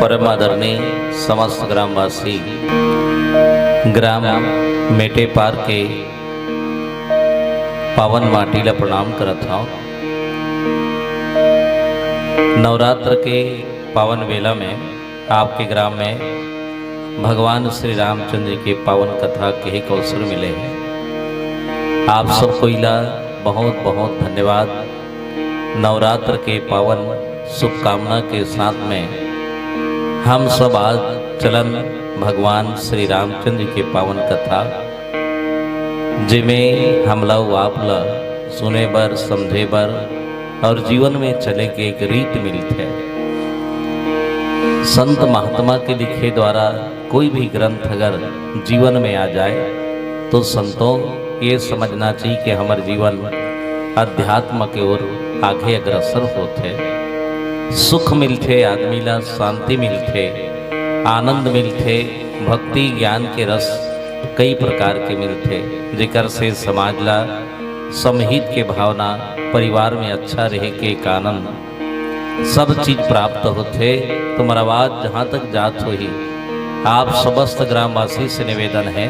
परम आदरणीय समस्त ग्रामवासी ग्राम मेटे पार के पावन माटी ला प्रणाम करत हूँ। नवरात्र के पावन वेला में आपके ग्राम में भगवान श्री रामचंद्र के पावन कथा के एक अवसर मिले हैं। आप सब कोइला बहुत बहुत धन्यवाद। नवरात्र के पावन शुभकामना के साथ में हम सब आज चलन भगवान श्री रामचंद्र के पावन कथा जिमें हम लोग आप सुने बर समझे बर और जीवन में चले के एक रीत मिलते है। संत महात्मा के लिखे द्वारा कोई भी ग्रंथ अगर जीवन में आ जाए तो संतों ये समझना चाहिए कि हमारे जीवन अध्यात्म के ओर आगे अग्रसर होते, सुख मिलते, आदमी ला शांति मिलते, आनंद मिलते, भक्ति ज्ञान के रस कई प्रकार के मिलते, जिकर से समाज ला समहित के भावना, परिवार में अच्छा रहे के एक आनंद सब चीज प्राप्त होते। तुम्हारा आवाज जहाँ तक जात हो ही आप समस्त ग्रामवासी से निवेदन है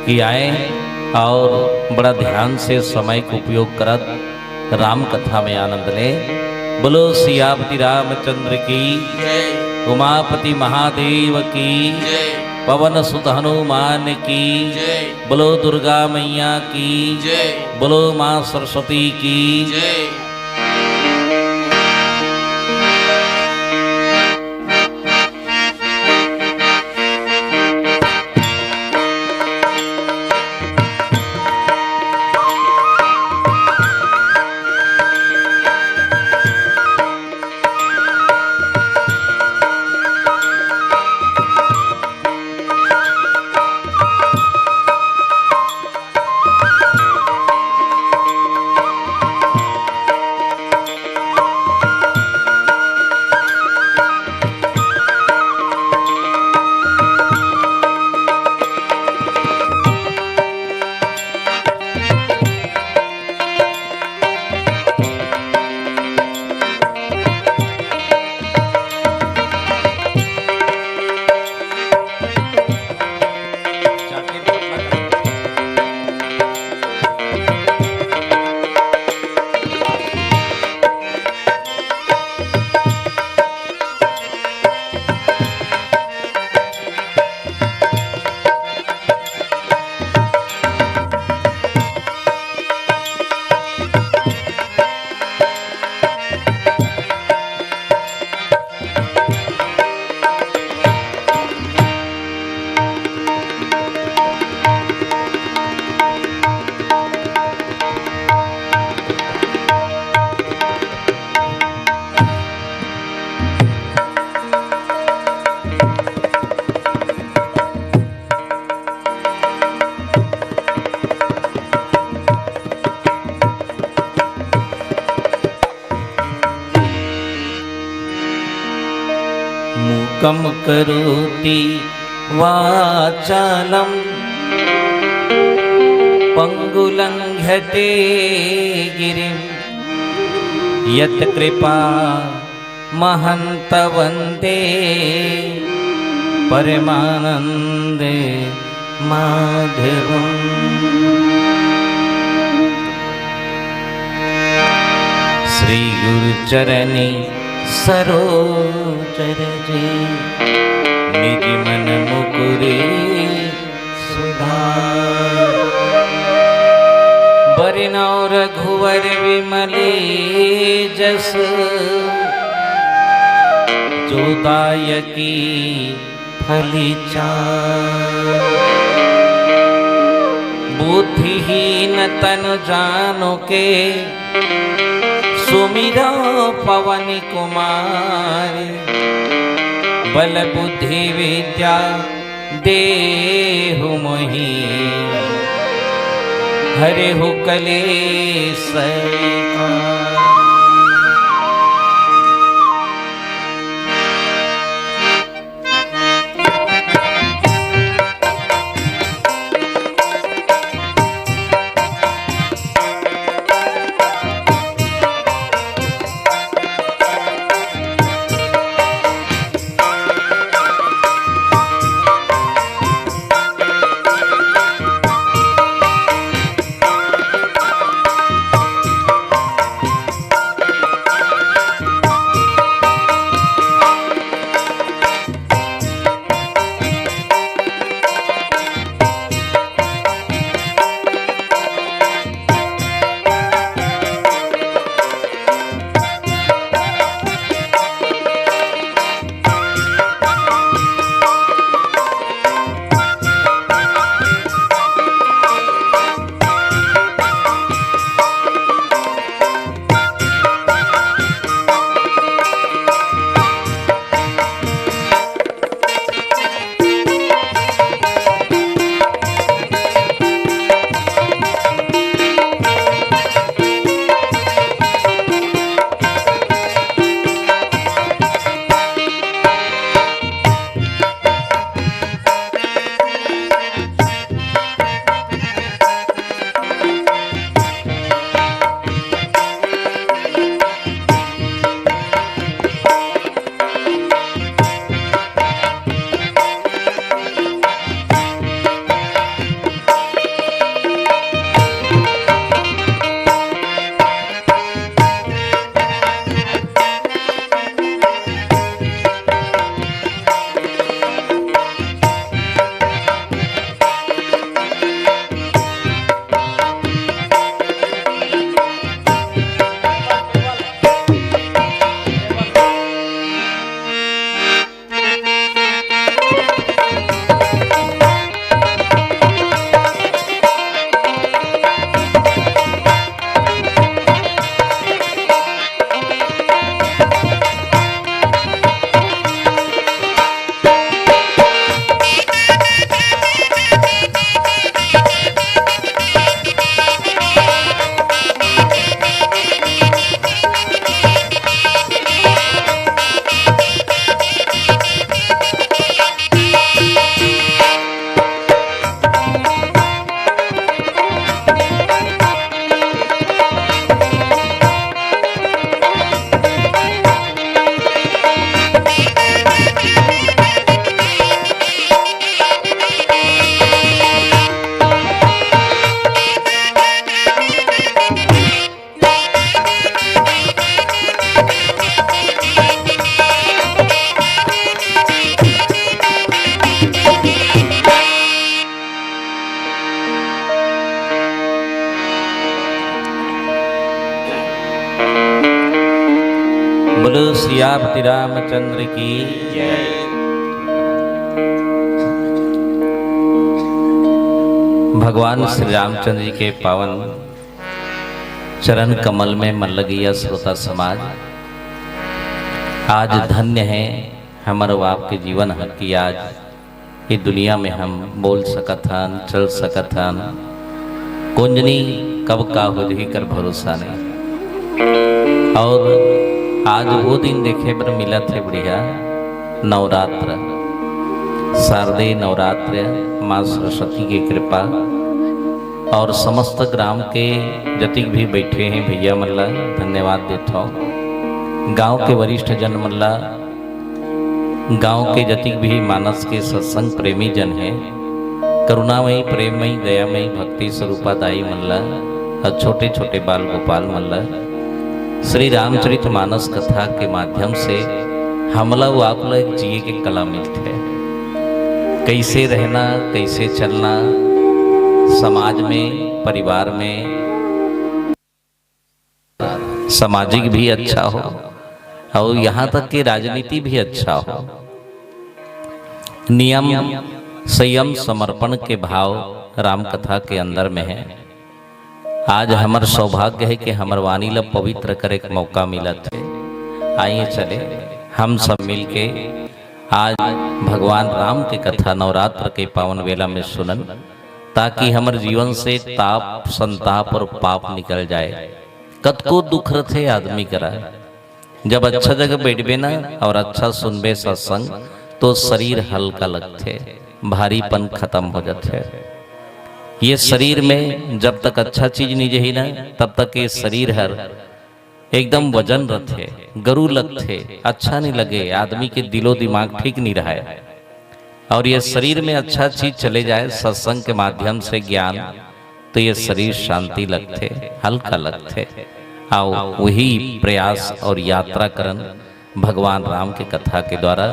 कि आए और बड़ा ध्यान से समय का उपयोग करत राम कथा में आनंद ले। बोलो सियापति रामचंद्र की, उमापति महादेव की, पवन सुत हनुमान की, बोलो दुर्गा मैया की, बोलो माँ सरस्वती की। मूकं करोति वाचालं पंगुलंघ्यते गिरिं यत्कृपा महन्त वन्दे परमानन्दे माधवम्। श्री गुरुचरणी सरोज रजे निज मन मुकुरे सुधार। बरनौ रघुवर विमले जस जो दायकी फली चार। बुद्धिहीन तन जानो के सुमिरो पवन कुमार। बल बुद्धि विद्या देहु मोहि हरिहु कलेश विकार। सियापति रामचंद्र की जय। भगवान श्री रामचंद्र जी के पावन चरण कमल में मन लगिया श्रोता समाज, आज धन्य है हमारे बाप के जीवन हर की आज ये दुनिया में हम बोल सकत हन, चल सकत हन। कुंजनी कब का हो जी कर भरोसा नहीं। और आज वो दिन देखे पर मिला थे बढ़िया नवरात्र, शारदीय नवरात्र, माँ सरस्वती की कृपा और समस्त ग्राम के जतिक भी बैठे हैं भैया मल्ला धन्यवाद देता हूँ। गांव के वरिष्ठ जन मल्ला, गांव के जतिक भी मानस के सत्संग प्रेमी जन हैं, करुणामयी प्रेममयी दयामयी भक्ति स्वरूपादायी मल्ला और छोटे छोटे बाल गोपाल मल्ला, श्री रामचरित मानस कथा के माध्यम से हमला वो आप लोग जिए के कला मिलते हैं। कैसे रहना, कैसे चलना समाज में, परिवार में, सामाजिक भी अच्छा हो और यहाँ तक कि राजनीति भी अच्छा हो। नियम, संयम, समर्पण के भाव राम कथा के अंदर में है। आज हमार सौभाग्य है कि हमार वाणी ला पवित्र करे के मौका मिला थे। आइए चले हम सब मिलके आज भगवान राम की कथा नवरात्र के पावन वेला में सुनन, ताकि हमारे जीवन से ताप, संताप और पाप निकल जाए। कतको दुख रथे आदमी करा, जब अच्छा जगह बैठबे ना और अच्छा सुनबे सत्संग तो शरीर हल्का लगते, भारीपन खत्म हो जाते। ये शरीर में जब तक अच्छा चीज नहीं जही ना तब तक ये शरीर हर एकदम वजन रथे, गरु लगते, अच्छा नहीं लगे, आदमी के दिलो दिमाग ठीक नहीं रहा है। और ये शरीर में अच्छा चीज चले जाए सत्संग के माध्यम से ज्ञान, तो ये शरीर शांति लगते, हल्का लगते। आओ वही प्रयास और यात्रा करन भगवान राम के कथा के द्वारा।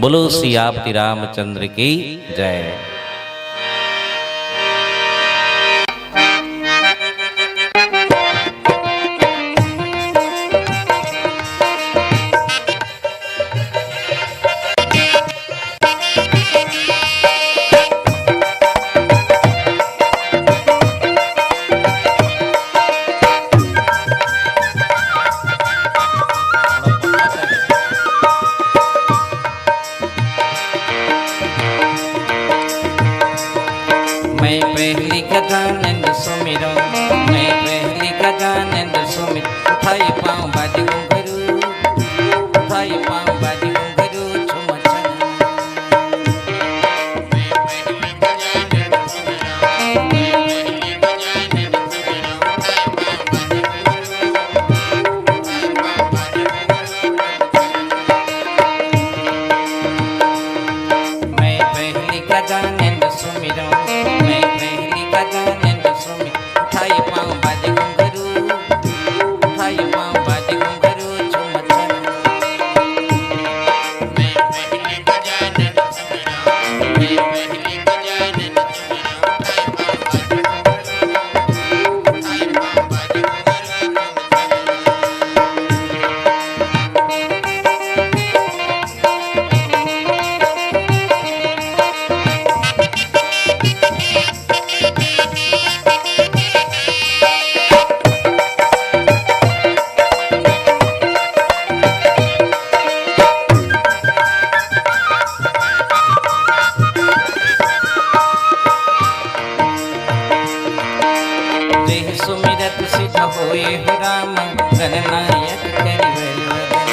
बोलो सियापति रामचंद्र की जय। मैं पहली गजानंद सुमिरो, मैं पहली गजानंद सुमिरो, उठाई पाँव बाजी घुंघरू, उठाई पाँव बाजी घुंघरू छुमचन। मैं पहली गजानंद सुमिरो, मैं पहली गजानंद सुमिरो, उठाई पाँव बाजी घुंघरू, मैं पहली गजानंद सुमिरो, मैं पहली गजानंद सुमिरो, उठाई पाँव बाजे घुंघरू, उठाई पाँव बाजे घुंघरू छुमचन। मैं पहली गजानंद सुमिरो, मैं पहली गजानंद सुमिरो, उठाई पाँव बाजे घुंघरू, उठाई पाँव बाजे घुंघरू देह सुमिरत सिद्ध होए हो राम, गणनायक करिवर वदन।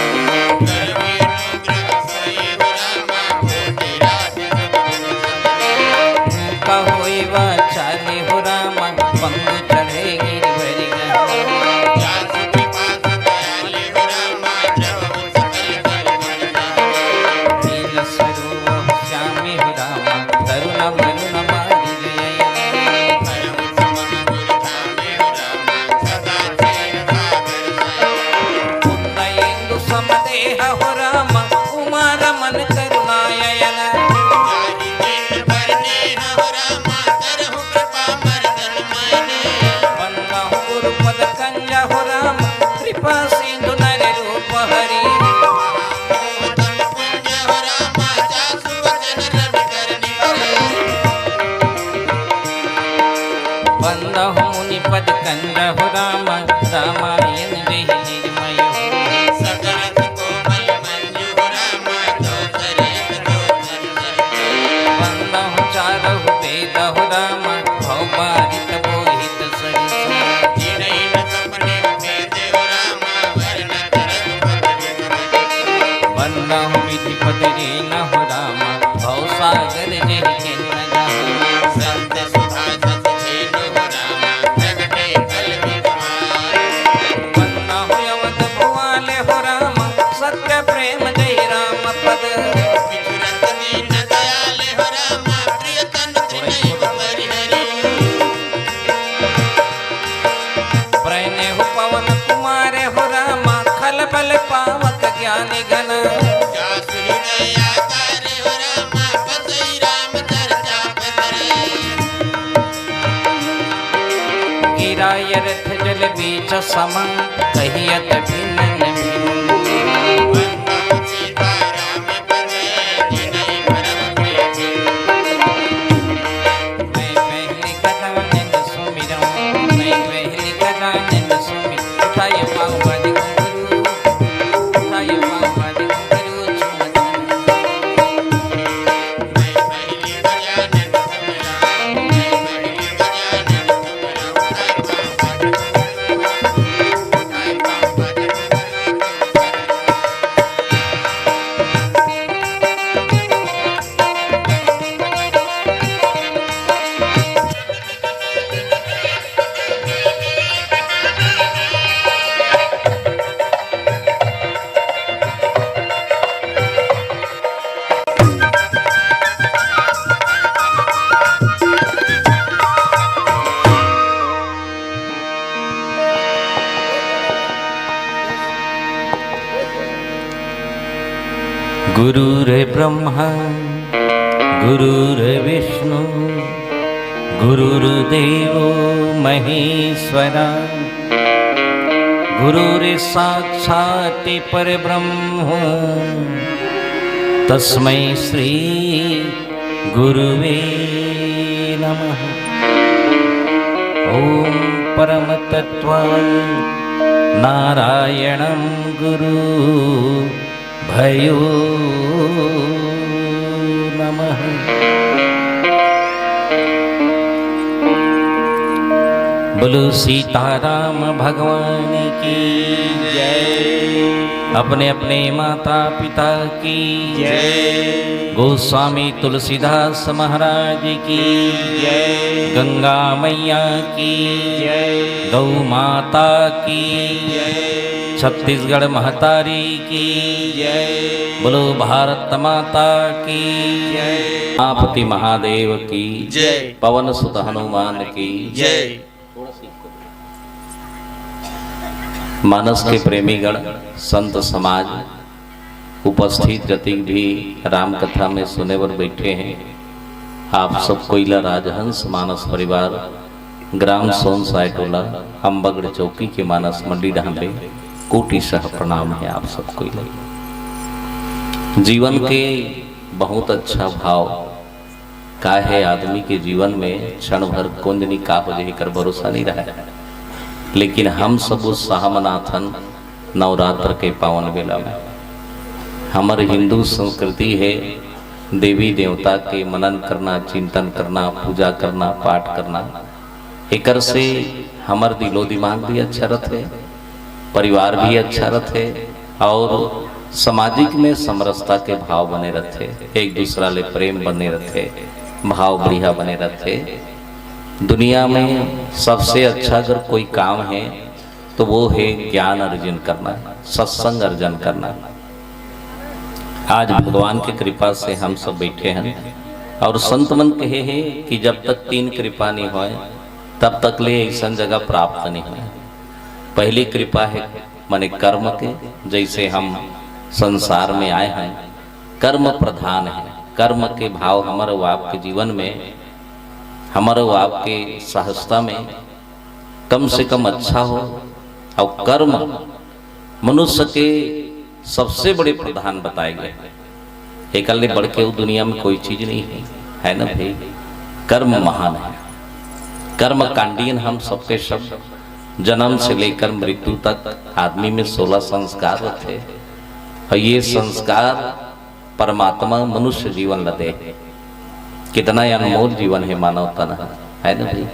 का होए वा चाले हो राम, पंगु चढ़े गिरवर नील स्वरूप श्यामी हो राम, तरुण वरुण मारी गया। समदेह हो राम, उमा रमन करुणायन। बंदहु गुरुपद कंज हो राम, कृपा सिंधु नर रूप हरि। आनंद हो राम रामायण वे निर्मय हो सकल सुखमय मंजू राम तो करे करो वंदहु चारहु वेद हो राम भवबारित बोहित सरिस जिनहि न सपने भेद राम वर्ण तरत वंदहु विधि पदरी न हो राम भवसागर जहि किन्न जान संत सुधा सत छेद राम प्रगटे कल विद्वान वंदहु यमत भुआले हो राम सत्य प्रेम जय राम पद विचुरत दीन दयाल हो राम प्रियतन जिनहि हरि हरि प्रणय हो पवन कुमार हो राम खल बल पावक ज्ञानी घन जासु हृदय आकार हो राम पतई राम चर्चा पतरे गिराय रथ जल बीच सम कहियत भिन्न भिन्न वंदो सीता राम पद जिनहि परम प्रिय मैं पहली गजानन सुमिरऊं मैं पहली गजानन सुमिर उठाय पाँव बाज घुंघरू उठाय पाँव बाज घुंघरू चुमचन मैं पहली गजानन सुमिरा मैं पहली गजानन सुमिरा उठाई पाँव बाज गुरुर्ब्रह्मा गुरुर्विष्णु गुरुर्देवो महेश्वरा गुरुर्साक्षात् परब्रह्म तस्मै श्री गुरुवे नमः। ओम परमतत्त्वाय नारायणं गुरु भयो नमः। बोलो सीताराम भगवान की जय। अपने अपने माता पिता की जय। गोस्वामी तुलसीदास महाराज की जय। गंगा मैया की जय। गौ माता की जय। छत्तीसगढ़ महतारी की जय। बोलो भारत माता की जय। आपति महादेव की जय। पवन सुत हनुमान की जय। मानस के प्रेमीगण संत समाज उपस्थित जति भी राम कथा में सुने पर बैठे हैं। आप सब कोयला राजहंस मानस परिवार ग्राम सोन सायटोला अम्बगढ़ चौकी के मानस मंडी ढांडे कोटि सह प्रणाम है आप सबको। जीवन के बहुत अच्छा भाव का है। आदमी के जीवन में क्षण भर कुंजनी का हो जाए कर भरोसा नहीं रहा है। लेकिन हम सब उस सहमनाथन नवरात्र के पावन बेला में हमारे हिंदू संस्कृति है देवी देवता के मनन करना, चिंतन करना, पूजा करना, पाठ करना। एकर से हमार दिलो दिमाग भी अच्छा रहते, परिवार भी अच्छा रहते और सामाजिक में समरसता के भाव बने रहते, एक दूसरा ले प्रेम बने रहते, भाव बढ़िया बने रहते। दुनिया में सबसे अच्छा अगर कोई काम है तो वो है ज्ञान अर्जन करना, सत्संग अर्जन करना। आज भगवान की कृपा से हम सब बैठे हैं और संत मन कहे हैं कि जब तक तीन कृपा नहीं होए तब तक ले ऐसा जगह प्राप्त नहीं हो। पहली कृपा है माने कर्म के, जैसे हम संसार में आए हैं कर्म प्रधान है। कर्म के भाव हमारे आपके जीवन में, हमारे आपके सहजता में कम से कम अच्छा हो। और कर्म मनुष्य के सबसे बड़े प्रधान बताए गए। एक बढ़ के दुनिया में कोई चीज नहीं है ना भाई। कर्म महान है। कर्म कांडियन हम सबके सब जन्म से लेकर मृत्यु तक आदमी में 16 संस्कार होते और ये संस्कार परमात्मा मनुष्य जीवन लदे। कितना अनमोल जीवन है मानव तन, है ना भाई।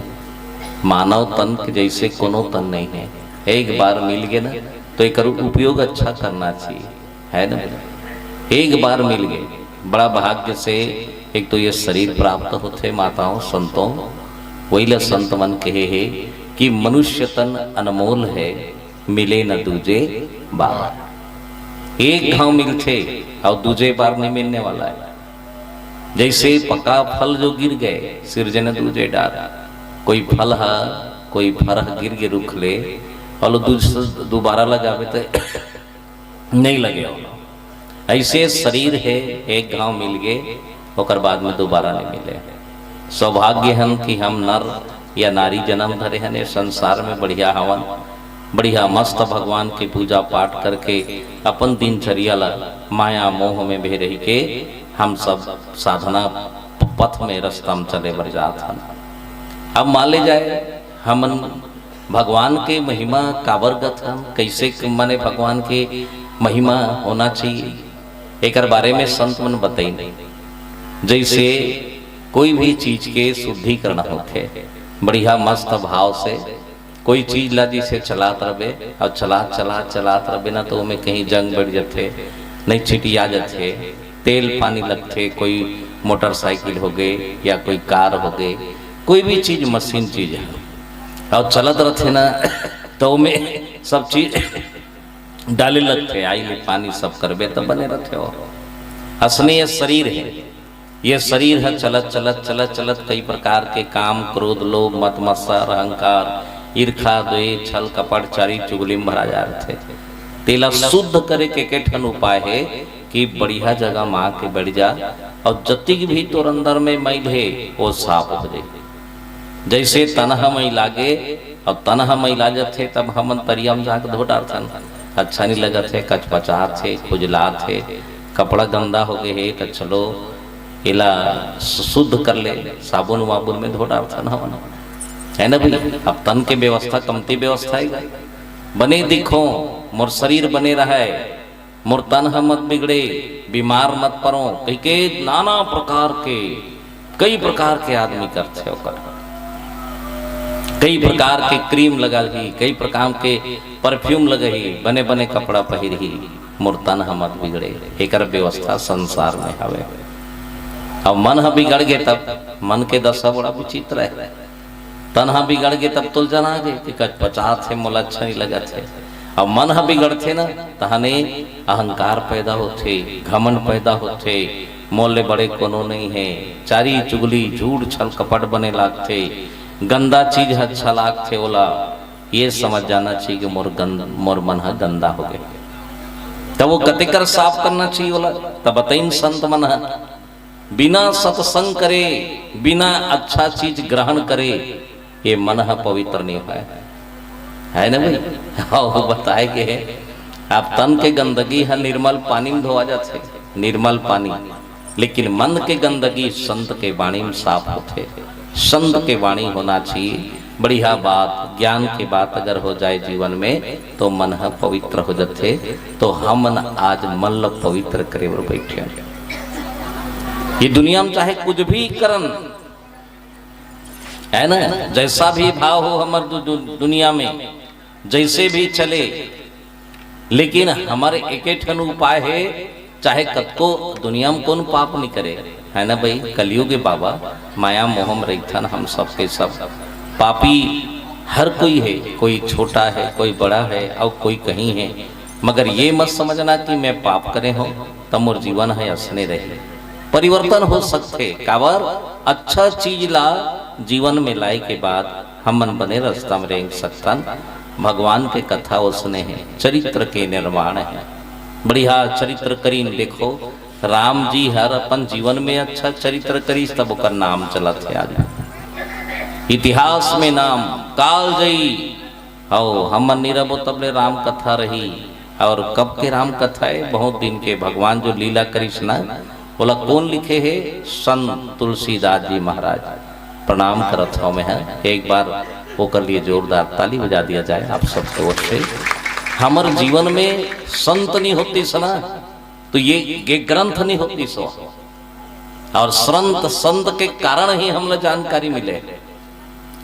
मानव तन के जैसे कोनो तन नहीं है। एक बार मिल गए ना तो एक उपयोग अच्छा करना चाहिए, है ना भाई। एक बार मिल गए, बड़ा भाग्य से एक तो ये शरीर प्राप्त होते माताओं संतों। वही ला संत मन कहे है कि मनुष्य तन अनमोल है, मिले न दूजे बार। एक घाव मिलते और दूजे बार नहीं मिलने वाला है। जैसे पका फल जो गिर गए सिरजन दूजे डार। कोई फल है कोई फरह गिर के रुख ले और दोबारा लगावे तो नहीं लगे। ऐसे शरीर है, एक घाव मिल गए और बाद में दोबारा नहीं मिले। सौभाग्य हम कि हम नर या नारी जन्म धरे हैं संसार में। बढ़िया हवन बढ़िया मस्त भगवान की पूजा पाठ करके अपन दिनचर्या ला माया मोह में बह रही के हम सब साधना पथ में रास्ता में चले बर जात हन। अब मान ले जाए हम भगवान के महिमा काबरगत हम कैसे माने भगवान के महिमा होना चाहिए एक बारे में संत मन बताई नहीं। जैसे कोई भी चीज के शुद्धिकरण होते बढ़िया मस्त भाव से कोई चीज ला जिसे चलात रहे और चलात रहे ना तो में कहीं जंग बढ़ जाते नहीं छिटिया जाते तेल पानी लगते। कोई मोटरसाइकिल हो गए या कोई कार हो गए कोई भी चीज मशीन चीज है और चलत रहते ना तो में सब चीज डाले लगते आई में पानी सब करबे तो बने रहते हो। असली ये शरीर है, ये शरीर है चलत चलत चलत चलत कई प्रकार के काम क्रोध लोभ मत मत्सर अहंकार ईर्खा द्वेष छल कपट चारी चुगली में भरा जा रहे थे। तेला शुद्ध करे के ठन उपाय है कि बढ़िया जगह माँ के बैठ जा और जतिक भी तोर अंदर में मैल है वो साफ हो जाए। जैसे तनहा मई लागे और तनहा मई ला जाते तब हम तरिया में जाकर धो डालथन अच्छा नहीं लगा थे कचपचात थे खुजलात थे कपड़ा गंदा हो गए है तो चलो इला शुद्ध कर ले साबुन वाबुन में धो डालथन हम है ना भाई। अब तन के व्यवस्था कमती व्यवस्था है बने दिखो मोर शरीर बने रहे मोर तन मत बिगड़े बीमार मत पड़ो कई के नाना प्रकार के कई प्रकार के आदमी करते हो कई प्रकार के क्रीम लगा ही कई प्रकार के परफ्यूम लगे ही बने बने कपड़ा पहिर ही मोर तन मत बिगड़े एक व्यवस्था संसार में हवे। अब मन बिगड़ गए तब मन के दशा बड़ा विचित्र है। तनहा बिगड़ गए तब तुल जना गए कि कचपचात थे मोला अच्छा नहीं लगा थे। अब मन बिगड़ते ना तहने अहंकार पैदा होते घमंड पैदा होते मोले बड़े कोनो नहीं है चारी चुगली झूठ छल कपट बने लागते गंदा चीज अच्छा लागते ओला ये समझ जाना चाहिए कि मोर मन गंदा हो गए तब वो कतिकर साफ करना चाहिए ओला तब बताइन संत मन बिना सत्संग करे बिना अच्छा चीज ग्रहण करे ये मन पवित्र नहीं हुआ है ना भाई। हाँ वो बताए के है आप तन के गंदगी है निर्मल पानी में धोआ जाते निर्मल पानी लेकिन मन के गंदगी संत के वाणी में साफ होते। संत के वाणी होना चाहिए बढ़िया बात ज्ञान की बात अगर हो जाए जीवन में तो मन पवित्र हो जाते। तो हम आज मन पवित्र करे और बैठे ये दुनिया में चाहे कुछ भी करन है ना जैसा भी भाव हो हमार दुनिया में जैसे भी चले लेकिन हमारे एक ठन उपाय है चाहे कतको दुनिया में कौन पाप नहीं करे है ना भाई। कलयुग बाबा माया मोहम रहीथन हम सब के सब पापी हर कोई है कोई छोटा है कोई बड़ा है और कोई कहीं है मगर ये मत समझना कि मैं पाप करे हूँ तब मोर जीवन है असने रहे। परिवर्तन हो सकते काबर अच्छा चीज ला जीवन में लाए के बाद हम मन बने रास्ता में रेंग सकतन। भगवान के कथा उसने है चरित्र के निर्माण है बढ़िया चरित्र करीन देखो राम जी हर अपन जीवन में अच्छा चरित्र करी तब ओकर नाम चला थे आज इतिहास में नाम काल जई हो हम नीरबो तबले राम कथा रही और कब के राम कथा है बहुत दिन के भगवान जो लीला कृष्ण बोला कौन लिखे है संत तुलसीदास जी महाराज प्रणाम करत हो में है। एक बार वो कर लिए जोरदार ताली बजा दिया जाए आप सबके ओर से। हमारे जीवन में संत नहीं होती सना तो ये ग्रंथ नहीं होती सो, और संत के कारण ही हमने जानकारी मिले,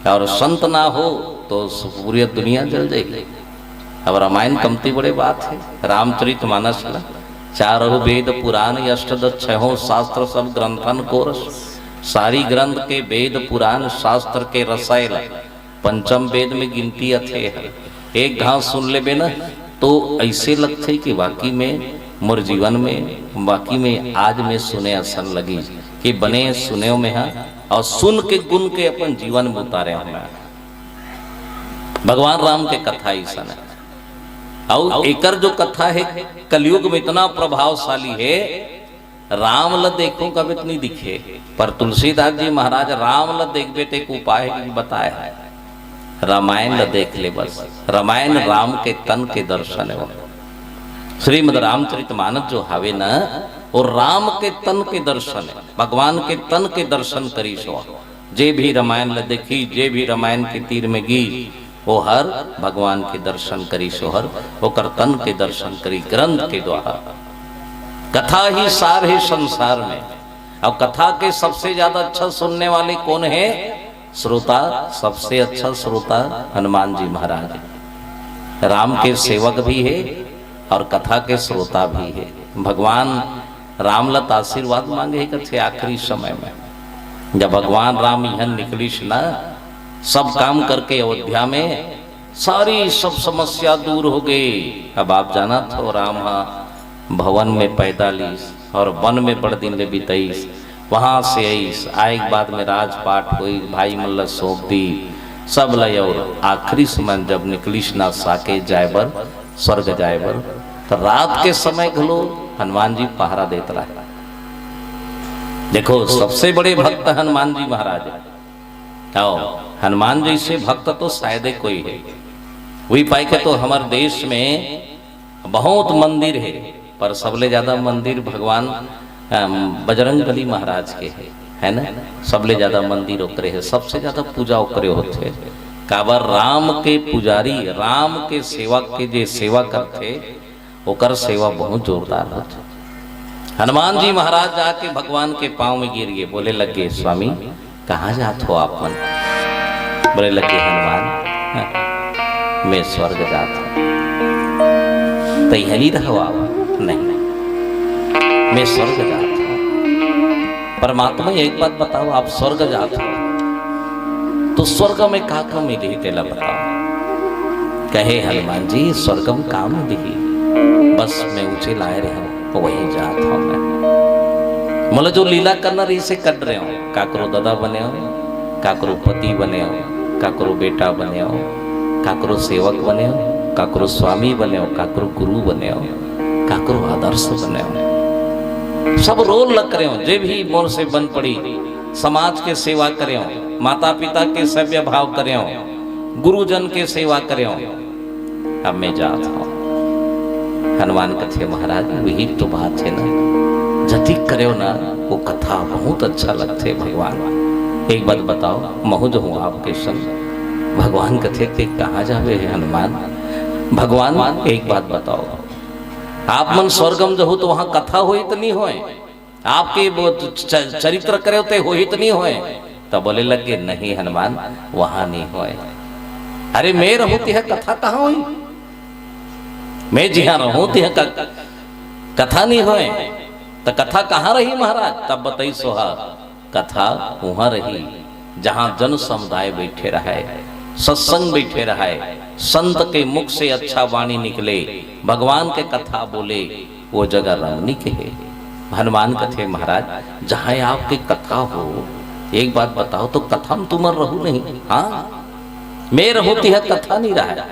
और संत ना हो तो पूरी दुनिया जल जाएगी। अब रामायण कमती बड़े बात है, रामचरित मानस 4 वेद पुराण अष्टदश 6 शास्त्र सब ग्रंथन को रस, सारी ग्रंथ के वेद पुराण शास्त्र के रसायन, पंचम वेद में गिनती अथे है। एक घास सुन ले ना तो ऐसे लगते कि वाकई में मोर जीवन में वाकई में आज में सुने असन लगी कि बने सुने में है, और सुन के गुण के अपन जीवन में उतारे हमें। भगवान राम के कथा ऐसा है, और एकर जो कथा है कलयुग में इतना प्रभावशाली है। राम ल देखो कभी इतनी दिखे, पर तुलसीदास जी महाराज राम ल देखबे ते एक उपाय बताया है, रामायण ल देख ले बस। रामायण राम के तन के दर्शन है। श्रीमद् रामचरित मानस जो हावे न वो राम के तन के दर्शन है, भगवान के तन के दर्शन करी सो। जे भी रामायण ल देखी, जे भी रामायण के तीर में गी, वो हर भगवान के दर्शन करी सोहर, वो कर तन के दर्शन करी ग्रंथ के द्वारा। कथा ही सार है संसार में, और कथा के सबसे ज्यादा अच्छा सुनने वाले कौन है? श्रोता। सबसे अच्छा श्रोता हनुमान जी महाराज, राम के सेवक भी है और कथा के श्रोता भी है। भगवान रामलत आशीर्वाद मांगे है कथे आखिरी समय में, जब भगवान राम यहाँ निकलिश ना, सब काम करके अयोध्या में सारी सब समस्या दूर हो गई। अब आप जाना तो राम भवन में पैदा लीस और वन में बड़ दिन ले बीतईस, वहां से आईस आए के बाद में राजपाट हुई, भाई मल्ल सौंप दी सब लय, और आखिरी समय जब निकलिश ना साके जायबर स्वर्ग जायबर, तो रात के समय घलो हनुमान जी पहरा देता रहा। देखो सबसे बड़े भक्त हनुमान जी महाराज, आओ हनुमान जी से भक्त तो शायद कोई है। वही पाई के तो हमारे देश में बहुत मंदिर है, पर सबले ज्यादा मंदिर भगवान बजरंगबली महाराज के है ना, सबले ज्यादा मंदिर ओकरे है, सबसे ज्यादा पूजा ओकरे होते। काबर राम के पुजारी, राम के सेवक के जे सेवा करते ओकर सेवा बहुत जोरदार होते। हनुमान जी महाराज जाके भगवान के पांव में गिर गए, बोले लगे स्वामी कहाँ जात हो आप मन? बोले लगे हनुमान मैं स्वर्ग जात हूँ। तैयारी रहो आप? नहीं मैं स्वर्ग जात हूँ। परमात्मा एक बात बताओ, आप स्वर्ग जात हो तो स्वर्ग में का मिली तेला बताओ। कहे हनुमान जी स्वर्गम काम दिही, बस मैं ऊंचे लाए रहे हूँ तो वही जात हूँ मैं। मतलब जो लीला करना रही से कर रहे हो, काकरो दादा बने हो, काकरो पति बने हो, काकरो बेटा बने हो, काकरो सेवक बने हो, काकरो स्वामी बने हो, काकरो गुरु बने हो, काकरो आदर्श बने हो, सब रोल लग रहे हो। जे भी मोर से बन पड़ी समाज के सेवा करे हो, माता पिता के सभ्य भाव करे हो, गुरुजन के सेवा करे हो। अब मैं जात हूँ। हनुमान कथे महाराज वही तो बात है ना, जति करे ना वो कथा बहुत अच्छा लगते भगवान। एक बात बताओ, महू जो हूँ आपके संग, भगवान कथे थे कहाँ जावे है हनुमान? भगवान एक बात बताओ, आप मन स्वर्गम जो हो तो वहां कथा हो तो नहीं होए, आपके चरित्र करे होते हो तो नहीं होए। तब बोले लगे नहीं हनुमान वहां नहीं होए। अरे मैं रहूती है कथा कहाँ हुई? मैं जहाँ रहूती है कथा नहीं होए तो कथा कहाँ रही महाराज? तब बताई सोहा कथा वहां रही जहां जन समुदाय बैठे रहे, सत्संग बैठे रहे, संत के मुख से अच्छा वाणी निकले, भगवान के कथा बोले, वो जगह रमणीक है। हनुमान कथे महाराज जहां आपके कथा हो, एक बात बताओ तो कथा में तुम रहू नहीं? हाँ मैं रहूती है कथा नहीं रहा,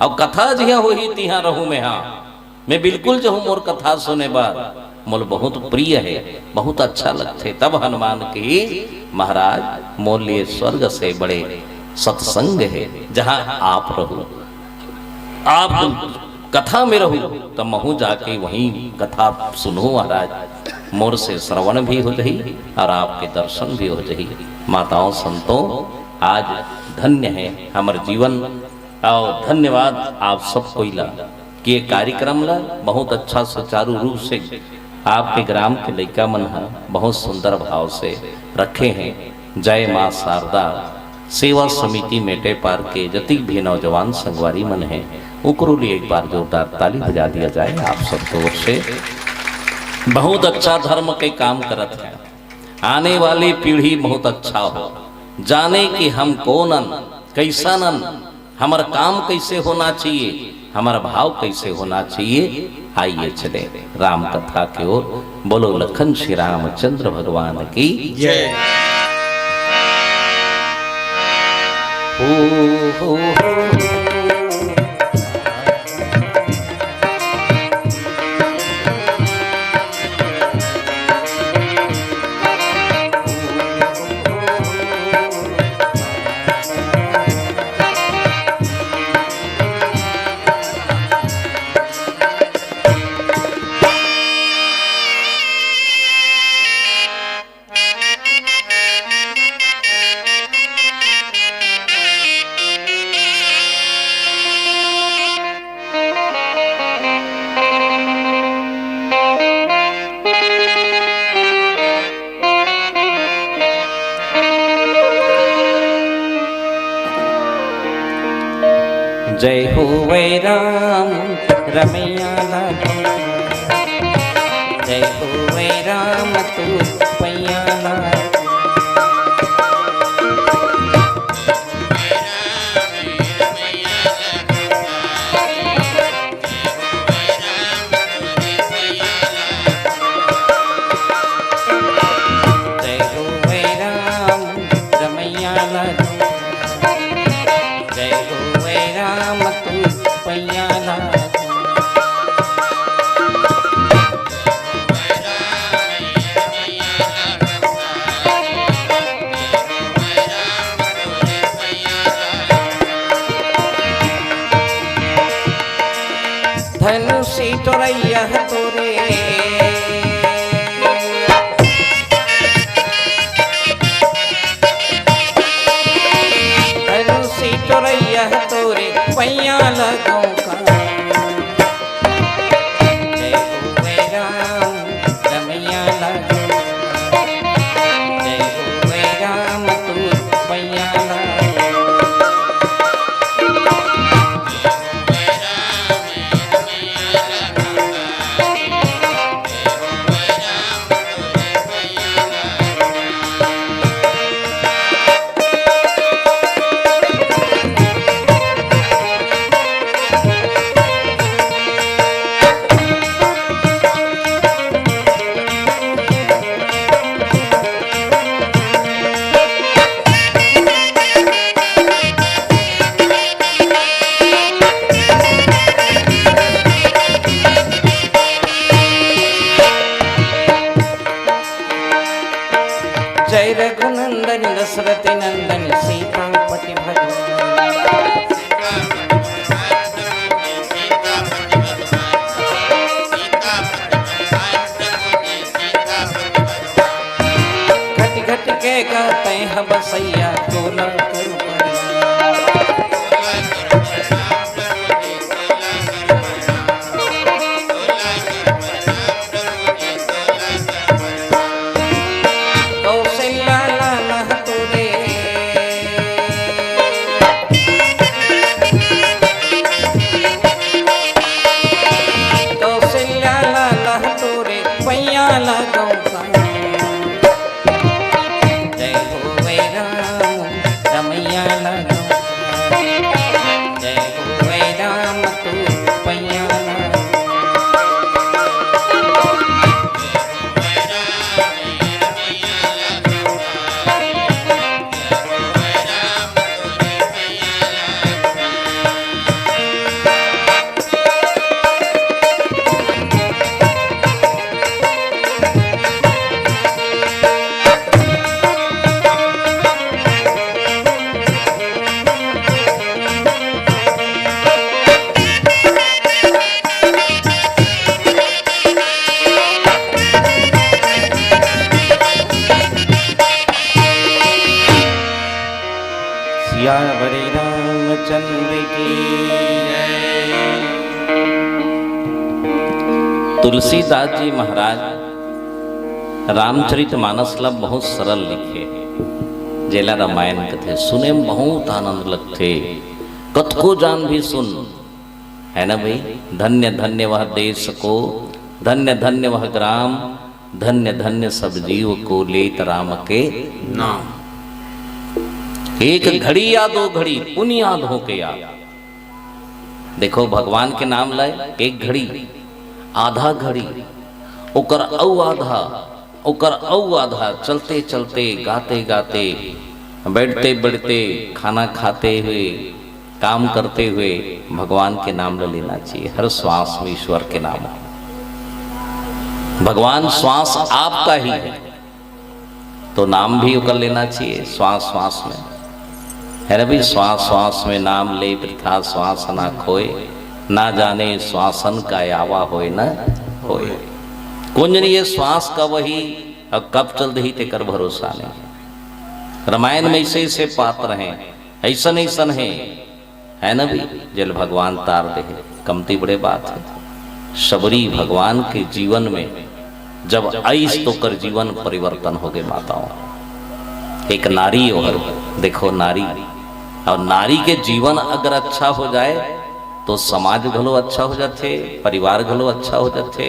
अब कथा जिया हो ही तिहा रहू मैं। हाँ मैं बिल्कुल जो हूँ मोर कथा सुने बाद मोल बहुत प्रिय है, बहुत अच्छा लगते। तब हनुमान की महाराज मोल लिए स्वर्ग से बड़े सत्संग है जहां आप रहो, आप कथा में रहो, तब महू जाके वहीं कथा सुनो महाराज। मोर से श्रवण भी हो जाही और आपके दर्शन भी हो जाही। माताओं संतों आज धन्य है हमार जीवन। और धन्यवाद आप सब कोइला कि ये कार्यक्रम ला बहुत अच्छा सुचारू रूप से आपके ग्राम के लड़का मन है बहुत सुंदर भाव से रखे हैं। जय माँ शारदा सेवा समिति मेटे पार के जतिक भी नौजवान संगवारी मन है उकरो लिए एक बार जोरदार ताली बजा दिया जाए आप सबको ओर से। बहुत अच्छा धर्म के काम करत है। आने वाली पीढ़ी बहुत अच्छा हो, जाने कि हम कौन कैसा नन, हमारा काम कैसे होना चाहिए, हमारा भाव कैसे होना चाहिए। आइए चले राम कथा की ओर। बोलो लखन श्री रामचंद्र भगवान की जय। हो। जय हो वै राम रमैया लाल, जय हो वै राम तू पैया लाल। जय हो वै राम रमैया लाल, जय हो वै राम तू पैया लाल। धनुषी तोरैया तोरे, धनुषी तोरैया तोरे पैया लगों का। जय हो वै राम रमैया लाल, जय हो वै राम तू पैया लाल। जय रघुनंदन दशरथ नंदन सीतापति भगवान। घट घट के गाते हैं बसैया तोला कर कौशल्या लाला तोरे, कौशल्या लाला तोरे पैया लगों का। जय हो वै राम तुलसीदास जी महाराज रामचरितमानस ला बहुत सरल लिखे, जेला रामायण कथे सुने में बहुत आनंद लगते, कथको जान भी सुन, है ना भाई। धन्य धन्य वह देश को, धन्य धन्य वह ग्राम, धन्य धन्य सब जीव को लेत राम के नाम। एक घड़ी या दो घड़ी पुण्य याद हो के याद। देखो भगवान के नाम लाए, एक घड़ी आधा घड़ी ओकर औ आधा, ओकर औ आधा, चलते चलते गाते गाते, बैठते बैठते, खाना खाते हुए, काम करते हुए भगवान के नाम ले लेना चाहिए। हर श्वास में ईश्वर के नाम हो। भगवान श्वास आपका ही है तो नाम भी कर लेना चाहिए श्वास श्वास में, है ना भाई। श्वास श्वास में नाम ले वृथा श्वास ना खोए, ना जाने श्वासन का आवा होए न होए। कुंजनीय श्वास का वही, अब कब चल रही ते कर भरोसा नहीं। रामायण में ऐसे ऐसे पात्र हैं, ऐसन ऐसन है ना भी, जल भगवान तार दे, कमती बड़े बात है। सबरी भगवान के जीवन में जब आईस तो कर जीवन परिवर्तन हो गए माताओं। एक नारी और देखो नारी, और नारी के जीवन अगर अच्छा हो जाए तो समाज घलो अच्छा हो जाते, परिवार घलो अच्छा हो जाते,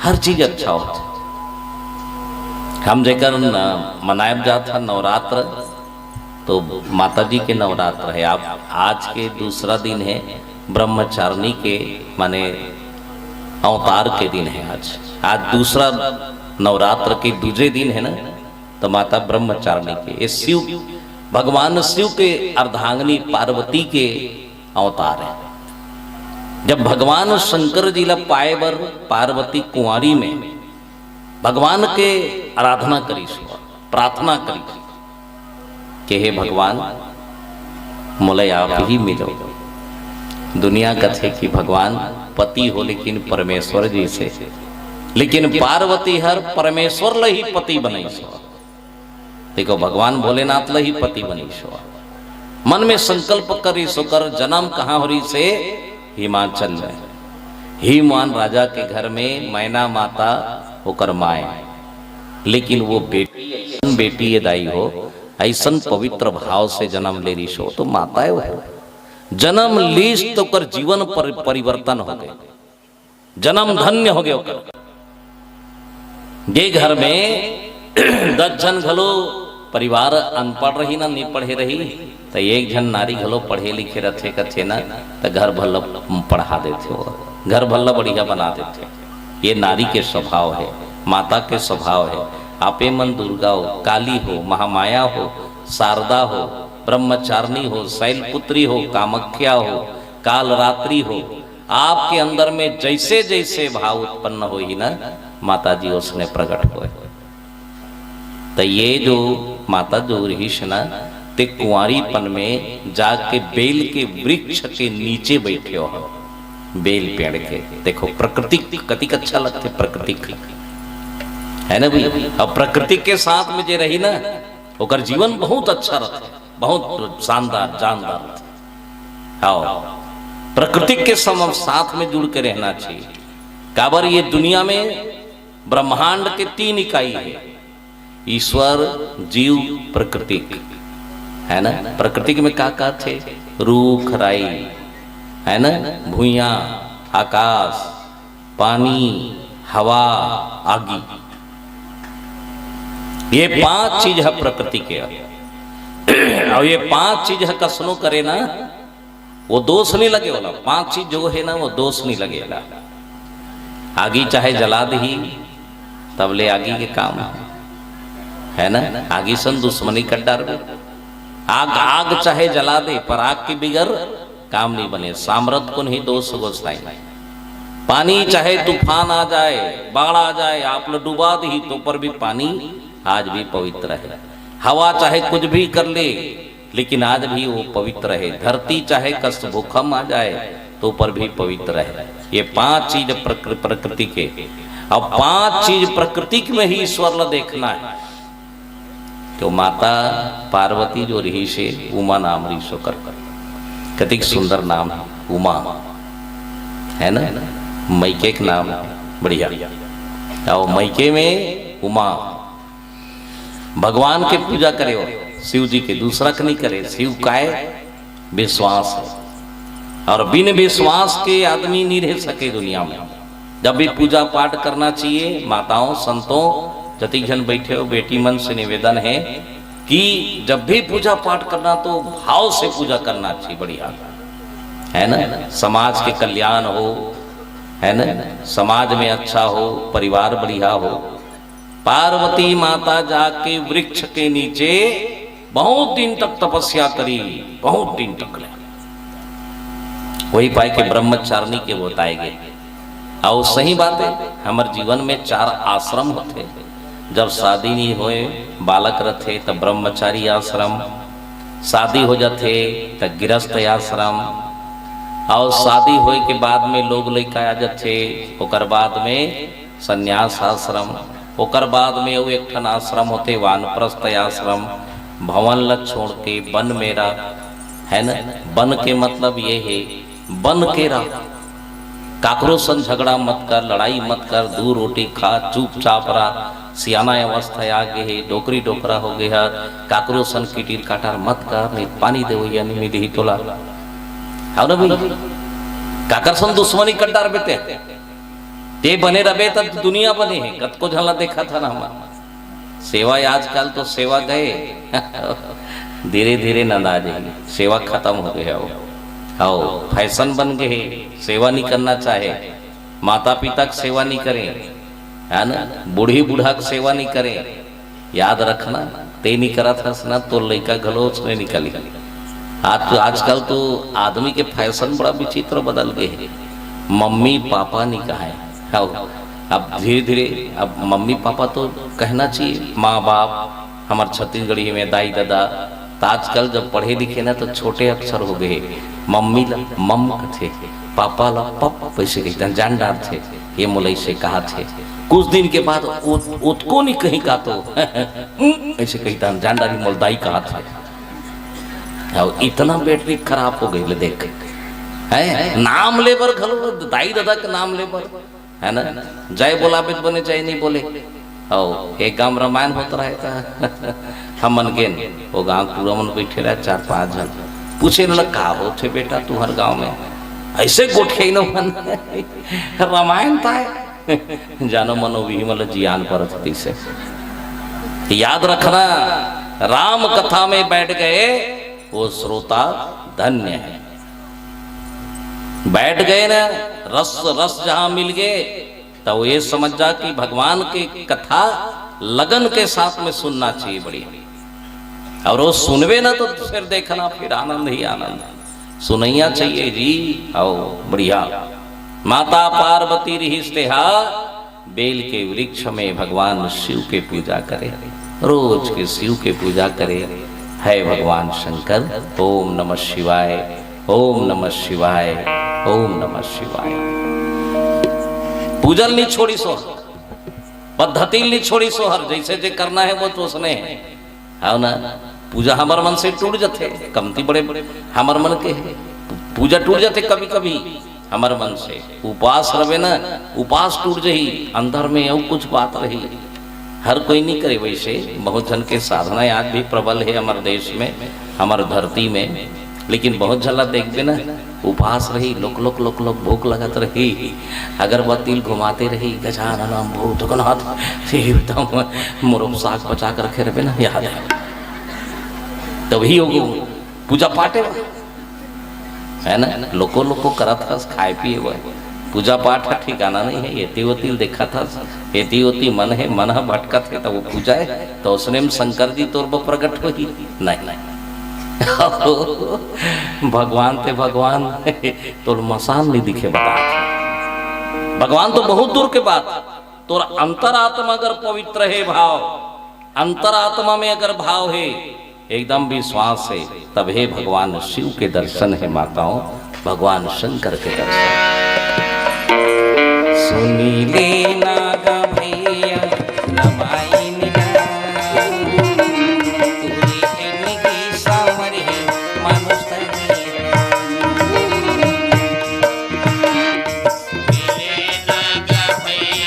हर चीज अच्छा हो जाए। हम जेकर मनायब जाता नवरात्र, तो माता जी के नवरात्र है। आप आज के दूसरा दिन है ब्रह्मचारिणी के, माने अवतार के दिन है। आज दूसरा नवरात्र के दूसरे दिन है ना, तो माता ब्रह्मचारिणी के, ये शिव भगवान शिव के अर्धांगिनी पार्वती के अवतार है। जब भगवान शंकर जी ला पाए बर पार्वती कुंवारी में भगवान के आराधना करी, प्रार्थना करी कि हे भगवान मोले आप ही मिलो। दुनिया कथे कि भगवान पति हो लेकिन परमेश्वर जी से, लेकिन पार्वती हर परमेश्वर ला ही पति बनई सो। देखो भगवान भोलेनाथ ला ही पति बनी सो। मन में संकल्प करी सोकर जन्म कहाँ हो रही से, हिमाचल में। हिमान राजा के घर में मैना माता होकर माए, लेकिन वो बेटी ये दाई हो, ऐसन पवित्र भाव से जन्म ले रही सो, तो माता है वो जन्म लीस तो कर जीवन पर परिवर्तन हो गए, जन्म धन्य हो गए। ये घर में 10 जन घलो परिवार अनपढ़ रही ना, नहीं पढ़े रही, तो एक जन नारी घलो पढ़े लिखे रथे कथे ना, तो घर भल्ला पढ़ा देते हो, घर भल्ला बढ़िया बना देते। ये नारी के स्वभाव है, माता के स्वभाव है। आपे मन दुर्गा हो, काली हो, महामाया हो, शारदा हो, ब्रह्मचारिणी हो, शैलपुत्री हो, कामाख्या हो, कालरात्रि हो, आपके अंदर में जैसे जैसे भाव उत्पन्न हो ही ना, माता जी उसने प्रकट हुए। तो ये जो माता जो रही ना, ते कुंवारीपन में जाके बेल के वृक्ष के नीचे बैठे हो, बेल पेड़ के। देखो प्रकृति कति अच्छा लगते, प्रकृति है ना भाई। अब प्रकृति के साथ में जे रही ना, ओकर जीवन बहुत अच्छा रहता, बहुत शानदार जानदार। आओ प्रकृति के साथ में जुड़ के रहना चाहिए। काबर ये दुनिया में ब्रह्मांड के 3 इकाई है, ईश्वर, जीव, प्रकृति, है ना। प्रकृति में का थे, रूख राई, है ना, भूया, आकाश, पानी, हवा, आगी। ये 5 चीज है प्रकृति के। और ये 5 चीज है कसनो करे ना, वो दोष नहीं लगे वाला। 5 चीज जो है ना, वो दोष नहीं लगेगा। आगी चाहे जला दी तब ले आगी के काम है ना। आगी सन दुश्मनी कर डाल, आग चाहे जला दे, पर आग की बिगर काम नहीं बने। सामरथ को नहीं दोष गोसाई। पानी चाहे तूफान आ जाए, बाढ़ आ जाए, आप लोग डुबा दी तो पर भी पानी आज भी पवित्र है। हवा चाहे कुछ भी कर ले, लेकिन आज भी वो पवित्र है। धरती चाहे कष्ट भूकंप आ जाए तो पर भी पवित्र है। ये 5 चीज प्रकृति के। अब 5 चीज प्रकृति में ही ईश्वर ला देखना है। तो माता पार्वती जो रही से उमा नाम रही सो कर, कतिक सुंदर नाम है उमा, है ना। मैके के नाम बढ़िया। और मैके में उमा भगवान के पूजा करे हो, शिव जी के, दूसरा का नहीं करे। शिव का विश्वास है, और बिन विश्वास के आदमी नहीं रह सके दुनिया में। जब भी पूजा पाठ करना चाहिए, माताओं संतों जति जन बैठे हो, बेटी मन से निवेदन है कि जब भी पूजा पाठ करना तो भाव से पूजा करना चाहिए। बढ़िया है ना, समाज के कल्याण हो, है ना, समाज में अच्छा हो, परिवार बढ़िया हो। पार्वती माता जाके वृक्ष के नीचे बहुत दिन तक तपस्या करी, बहुत दिन तक। वही पाए के ब्रह्मचारिणी के बताए गए। और सही बात है, हमारे जीवन में 4 आश्रम होते। जब शादी नहीं होए, बालक रथे तब ब्रह्मचारी आश्रम, शादी हो जाते तब गृहस्थ आश्रम, और शादी होए के बाद में लोग लड़का आ जाते, ओकर बाद में संन्यास आश्रम, ओकर बाद में वो एक ठन आश्रम होते वानप्रस्थ आश्रम। भवन ल छोड़ के वन मेरा, है ना, वन के मतलब ये है वन के रहा, काकरो संग झगड़ा मत कर, लड़ाई मत कर, 2 रोटी खा, चुपचाप रहा। सियाना अवस्था आ गए है, डोकरी डोकरा हो गया, काकरो संग किटिर काटार मत कर, नहीं पानी दे यानी में दही तोला है ना भाई। काकर संग दुश्मनी कर डार बेते ते बने रहे तब दुनिया बने है। कत को झला देखा था ना हमारा सेवा, आजकल तो सेवा गए धीरे धीरे नंद आ जाएगी, सेवा खत्म हो गया हो। आओ फैशन बन गए, सेवा नहीं करना चाहे, माता पिता की सेवा नहीं करें, है ना, बूढ़ी बूढ़ा की सेवा नहीं करें। याद रखना, ते नहीं करा था ना तो लड़का गलोच नहीं निकली। आजकल तो आदमी के फैशन बड़ा विचित्र बदल गए है। मम्मी पापा नहीं कहा है। अब धीरे धीरे अब मम्मी पापा तो कहना चाहिए, माँ बाप हमारे छत्तीसगढ़ी में दाई दादा। तो आजकल जब पढ़े लिखे ना तो छोटे अक्षर हो गए, मम्मी ला मम थे, पापा ला पप वैसे कहते जान डार थे, ये मुलई से कहा थे। कुछ दिन के बाद उसको नहीं कहीं का तो ऐसे कहता जान डारी मोलदाई कहा थे। और इतना बैटरी खराब हो गई ले देख है, नाम लेबर घलो दाई दादा का नाम लेबर, है ना, जय बोला बित बने जय नहीं बोले। और एक गांव रामायण होता रहता हम मन गेन, वो गांव पूरा मन बैठे रहे 4-5 जन, पूछे न का होते बेटा तू हर गांव में ऐसे गोठे न मन रामायण था जानो मनो भी मतलब जियान पर से। याद रखना, राम कथा में बैठ गए वो श्रोता धन्य है। बैठ गए ना, रस रस जहां मिल गए तो वो ये समझ जा कि भगवान की कथा लगन के साथ में सुनना चाहिए। बढ़िया, और वो सुनवे ना तो फिर देखना, फिर आनंद ही आनंद, सुनैया चाहिए जी। आओ बढ़िया, माता पार्वती रही स्नेहा बेल के वृक्ष में भगवान शिव के पूजा करे, रोज के शिव के पूजा करे। है भगवान शंकर, ओम नमः शिवाय, ओम नमः शिवाय, ओम नमः शिवाय। पूजल नहीं छोड़ी सोहर, पद्धति नहीं छोड़ी सोहर, जैसे जे करना है वो तो उसने है ना। पूजा हमार मन से टूट जाते, कमती बड़े बड़े हमार मन के पूजा टूट जाते कभी कभी हमार मन से। उपास रहे ना, उपास टूट जाही, अंदर में और कुछ बात रही। हर कोई नहीं करे वैसे, बहुत जन के साधना आज भी प्रबल है हमारे देश में, हमारे धरती में। लेकिन बहुत झला देखते ना, उपास रही, लोक लोक लोक लोक भूख लगत रही, अगरबत्ती घुमाते रही, गजानन भूतनाथ मुरुम साग बचा कर रखे रहे ना, याद है तभी होगी पूजा पाठे है ना। लोको लोको करत था खाए पिए हुआ, पूजा पाठ का ठिकाना नहीं है। एती ओती देखा था, एती ओती मन है, मन भटका थे तो वो पूजा है तो उसने में शंकर जी तौर पर प्रकट हो ही नहीं। भगवान थे भगवान तो मसान नहीं दिखे बता, भगवान तो बहुत दूर के बात। तो अंतरात्मा अगर पवित्र है भाव, अंतरात्मा में अगर भाव है, एकदम विश्वास है, तब है भगवान शिव के दर्शन है माताओं, भगवान शंकर के दर्शन। सुनी लेना गा भैया रमाई निगा, तुरी जिंदगी सावर है मानुष मिले नागा भैया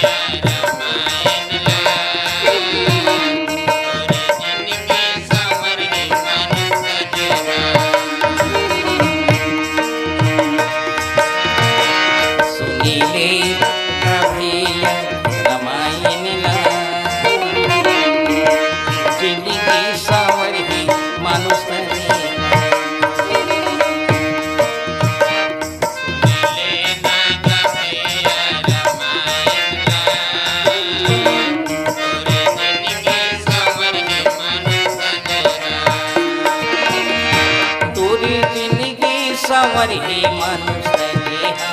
संवर ही मनुष्य देहा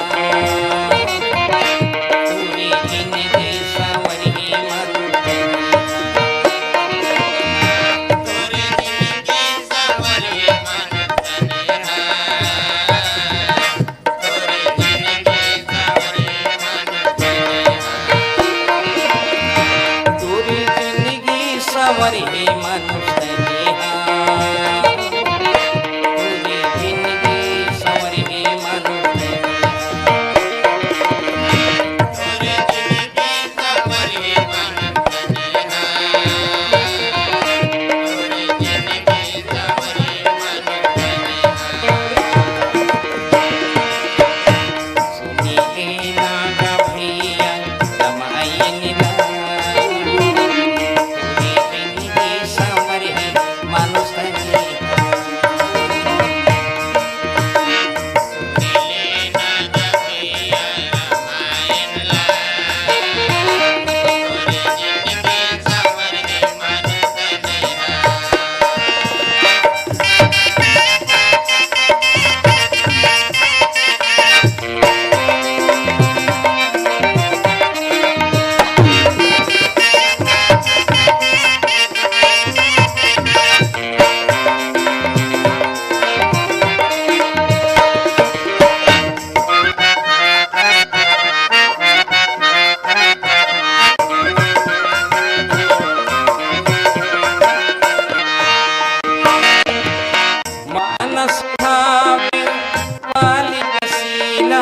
पूरी जिंदगी संवर ही मनुष्य तोरे जिंदगी संवर हे मनुष्य देहा तोरे जिंदगी संवर हे मनुष्य देहा पूरी जिंदगी संवर ही मनुष्य देहा पूरी जिंदगी संवर ही मनुष्य तोरे जिंदगी संवर हे मनुष्य देहा तोरे जिंदगी संवर हे मनुष्य देहा सुनिए नागा भैया रमायन पूरी जिंदगी संवर ही मनुष्य देहा मानस भावे वाली रसीला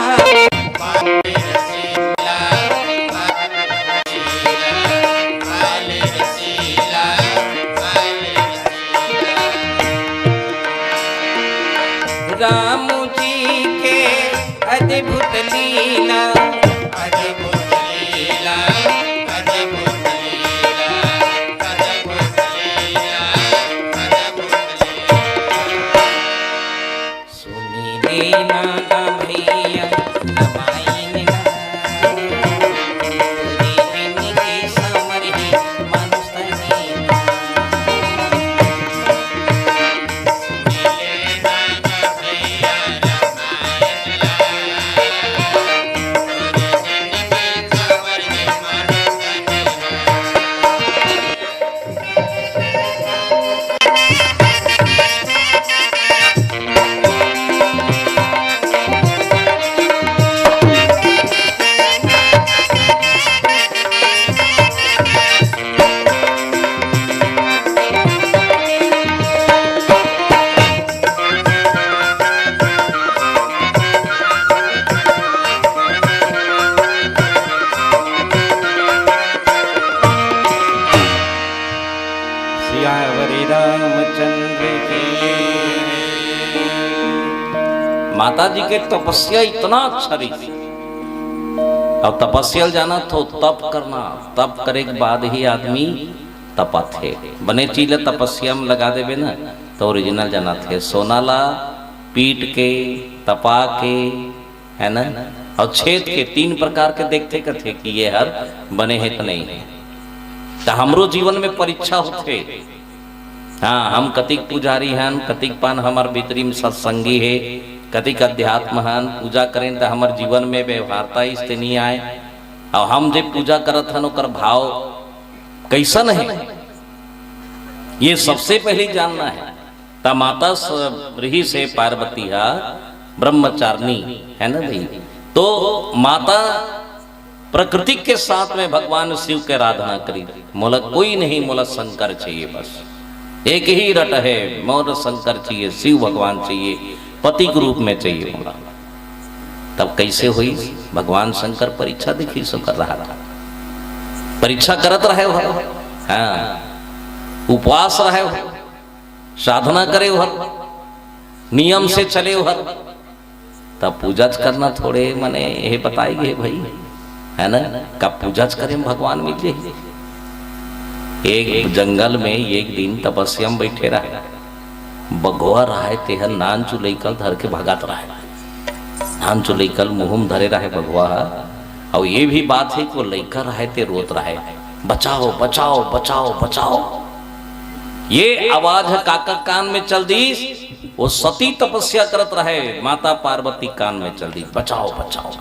राम जी के अद्भुत लीला सुनी नागा भैया रमायन पूरी जिंदगी संवर ही मनुष्य देहा सियावरी रामचंद्र की माता जी के तपस्या इतना अच्छा रही। अब तपस्या जाना तो तप करना, तप करे के बाद ही आदमी तपा थे बने चीज तपस्या में लगा देवे ना तो ओरिजिनल जाना थे सोनाला पीट के तपा के है ना और छेद के 3 प्रकार के देखते थे कि ये हर बने हैं तो नहीं है। तो हमरो जीवन में परीक्षा होते हाँ हम कतिक पुजारी हैं कतिक पान हमार भीतरी में सत्संगी है कतिक अध्यात्म हन पूजा करें तो हमार जीवन में व्यवहारता इससे नहीं आए और हम जब पूजा करत हन ओकर भाव कैसन है ये सबसे पहले जानना है। ता माता रही से पार्वती ब्रह्मचारिणी है ना भाई तो माता प्रकृति के साथ में भगवान शिव के आराधना करी मोला कोई नहीं मोला शंकर चाहिए बस एक ही रट है मोर शंकर चाहिए शिव भगवान चाहिए पति के रूप में चाहिए मोला। तब कैसे हुई भगवान शंकर परीक्षा देखी सो कर रहा था परीक्षा करत रहे हो हाँ उपवास रहे हो साधना करे हो नियम से चले हो तब पूजा करना थोड़े मने ये बताएंगे भाई है ना कब पूजा करें भगवान मिल जाए। एक जंगल में एक दिन तपस्या में बैठे रहे बगवा रहा तेहर नान चुलैकल धर के भगात रहा नान चुलैकल मुहम धरे रहे बगवा और ये भी बात है कि वो लैका रहे ते रोत रहे बचाओ बचाओ बचाओ बचाओ। ये आवाज काका कान में चल दी वो सती तपस्या करत रहे, माता पार्वती कान में चल दी बचाओ बचाओ।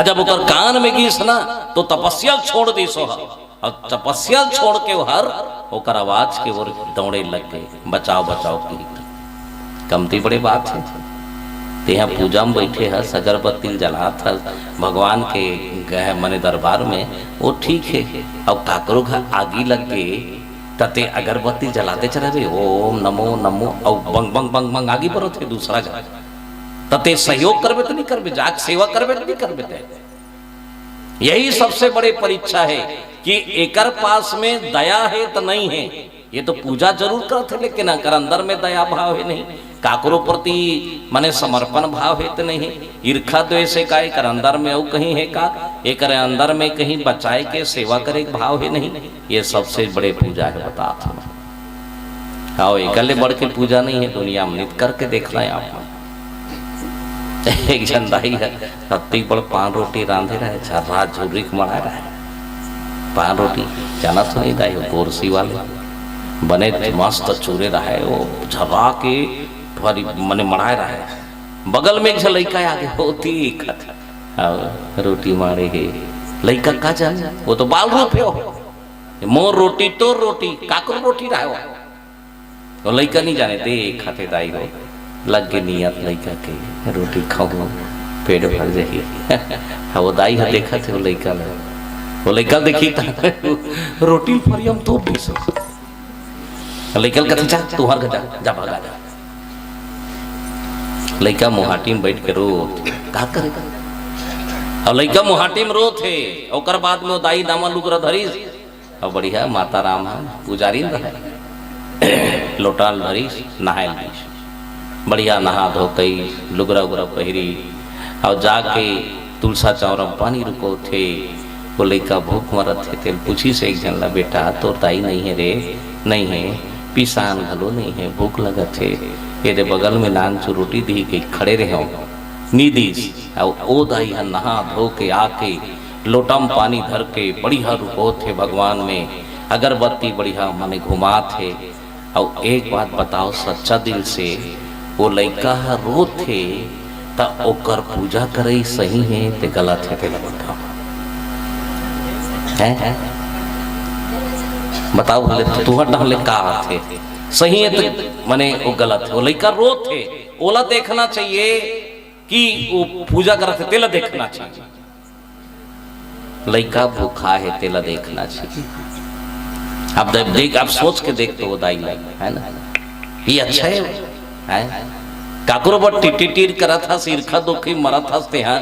जब ओकर कान में गीस ना तो तपस्या छोड़ दी सोहर, और तपस्या छोड़ के वो हर ओकर आवाज के ओर दौड़े लग गए, बचाओ बचाओ की। कमती बड़े बात है, ते यहाँ पूजा में बैठे है, अगरबत्ती जलात है भगवान के गह मने दरबार में, वो ठीक है। अब काकरो घर आगी लग गए तते अगरबत्ती जलाते चले ओम नमो नमो, और बंग बंग बंग बंग आगी पर थे दूसरा घर, तते सहयोग करबे तो नहीं करबे, जाग सेवा करबे तो नहीं करबे ते। यही सबसे बड़े परीक्षा है कि एकर पास में दया है तो नहीं है। ये तो पूजा जरूर करते लेकिन अगर अंदर में दया भाव है नहीं, काकरो प्रति माने समर्पण भाव है तो नहीं, ईर्खा द्वेष का एकर अंदर में और कहीं है का, एक अंदर में कहीं बचाए के सेवा करे भाव है नहीं। ये सबसे बड़े पूजा है, बता आओ एकले बढ़ के पूजा नहीं है दुनिया में, नित करके देखना है आप। एक झंडाई है रत्ती बड़ पान रोटी रांधे रहे, झर्रा झुर्री मना रहे पान रोटी, जाना तो नहीं दाई बोरसी वाले बने मस्त चूरे रहे, वो झर्रा के भरी मने मनाए रहे। बगल में एक लड़का आगे होती रोटी मारे है, लड़का का जाने वो तो बाल रूप है, मोर रोटी तो रोटी काकर रोटी रहे वो लड़का नहीं जाने दे खाते दाई हो लग के नियत लड़का के रोटी खाओ पेट भर जाइए। वो दाई है देखा थे वो लड़का देखी रोटी पर हम तो भी लड़का कहते जा तू हर जा जा भागा जा। लड़का मुहाटी में बैठ के रो का करेगा, और लड़का मुहाटी में रो थे। और बाद में दाई नामा लुगरा धरीस, और बढ़िया माता राम पुजारी रहे लोटा धरीस नहायल बढ़िया नहा धो कई लुगरा उगरा पहिरी, और जाके तुलसा चौरम पानी रुको थे। वो लड़का भूख मरत थे, तेल पूछी से एक जनला बेटा तो दाई नहीं है रे, नहीं है पिसान घलो नहीं है, भूख लगा थे ये बगल में नान चो रोटी दी गई खड़े रहे नीदीस। और ओ दाई नहा धो के आके लोटम पानी धर के बढ़िया रुको थे भगवान में, अगरबत्ती बढ़िया माने घुमा थे। और एक बात बताओ सच्चा दिल से, वो लड़का रो थे त ओकर पूजा करे सही है ते गलत है ते बताओ है बताओ बोले तो तुहर डाले का थे सही है तो माने वो गलत है। वो लड़का रो थे, ओला देखना चाहिए कि वो पूजा करते तेला देखना चाहिए, लड़का भूखा है तेला देखना चाहिए। अब देख आप सोच के देख तो वो दाई है ना, ये अच्छा है काकरो बट टिटिर करा था सिरखा दुखी मरा था ते हाँ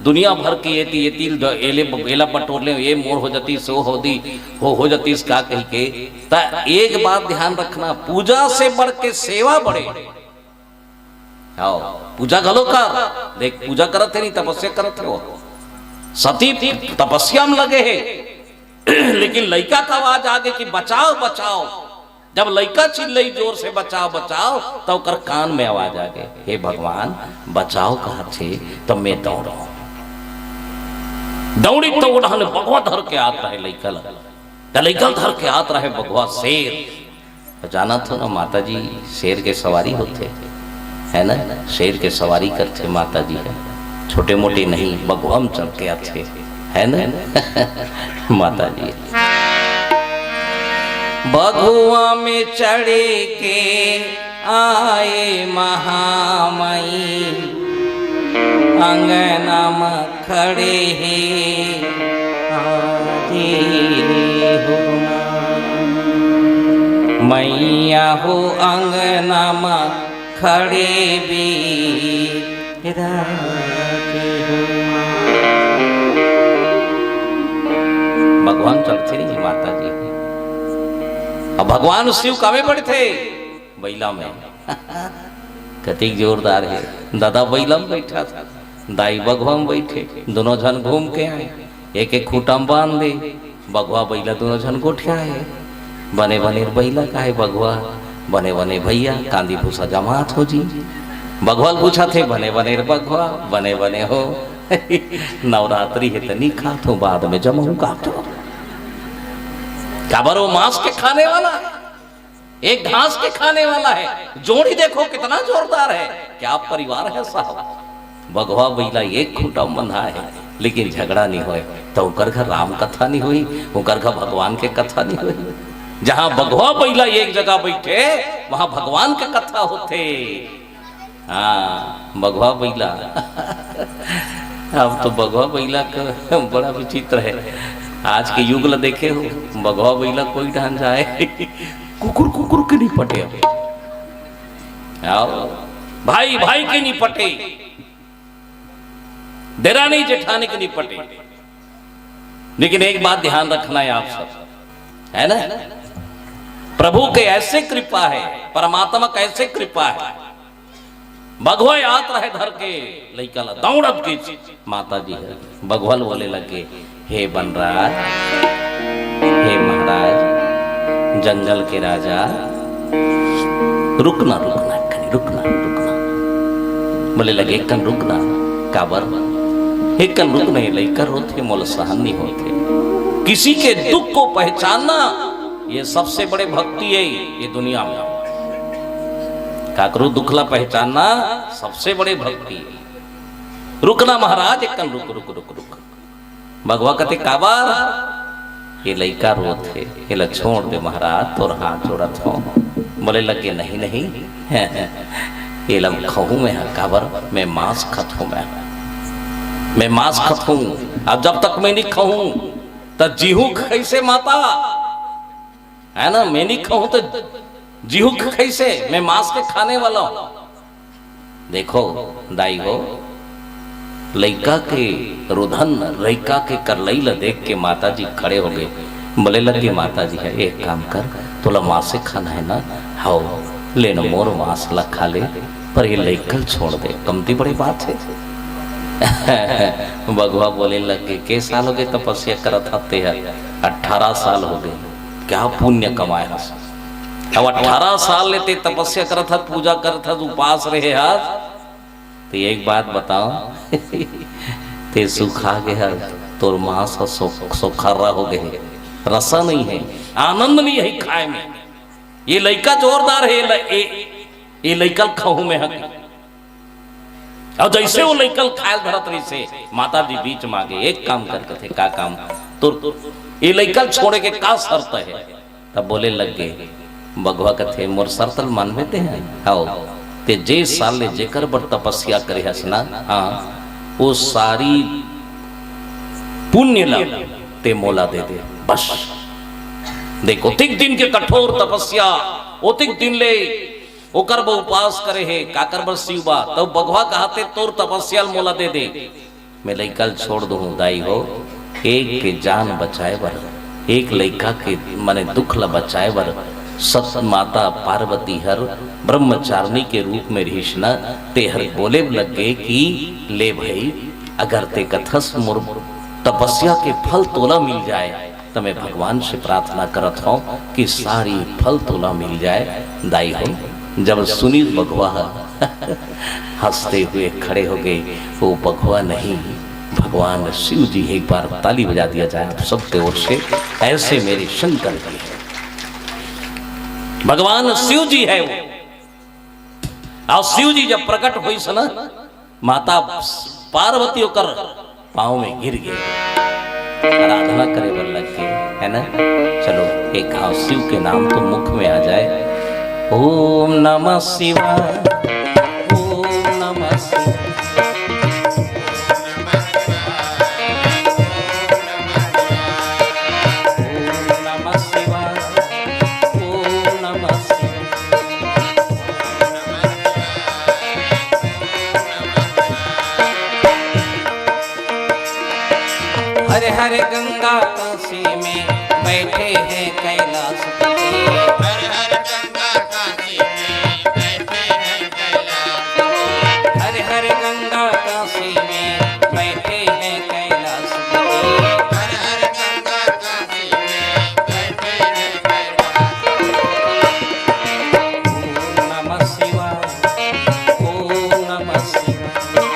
दुनिया भर की ये तिल एले एला बटोरले ये मोड़ हो जाती सो हो जाती इसका कही के। ता एक बात ध्यान रखना, पूजा से बढ़ के सेवा बढ़े। आओ पूजा घलो कर देख, पूजा करत है नहीं तपस्या करत है, वो सती तपस्या में लगे है लेकिन लड़का का आवाज आगे कि बचाओ बचाओ। जब लड़का चिल्लाई जोर से बचाओ बचाओ तो कर कान में आवाज आ गए, हे भगवान बचाओ कहा थे तो मैं दौड़ी तो उड़ाने बगवा धर के आत रहे लड़का धर के आत रहे बगवा शेर। तो जाना था ना माता जी शेर के सवारी होते है ना, शेर के सवारी करते माता जी है, छोटे मोटे नहीं बगवा में चढ़ के आते है ना माता जी। बगुआ में चढ़े के आए महामई, अंगना में खड़े हैं मैया हो अंगना में खड़े भी भगवान चढ़ते नहीं माता जी। अब भगवान शिव कावे पड़े थे बैला में कतिक जोरदार है, दादा बैला में बैठा था, दाई बगवा में बैठे, दोनों जन घूम के आए, एक एक खूटा में बांध दे, बगवा बैला दोनों जन गोठिया है। बने बने बैला का है बगवा, बने बने भैया कांदी भूसा जमात हो जी। बगवाल पूछा थे बने बने बगवा बने बने हो नवरात्रि है तो नहीं खात हूँ, बाद में जमाऊ काटो काबर वो मांस के खाने वाला एक घास के खाने वाला है। जोड़ी देखो कितना जोरदार है। क्या परिवार है साहब। बघवा बैला एक खूंटा बंधा है, लेकिन झगड़ा नहीं हुए। तो उनकर घर राम कथा नहीं हुई, उनकर घर भगवान के कथा नहीं हुई। जहां बघवा बैला एक जगह बैठे वहां भगवान के कथा होते। हाँ, बघवा बैला अब तो बघवा बैला का बड़ा विचित्र है। आज के युग ला देखे हो, बघवा बैला कोई ढान जाए कुकुर कुकुर के नहीं पटे। आओ भाई भाई के नहीं पटे, देरानी जेठानी के नहीं पटे। लेकिन एक बात ध्यान रखना है आप सब, है ना, प्रभु के ऐसे कृपा है, परमात्मा का ऐसे कृपा है। बघवा याद रहे धर के लइका ला दौड़त के माता जी है बघवल बोले लगे, हे बनराज, हे महाराज, जंगल के राजा, रुकना रुकना कहीं रुकना रुकना। बोले लगे कन रुकना, काबर एक कन रुक नहीं, लइका रोते मोल सहन नहीं होते। किसी के दुख को पहचानना ये सबसे बड़े भक्ति है ये दुनिया में। काकरू दुखला पहचानना सबसे बड़े भक्ति है। रुकना महाराज, एक कन रुक रुक रुक रुक। भगवा कहते काबर, ये लइका रोते, ये ला छोड़ दे महाराज, तोर हाथ जोड़त हो। बोले लगे नहीं नहीं ये लम खहू में है, काबर मैं मांस खत हूं, मैं मांस खत हूं। अब जब तक मैं नहीं खाऊं तब जीहू कैसे माता, है ना, मैं नहीं खाऊं तो जीहू कैसे, मैं मांस के खाने वाला हूं। देखो दाई हो, लइका के रुधन, लइका के करलई ला देख के माता जी खड़े हो गए। बोले लगे माता जी है, एक काम कर, तोला मांस से खाना है ना, हाओ ले नो मोर मांस ला खा ले, पर ये लइकल छोड़ दे, कमती बड़ी बात है। बघवा बोले लगे, के साल हो गए तपस्या करत हते है? 18 साल हो गए। क्या पुण्य कमाया, अब 18 साल लेते तपस्या करत था, पूजा करत था, उपास रहे हाथ। तो एक बात बताओ ते सुखा गया, तोर मांस सोखरा हो गए, रसा नहीं है, आनंद नहीं है खाए में। ये लइका जोरदार है, ये लइकल खाऊ में है। और जैसे वो लइकल खायल धरत रही से माता जी बीच मांगे, एक काम करके थे, का काम, तो ये लइकल छोड़े के का शर्त है? तब बोले लग गए बघवा कथे, मोर शर्तल मानते हैं, आओ ते जे साल ले जेकर बर तपस्या करे हसना, हाँ वो सारी पुण्य ला ते मोला दे दे बस। देखो तिक दिन के कठोर तपस्या, ओतिक दिन ले ओकर ब उपास करे है, काकर बर शिवबा, तब बघवा कहते तोर तपस्या मोला दे दे, मैं लइकल छोड़ दूं। दाई हो, एक के जान बचाए बर, एक लइका के माने दुख ला बचाए बर सत माता पार्वती हर ब्रह्मचारिणी के रूप में रहीशना ते हर बोले लगे कि ले भाई, अगर ते कथस मुर तपस्या के फल तोला मिल जाए तो मैं भगवान से प्रार्थना करत हूं कि सारी फल तोला मिल जाए। दाई हो, जब सुनी बघवा हंसते हुए खड़े हो गए। वो बघवा नहीं, भगवान शिव जी। एक बार ताली बजा दिया जाए आप सबके ओर से, ऐसे मेरे शंकर जी है, भगवान शिव जी है वो। और शिव जी जब प्रकट हुई सना, माता पार्वती होकर पांव में गिर गए, आराधना करे बन लग गए, है ना। चलो एक हाँ शिव के नाम तो मुख में आ जाए। ओम नमः शिवाय, ओम नमः शिवाय, हरे हरे गंगा काशी में बैठे हैं कैलाश पति, हर हर गंगा काशी में बैठे हैं कैलाश, हरे हरे गंगा काशी में बैठे हैं कैलाश पति, हर हर गंगा काशी में बैठे हैं कैलाश। ओम नमः शिवाय, ओम नमः शिवाय, ओम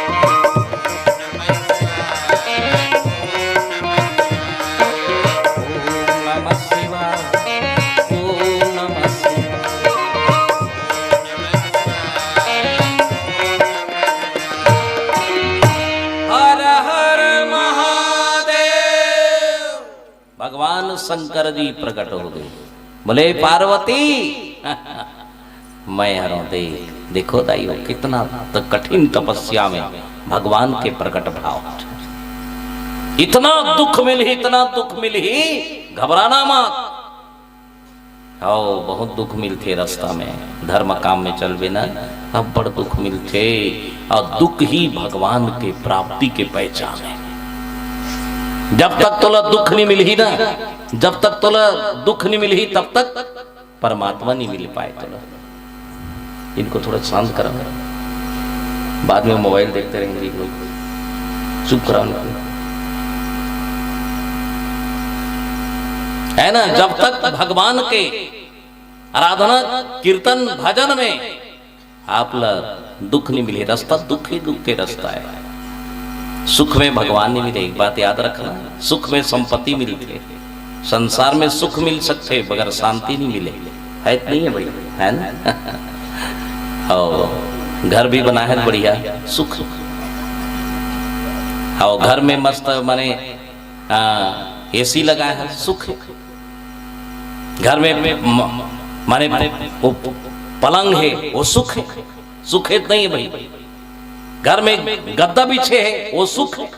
नमः शिवाय, ओम नमः शिवाय। शंकर जी प्रकट हो गए, बोले पार्वती मैं हरों देखो दाइयो कितना तो कठिन तपस्या में भगवान के प्रकट भाव, इतना दुख मिल ही घबराना मत। बहुत दुख मिलते रास्ता में, धर्म काम में चलबे ना अब बड़ दुख मिलते, और दुख ही भगवान के प्राप्ति के पहचान है। जब तक तोला दुख नहीं मिल ही ना, जब तक तोला दुख नहीं मिल ही तब तक परमात्मा नहीं मिल पाए तोला। इनको थोड़ा शांत करा, बाद में मोबाइल देखते रहेंगे लोग, चुप करा उनको, है ना। जब तक भगवान के आराधना कीर्तन भजन में आपला दुख नहीं मिले, रास्ता दुख ही दुख के रास्ता है। सुख में भगवान नहीं मिले, एक बात याद रखना, सुख में संपत्ति मिलती, संसार में सुख मिल सकते मगर शांति नहीं मिले, है नहीं है भाई, है ना। और घर भी बना है बढ़िया सुख, और घर में मस्त माने एसी लगा है सुख, घर में माने वो पलंग है वो सुख है, सुख है नहीं है भाई। घर में गद्दा बिछे है वो सुख है,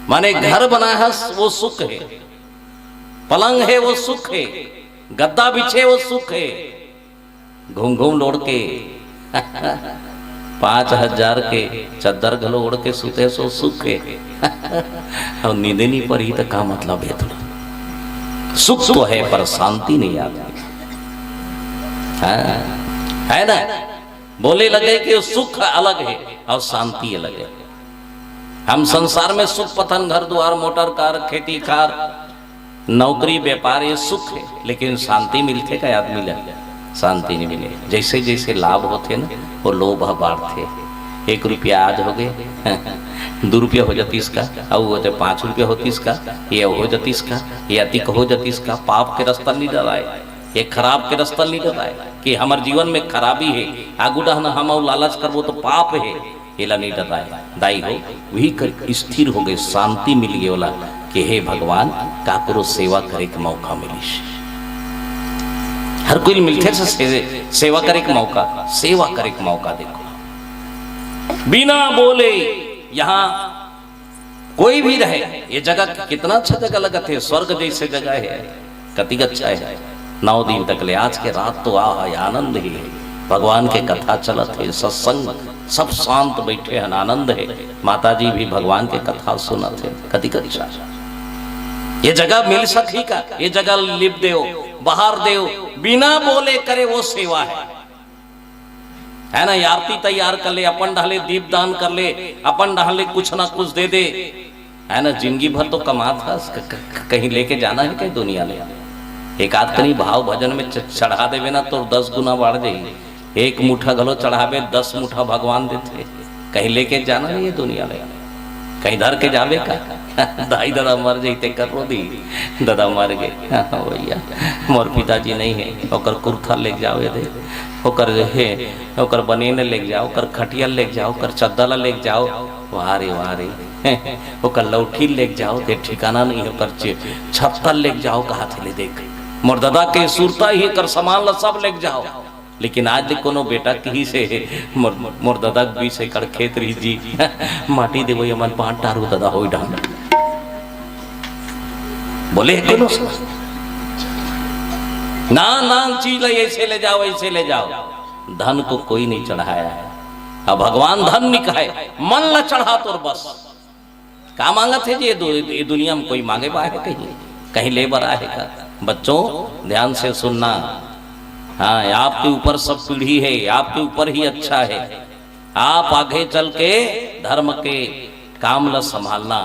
माने घर बना है वो सुख है, पलंग है वो सुख है, गद्दा बिछे वो सुख है। घूम घूम लोड़ के 5,000 के चद्दर घलो ओढ़ के सुते सो सुख है। और नींद नहीं पर ही तो का मतलब है, थोड़ा सुख तो है पर शांति नहीं आती, है ना। बोले लगे कि सुख अलग है और शांति अलग है। हम संसार में सुख पतन, घर द्वार, मोटर कार, खेती कार, नौकरी, व्यापार, ये सुख है, लेकिन शांति मिलते का आदमी लगे शांति नहीं मिले। जैसे जैसे लाभ होते ना वो लोभ बाढ़ते, 1 रुपया आज हो गए 2 रुपया हो जाती इसका, और होते 5 रुपया होती इसका, ये हो जाती इसका, ये अधिक हो जाती इसका। पाप के रास्ता नहीं डराए, ये खराब के रास्ता नहीं डराए कि हमारे जीवन में खराबी है, आगू डहना हम लालच करबो तो पाप है, एला नहीं डराए। दाई हो वही कर स्थिर हो गए, शांति मिल गई बोला कि हे भगवान काकरो सेवा करे के मौका मिली। हर कोई मिलते से सेवा करे के मौका, सेवा करे के मौका। देखो बिना बोले यहाँ कोई भी रहे, ये जगह कितना अच्छा जगह लगा थे, स्वर्ग जैसे जगह है, कति अच्छा है। 9 दिन तक ले, आज के रात तो आनंद ही है, भगवान के कथा चलत है, सत्संग, सब शांत बैठे हैं, आनंद है। माता जी भी भगवान के कथा सुनत है, कति अच्छा। ये जगह मिल सकी का, ये जगह लिप देओ, बाहर देओ, बिना बोले करे वो सेवा है ना। आरती तैयार कर ले, अपन डाले दीप दान कर ले, अपन डाले कुछ ना कुछ दे दे, है ना। जिंदगी भर तो कमा था, कहीं लेके जाना है कहीं दुनिया में। एक आध कहीं भाव भजन में चढ़ा देवे ना तो 10 गुना बढ़ जाएगी। 1 मुठा गलो चढ़ावे 10 मुठा भगवान देते, कहीं लेके जाना नहीं है दुनिया में, कहीं धर के जावे का। दाई दादा मर जाते करो दी, दादा मर गए भैया, मोर पिताजी नहीं है, ओकर कुर्था ले जाओ दे, ओकर है ओकर बनेन ले जाओ, ओकर खटिया ले जाओ, ओकर चद्दला ले जाओ, वारे वारे ओकर लौठी ले जाओ, दे ठिकाना नहीं, ओकर छत्तर ले जाओ, कहा थे ले देख मोर दादा के सुरता ही कर सामान ला सब ले जाओ। लेकिन आज कोनो बेटा की से मोर दादा 20 एकड़ खेत रही जी, माटी देवो मन 5 टारू दादा हो डाल बोले कोनो ना ना चीज ऐसे ले जाओ, ऐसे ले जाओ। धन को कोई नहीं चढ़ाया है, अब भगवान धन नहीं कहे, मन ला चढ़ा तो बस। का मांगत है जी ये दुनिया में कोई मांगे बा है, कहीं लेबर आए का। बच्चों ध्यान से सुनना, हाँ आपके ऊपर सब पीढ़ी है, आपके ऊपर ही अच्छा है। आप आगे चल के धर्म के काम ला संभालना,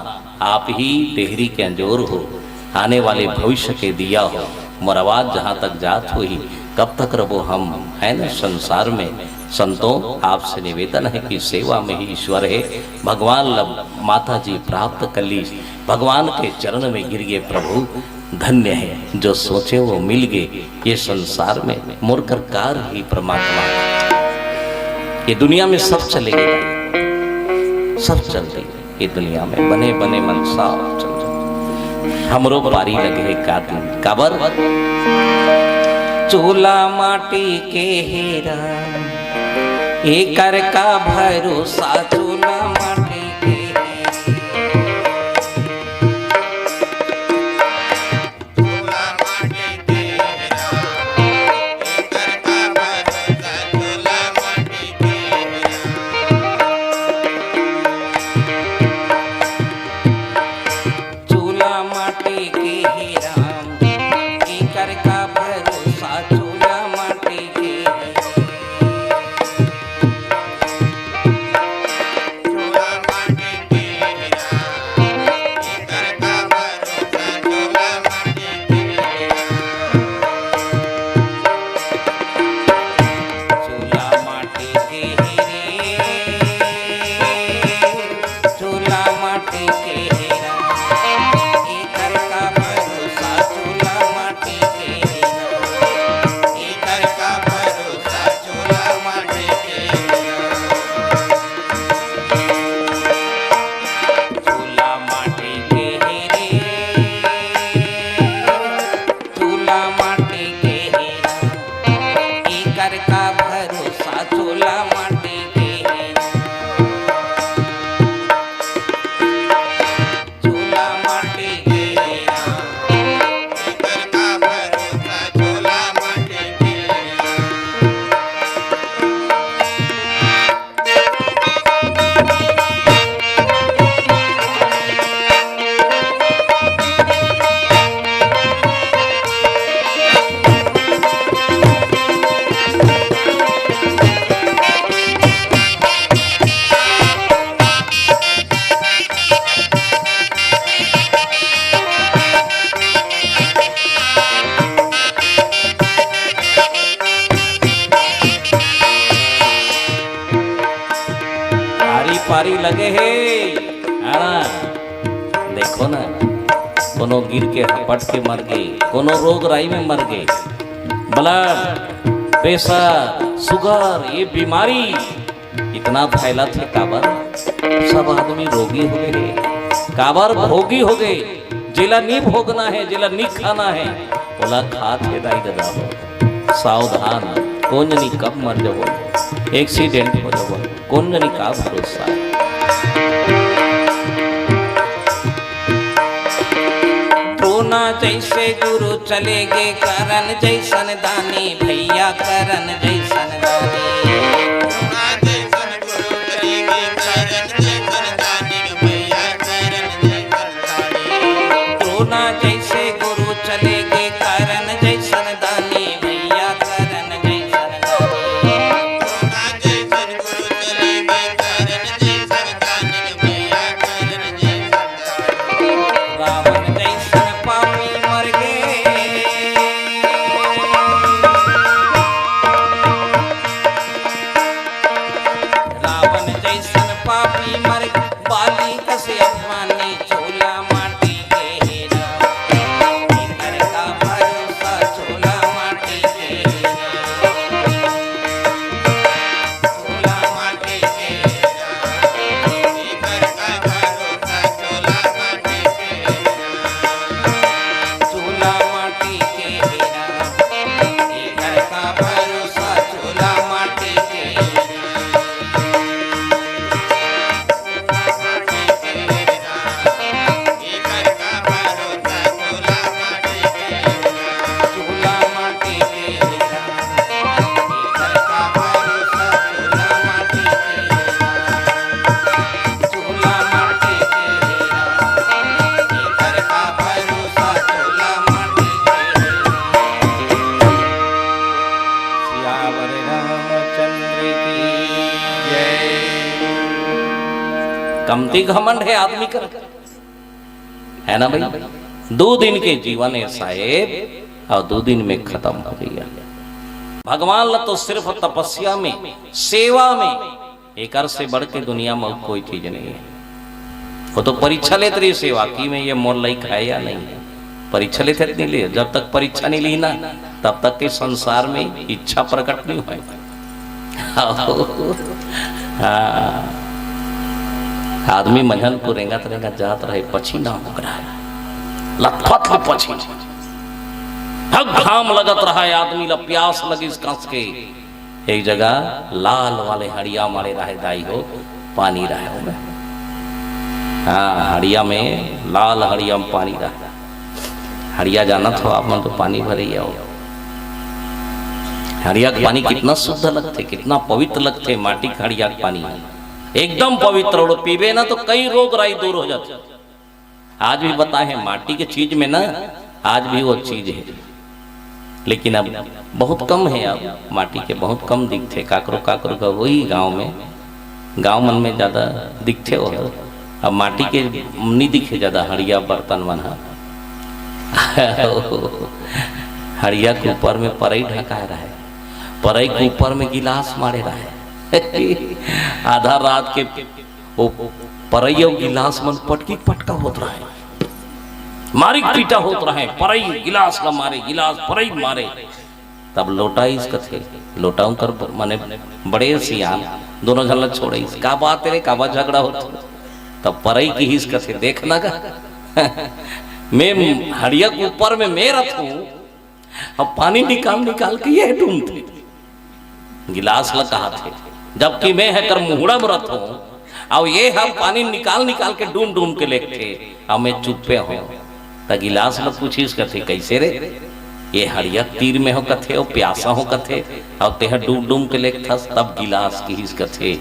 आप ही डेहरी के अंजोर हो, आने वाले भविष्य के दिया हो। मोर आवाज जहाँ तक जात हो ही कब तक रहो हम, है ना संसार में। संतों आपसे निवेदन है कि सेवा में ही ईश्वर है। भगवान लब माता जी प्राप्त कर ली, भगवान के चरण में गिर गए प्रभु, धन्य है जो सोचे वो मिल गए। ये संसार में मुरकर कार ही परमात्मा, ये दुनिया में सब चलेगा, सब चल रही ये दुनिया में, बने बने मन साफ चल रहे। हमरो बारी लगे है काबर चूल्हा माटी के हेरा एकर का भरोसा चूल्हा माटी के चूल्हा माटी के हेरा एकर का भरोसा चूल्हा माटी के चूल्हा माटी के हेरा एकर का भरोसा चूल्हा माटी के चूल्हा माटी के हेरा एकर का भरोसा चूल्हा माटी के चूल्हा माटी के हेरे चूल्हा माटी के हेरा एकर का भरोसा चूल्हा माटी के हेरा एकर का भरोसा चूल्हा माटी के चूल्हा माटी के हेरे चूल्हा माटी के हेरा एकर का भरोसा चूल्हा माटी के हेरा चूल्हा माटी के हेरा एकर का भरोसा चूल्हा माटी के पारी पारी लगे है हाँ, देखो ना कोनो गिर के हपट के मर गए कोनो रोग राई में मर गए ब्लड प्रेशर शुगर ये बीमारी इतना फैला थे काबर सब आदमी रोगी हो गए काबर भोगी हो गए जिला नहीं भोगना है जिला नहीं खाना है बोला खात है दाई गदा सावधान कौन जनी कब मर जाओ एक्सीडेंट हो जाओ कौन जनी का भरोसा है द्रोणा जैसे गुरु चले गे करन जैसन दानी भैया करन जैसन दानी द्रोणा जैसन गुरु चलेगे करन जैसन दानी भैया करन जैसन दानी द्रोणा जैसे गुरु चले गे करन जैसन दानी भैया करन जैसन दानी द्रोणा जैसन गुरु चलेगे करन जैसन दानी भैया करन जैसन दानी रावण जैसन पापी मर गए रावण जैसन पापी मर गए बाली कसे अपमानी चूल्हा माटी के हेरा एकर का भरोसा चूल्हा माटी के हेरा चूल्हा माटी के एकर का भरोसा चूल्हा माटी के चूल्हा माटी के हेरा एकर का भरोसा चूल्हा माटी के हेरा एकर का भरोसा चूल्हा माटी के चूल्हा माटी के हेरा एकर का भरोसा चूल्हा माटी के हेरा चूल्हा माटी के हेरा एकर का भरोसा चूल्हा माटी के हेरा सियावर रामचंद्र की जय कमती घमंड है आदमी का है ना भाई 2 दिन के जीवन है साहेब और 2 दिन में खत्म हो गया भगवान ला तो सिर्फ तपस्या में सेवा में एक से बढ़ के दुनिया में कोई चीज नहीं है वो तो परीक्षा लेते रही सेवा की में ये मोल लाई खाए या नहीं है परीक्षा लेते नहीं ले जब तक परीक्षा नहीं ली ना तब तक के संसार में इच्छा प्रकट नहीं हुई हाँ आदमी मंझन को रेंगत जात रहे पछी ना मुकरा लथपथ पछी हक घाम लगत रहा है, आदमी ला प्यास लगी इस कस के। एक जगह लाल वाले हड़िया मारे रहे दाई हो, पानी रहे हो। हाँ, हड़िया में लाल हड़िया में पानी रहा। हड़िया जाना तो आप मन तो पानी भरे आओ। हड़िया का पानी कितना शुद्ध लगते, कितना पवित्र लगते। माटी का हड़िया का पानी एकदम पवित्र, और पीबे ना तो कई रोग राई दूर हो जाते। आज भी बताए हैं माटी के चीज में ना, आज भी वो चीज है, लेकिन अब बहुत कम है। अब माटी के बहुत कम दिखते। काकरो काकरो का वही गांव में, गांव मन में ज्यादा दिखते हो। अब माटी के नहीं दिखे ज्यादा, हड़िया बर्तन बना हड़िया के ऊपर में परई ढका रहा है, परई के ऊपर में गिलास मारे रहा है। आधा रात के वो परई और गिलास मन पटकी पटका होत रहा है, मारी पीटा होत रहा है। परई गिलास ला मारे, गिलास परई मारे। तब लोटा इस कथे लोटाऊं कर माने बड़े सियान दोनों झल्ला छोड़े, का बात तेरे का बात झगड़ा होता। तब परई की हिस कथे देखना का मैं हड़िया के ऊपर में मैं रथ हूं, अब पानी निकाल निकाल के ये ढूंढते गिलास ला कहा थे, जबकि मैं है कर मुहड़ा में रथ हूं, अब ये हम पानी निकाल निकाल के ढूंढ ढूंढ के लेते। अब मैं चुप्पे हूं। त गिलास ला पूछीस कथे कैसे रे, ये हड़िया तीर में हो कथे और प्यासा हो कथे, और तेह डूब डूब के लेखथस। तब गिलास की हिस कथे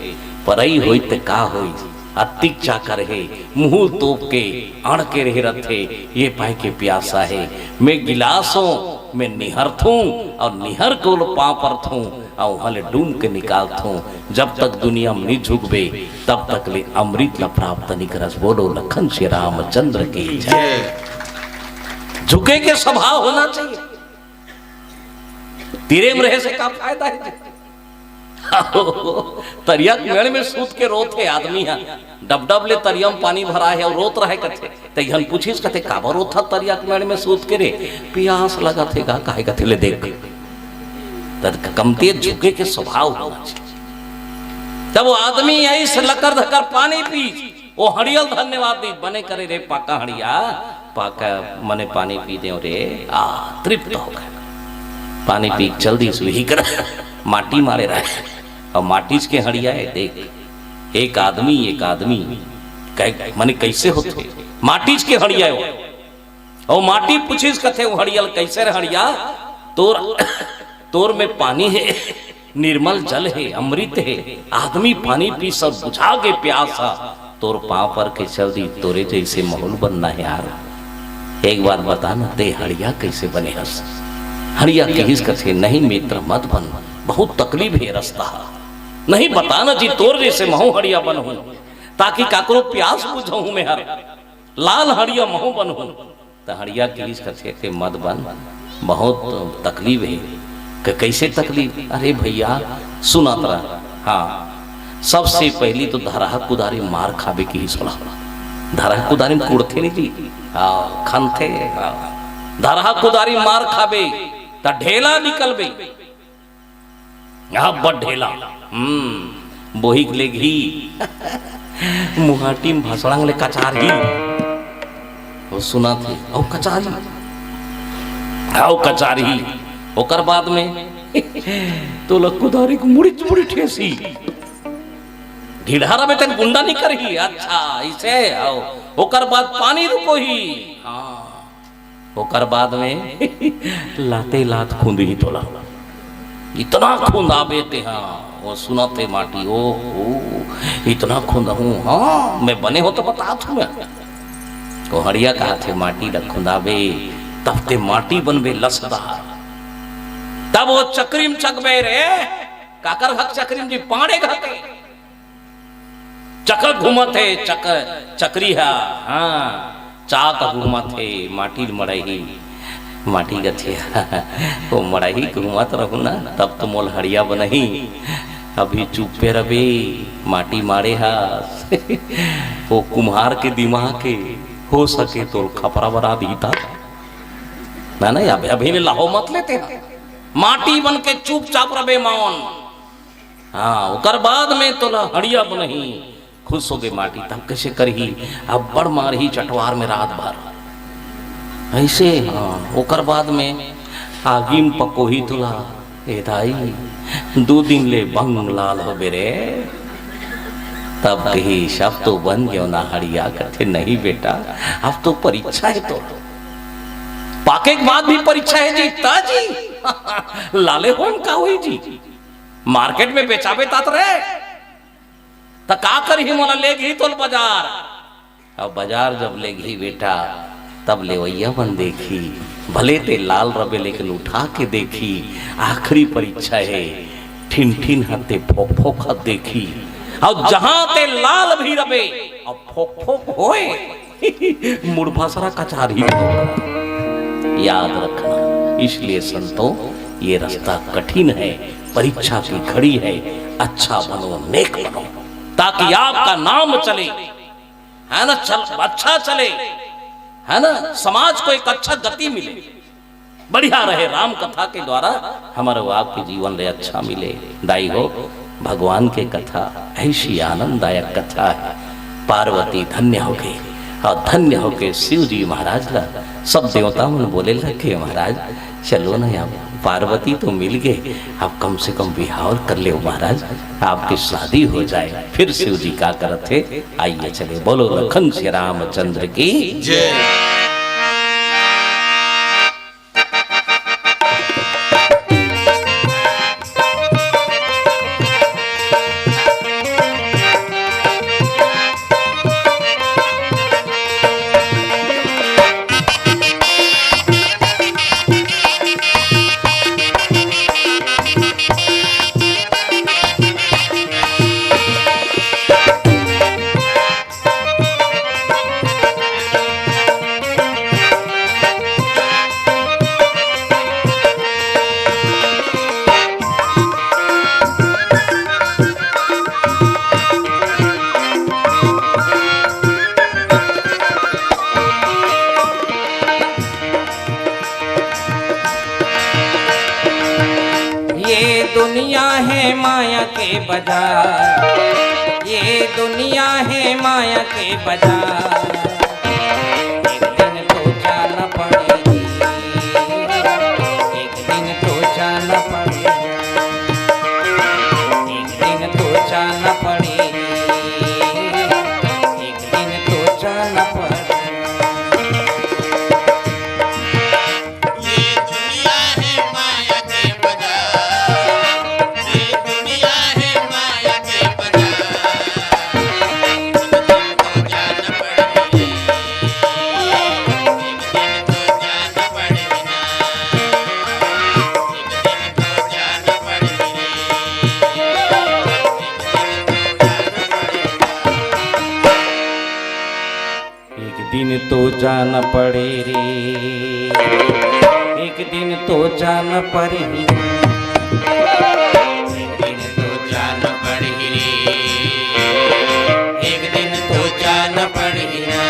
परई होई ते का होई, अतिक चाकर है मुंह तोप के अड़ के रह रथे, ये पाए के प्यासा है। मैं गिलास हूं, मैं निहरत हूं, और निहर को पापरत हूं, और हले ढूंढ के निकालत हूं। जब तक दुनिया में नहीं झुकबे तब तक ले अमृत ला प्राप्त नहीं करस। बोलो लखन श्री रामचंद्र की जय। झुके के स्वभाव होना चाहिए। तीरे में रहे से का फायदा है। तरिया मेड़ में सूत के रोते आदमी है, डब डब ले तरिया में पानी भरा है और रोत रहे कथे। तैहन पूछिस कथे काबर रोथा तरिया के मेड़ में सूत के रे, प्यास लगा थे का काहे कथे ले देख। तद कमते झुके के स्वभाव होना चाहिए। जब वो आदमी ऐसे लकर धकर पानी पी, वो हड़ियल धन्यवाद दी बने करे रे पाका हड़िया, पाका मने पानी पी दे रे, आ तृप्त हो गए। पानी पी जल्दी सुही कर माटी मारे रहे, और माटी के हड़िया है देख। एक आदमी मने कैसे होते माटी के हड़िया हो, और माटी पूछिस कथे वो हड़ियल कैसे रे हड़िया, तोर में पानी है, निर्मल जल है, अमृत है। आदमी पानी पी सब बुझा के प्यासा, तोर पाँव पर के चल दी, तोरे जैसे माहौल बनना है यार। एक बार बताना ते हड़िया कैसे बने हस। हड़िया कहिस कथे नहीं मित्र मत बन, बहुत तकलीफ है रास्ता, नहीं बताना जी तोर जैसे महू हड़िया बन हूं, ताकि काकरो प्यास बुझाऊं मैं हर लाल हड़िया महू बन हूं। तो हड़िया कहिस कथे के मत बन, बहुत तकलीफ है। कैसे तकलीफ? अरे भैया सुना तरा। हाँ, सबसे पहली तो धरहा कुदारी मार खाबे की ही सुना। धरहा कुदारी में कुड़ते नहीं जी, खनते। धरहा कुदारी मार खाबे ता ढेला निकलबे, बड़ ढेला बोही ले घी मुहाटी में भसड़ंग ले कचारी, वो सुना थी औ कचारी, आओ कचारी। ओकर बाद में तो लकुदारी को मुड़ी मुड़ी ठेसी, ढिढारा में तन गुंडा नहीं करही। अच्छा इसे आओ। ओकर बाद पानी रुको ही। हाँ, ओकर बाद में लाते लात खूंद ही तोला, इतना खूंद आवे ते। हाँ, वो सुनाते माटी ओ इतना खूंद हूँ। हाँ, मैं बने हो तो बता तू मैं। तो हड़िया कहा थे माटी रख खुंदावे, तब ते माटी बनबे लसदार। तब वो चक्रीम चकबे रे, काकर हक चक्रीम जी पाड़े घाते चक्र घूमत है, चक्री है। हाँ, चाक घूमत है, माटी मड़ही माटी गथे वो मड़ही घूमत रहू ना, तब तो मोल हड़िया बनही। अभी चुपे रबे माटी मारे हा वो कुम्हार के दिमाग के हो सके तो खपरा बना दी था ना। नहीं अभी ने लाहो मत लेते हैं, माटी बन के चुपचाप रबे मौन। हाँ, उकर बाद में तो हड़िया बनही, खुश हो गए माटी। तब कैसे करही, अब बड़ मारही चटवार में रात भर। ऐसे हाँ ओकर बाद में आगिम पकोही तुला ए दाई 2 दिन ले बंग लाल हो बेरे तब कही शब तो बन गयो ना हड़िया कथे नहीं बेटा अब तो परीक्षा है तो पाके के बाद भी परीक्षा है जी ताजी लाले होन का हुई जी मार्केट में बेचाबे तात रहे तो का करही मोला ले गई तोल बाजार अब बाजार जब ले गई बेटा तब ले वैया बन देखी भले ते लाल रबे लेकिन उठा के देखी आखिरी परीक्षा है ठिन ठिन हते फोक फोक हत देखी और जहां ते लाल भी रबे अब फोक फोक होए मुड़ भसरा कचारी याद रखना। इसलिए संतों ये रास्ता कठिन है, परीक्षा की घड़ी है, अच्छा बनो नेक बनो ताकि आपका नाम चले, है ना, अच्छा चले, है ना, समाज को एक अच्छा गति मिले, बढ़िया रहे, राम कथा के द्वारा हमारे आपके जीवन में अच्छा मिले। दाई हो भगवान के कथा ऐसी आनंददायक कथा है। पार्वती धन्य हो गई और धन्य हो के शिव जी महाराज ला सब देवता मन बोले लगे महाराज चलो ना यार पार्वती तो मिल गए, अब कम से कम बिहार कर ले महाराज, आपकी शादी हो जाए। फिर शिव जी का करते आइए चले, बोलो लखन श्री रामचंद्र की जय। दुनिया है माया के बाजार, ये दुनिया है माया के बाजार, एक दिन तो जाना पड़ेगी, एक दिन तो जाना पड़ेगा, एक दिन तो जाना पड़ेगी, एक दिन तो जाना पड़ेगा। दिन तो जाना पड़े रे, एक दिन तो जाना पड़े, एक दिन तो जाना पड़े रे, एक दिन तो जाना पड़े ना,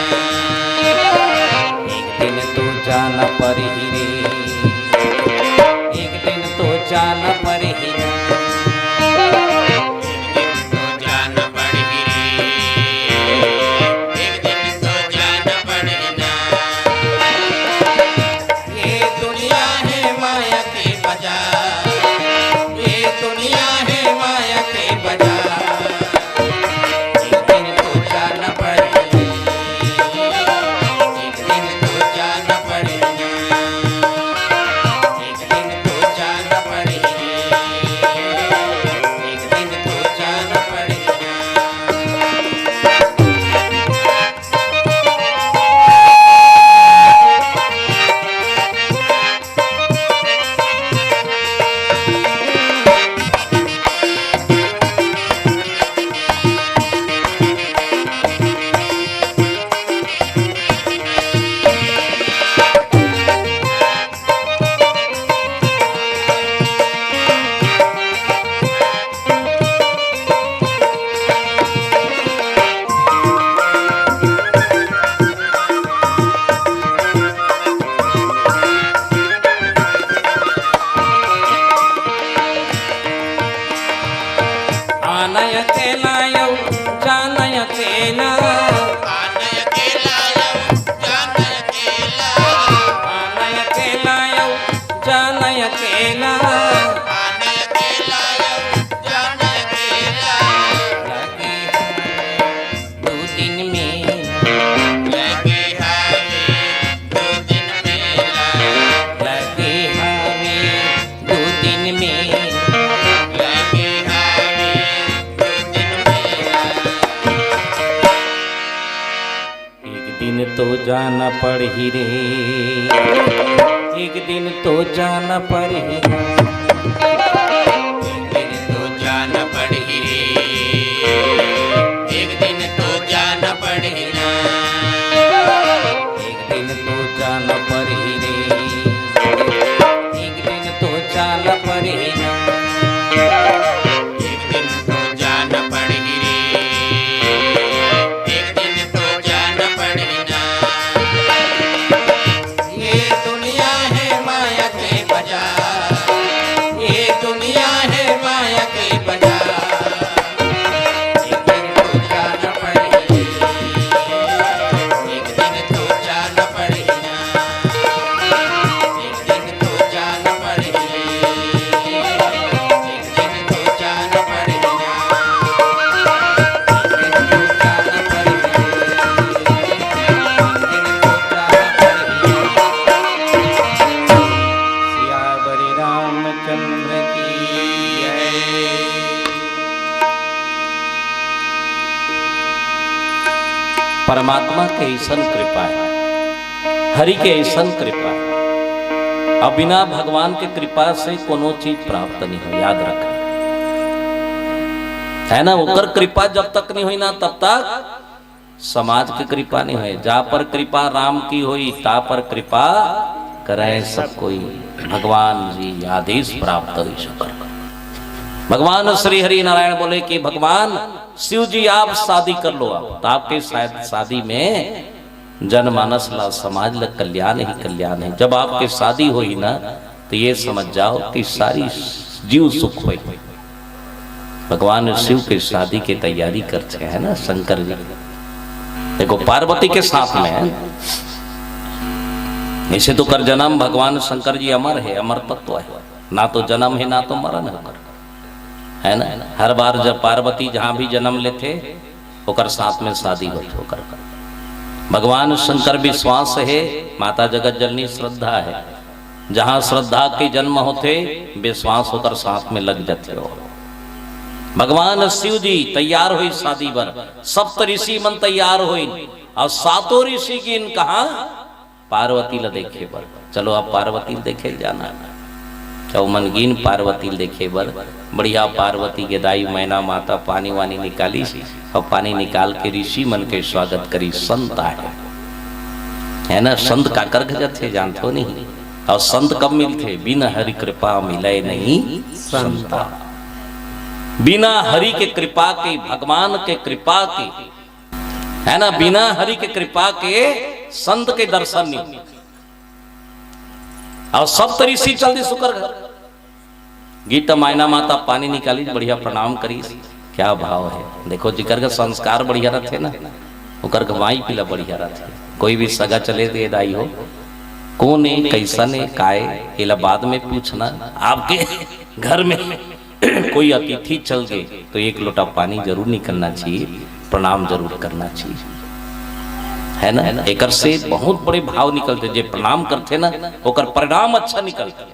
एक दिन तो जाना पड़े रे, एक दिन तो जाना पड़े ना। आने अकेला जाने अकेला लगे दो दिन में लगे हावे 2 दिन मेला लगे हावे 2 दिन में लगे हावे 2 दिन मेला एक दिन तो जाना पड़ी रे एक दिन तो जाना पड़ी एक दिन तो जाना पड़ी रे एक दिन तो जाना पड़ी ना एक दिन तो जाना पड़ी रे एक दिन तो जाना पड़ी ना एक दिन तो जाना पड़ी रे एक दिन तो जाना पड़ी ना ये दुनिया है माया के बाजार ये दुनिया है माया के बाजार एक दिन तो जाना पड़ी एक दिन तो जाना पड़ी ना एक दिन तो जाना पड़ी एक दिन तो जाना पड़ी ना सियावर रामचंद्र की परमात्मा के ऐसन कृपा है, हरि के ऐसन कृपा है। अब बिना भगवान के कृपा से कोनो चीज प्राप्त नहीं हो, याद रखना है ना। ओकर कृपा जब तक नहीं हुई ना तब तक समाज की कृपा नहीं हुई। जा पर कृपा राम की हुई ता पर कृपा करे सब कोई। भगवान जी आदेश प्राप्त हुई शुक्र। भगवान श्री हरि नारायण बोले कि भगवान शिव जी आप शादी कर लो। आप तो आपके शायद शादी में जनमानस ला समाज ला कल्याण ही कल्याण है। जब आपके शादी हुई ना तो ये समझ जाओ कि सारी जीव सुख हुई। भगवान शिव के शादी की तैयारी करते हैं ना शंकर जी। देखो पार्वती के साथ में है। ऐसे तो कर जन्म भगवान शंकर जी अमर है, अमर तत्व है, ना तो जन्म है ना तो मरण है ना। हर बार जब पार्वती जहां भी जन्म लेते होकर साथ में शादी होती होकर भगवान शंकर विश्वास है, माता जगत जननी श्रद्धा है। जहां श्रद्धा के जन्म होते विश्वास होकर साथ में लग जाते हो। भगवान शिव जी तैयार हुई शादी पर, सप्त ऋषि मन तैयार हुई और सातों ऋषि की इन कहा पार्वती ला देखे बर। चलो आप पार्वती देखे जाना। चौमनगीन पार्वती देखे बर बढ़िया पार्वती के दाई मैना माता पानी वानी निकाली और पानी निकाल के ऋषि मन के स्वागत करी। संत है ना। संत का कर्घ थे जानते हो नहीं। और संत कब मिलते? बिना हरि कृपा मिले नहीं संता। बिना हरि के कृपा के, भगवान के कृपा के, है ना, बिना हरि के कृपा के संत के दर्शन नहीं। और सप्त ऋषि चल शुक्र घर गीता मायना माता पानी निकाली बढ़िया प्रणाम करी। क्या भाव है देखो। जिकर का संस्कार बढ़िया रहते ना उकर गवाई पिला बढ़िया रहते। कोई भी सगा चले दे दाई हो कौन है कैसा ने काए इला बाद में पूछना। आपके घर में कोई अतिथि चल गए तो एक लोटा पानी जरूर निकलना चाहिए, प्रणाम जरूर करना चाहिए, है ना। एकर से बहुत बड़े भाव निकलते। जे प्रणाम करते ना ओकर परिणाम अच्छा निकलते।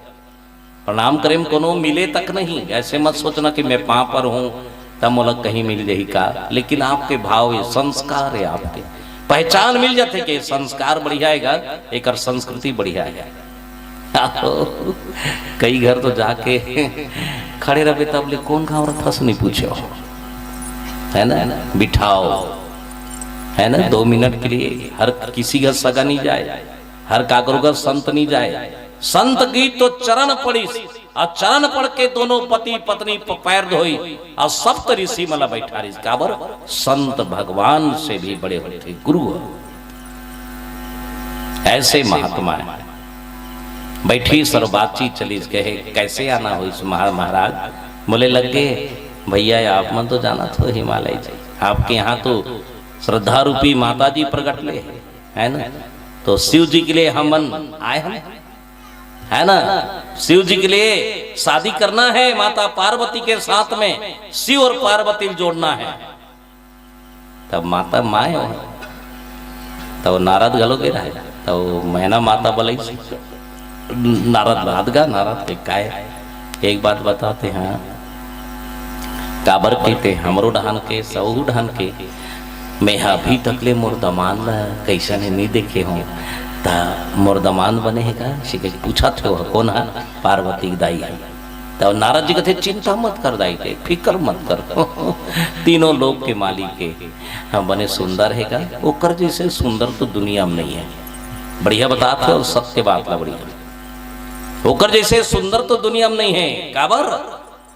प्रणाम करे में कोनो मिले तक नहीं। ऐसे मत सोचना कि मैं पां पर हूं तब मोला कहीं मिल जाही का। लेकिन आपके भाव है, संस्कार है, आपके पहचान मिल जाते कि संस्कार बढ़िया है, एकर संस्कृति बढ़िया है। कई घर तो जाके खड़े रहे तब ले कौन गाँव फंस नहीं पूछो, है ना। बिठाओ, है ना। 2 मिनट के लिए हर किसी का सगा नहीं जाए, हर काकरों का संत नहीं जाए। संत की तो चरण पड़ी और चरण पढ़ के दोनों पति पत्नी पैर धोई और सप्त ऋषि मला बैठा रही। काबर संत भगवान से भी बड़े होते गुरु। ऐसे महात्मा है। बैठी सर बातचीत चली। कहे कैसे आना हुई महाराज? बोले लगे भैया आप मन तो जाना था हिमालय जी, आपके यहाँ तो श्रद्धा रूपी माता जी प्रकट ले, है ना। तो शिव जी के लिए हम आए हम है ना। शिव जी के लिए शादी करना है माता पार्वती के साथ में, शिव और पार्वती जोड़ना है। तब माता माए हो, तब नारद गलो के रहे, तब मैना माता बोले नारद बात गा, नारद के काय एक बात बताते हैं, काबर कहते हमरो ढान के सऊ ढान के मैं अभी तकले मुर्दमान कैसा नहीं देखे हूँ, ता मुर्दमान बने है का शिके पूछा थे वो कौन है, पार्वती दाई है। तब नारद जी कहते चिंता मत कर दाई के, फिक्र मत कर तीनों लोग के मालिक के हम बने सुंदर है का, ओकर जैसे सुंदर तो दुनिया में नहीं है। बढ़िया बताते और सत्य बात ला बढ़िया, ओकर जैसे सुंदर तो दुनिया में नहीं है। काबर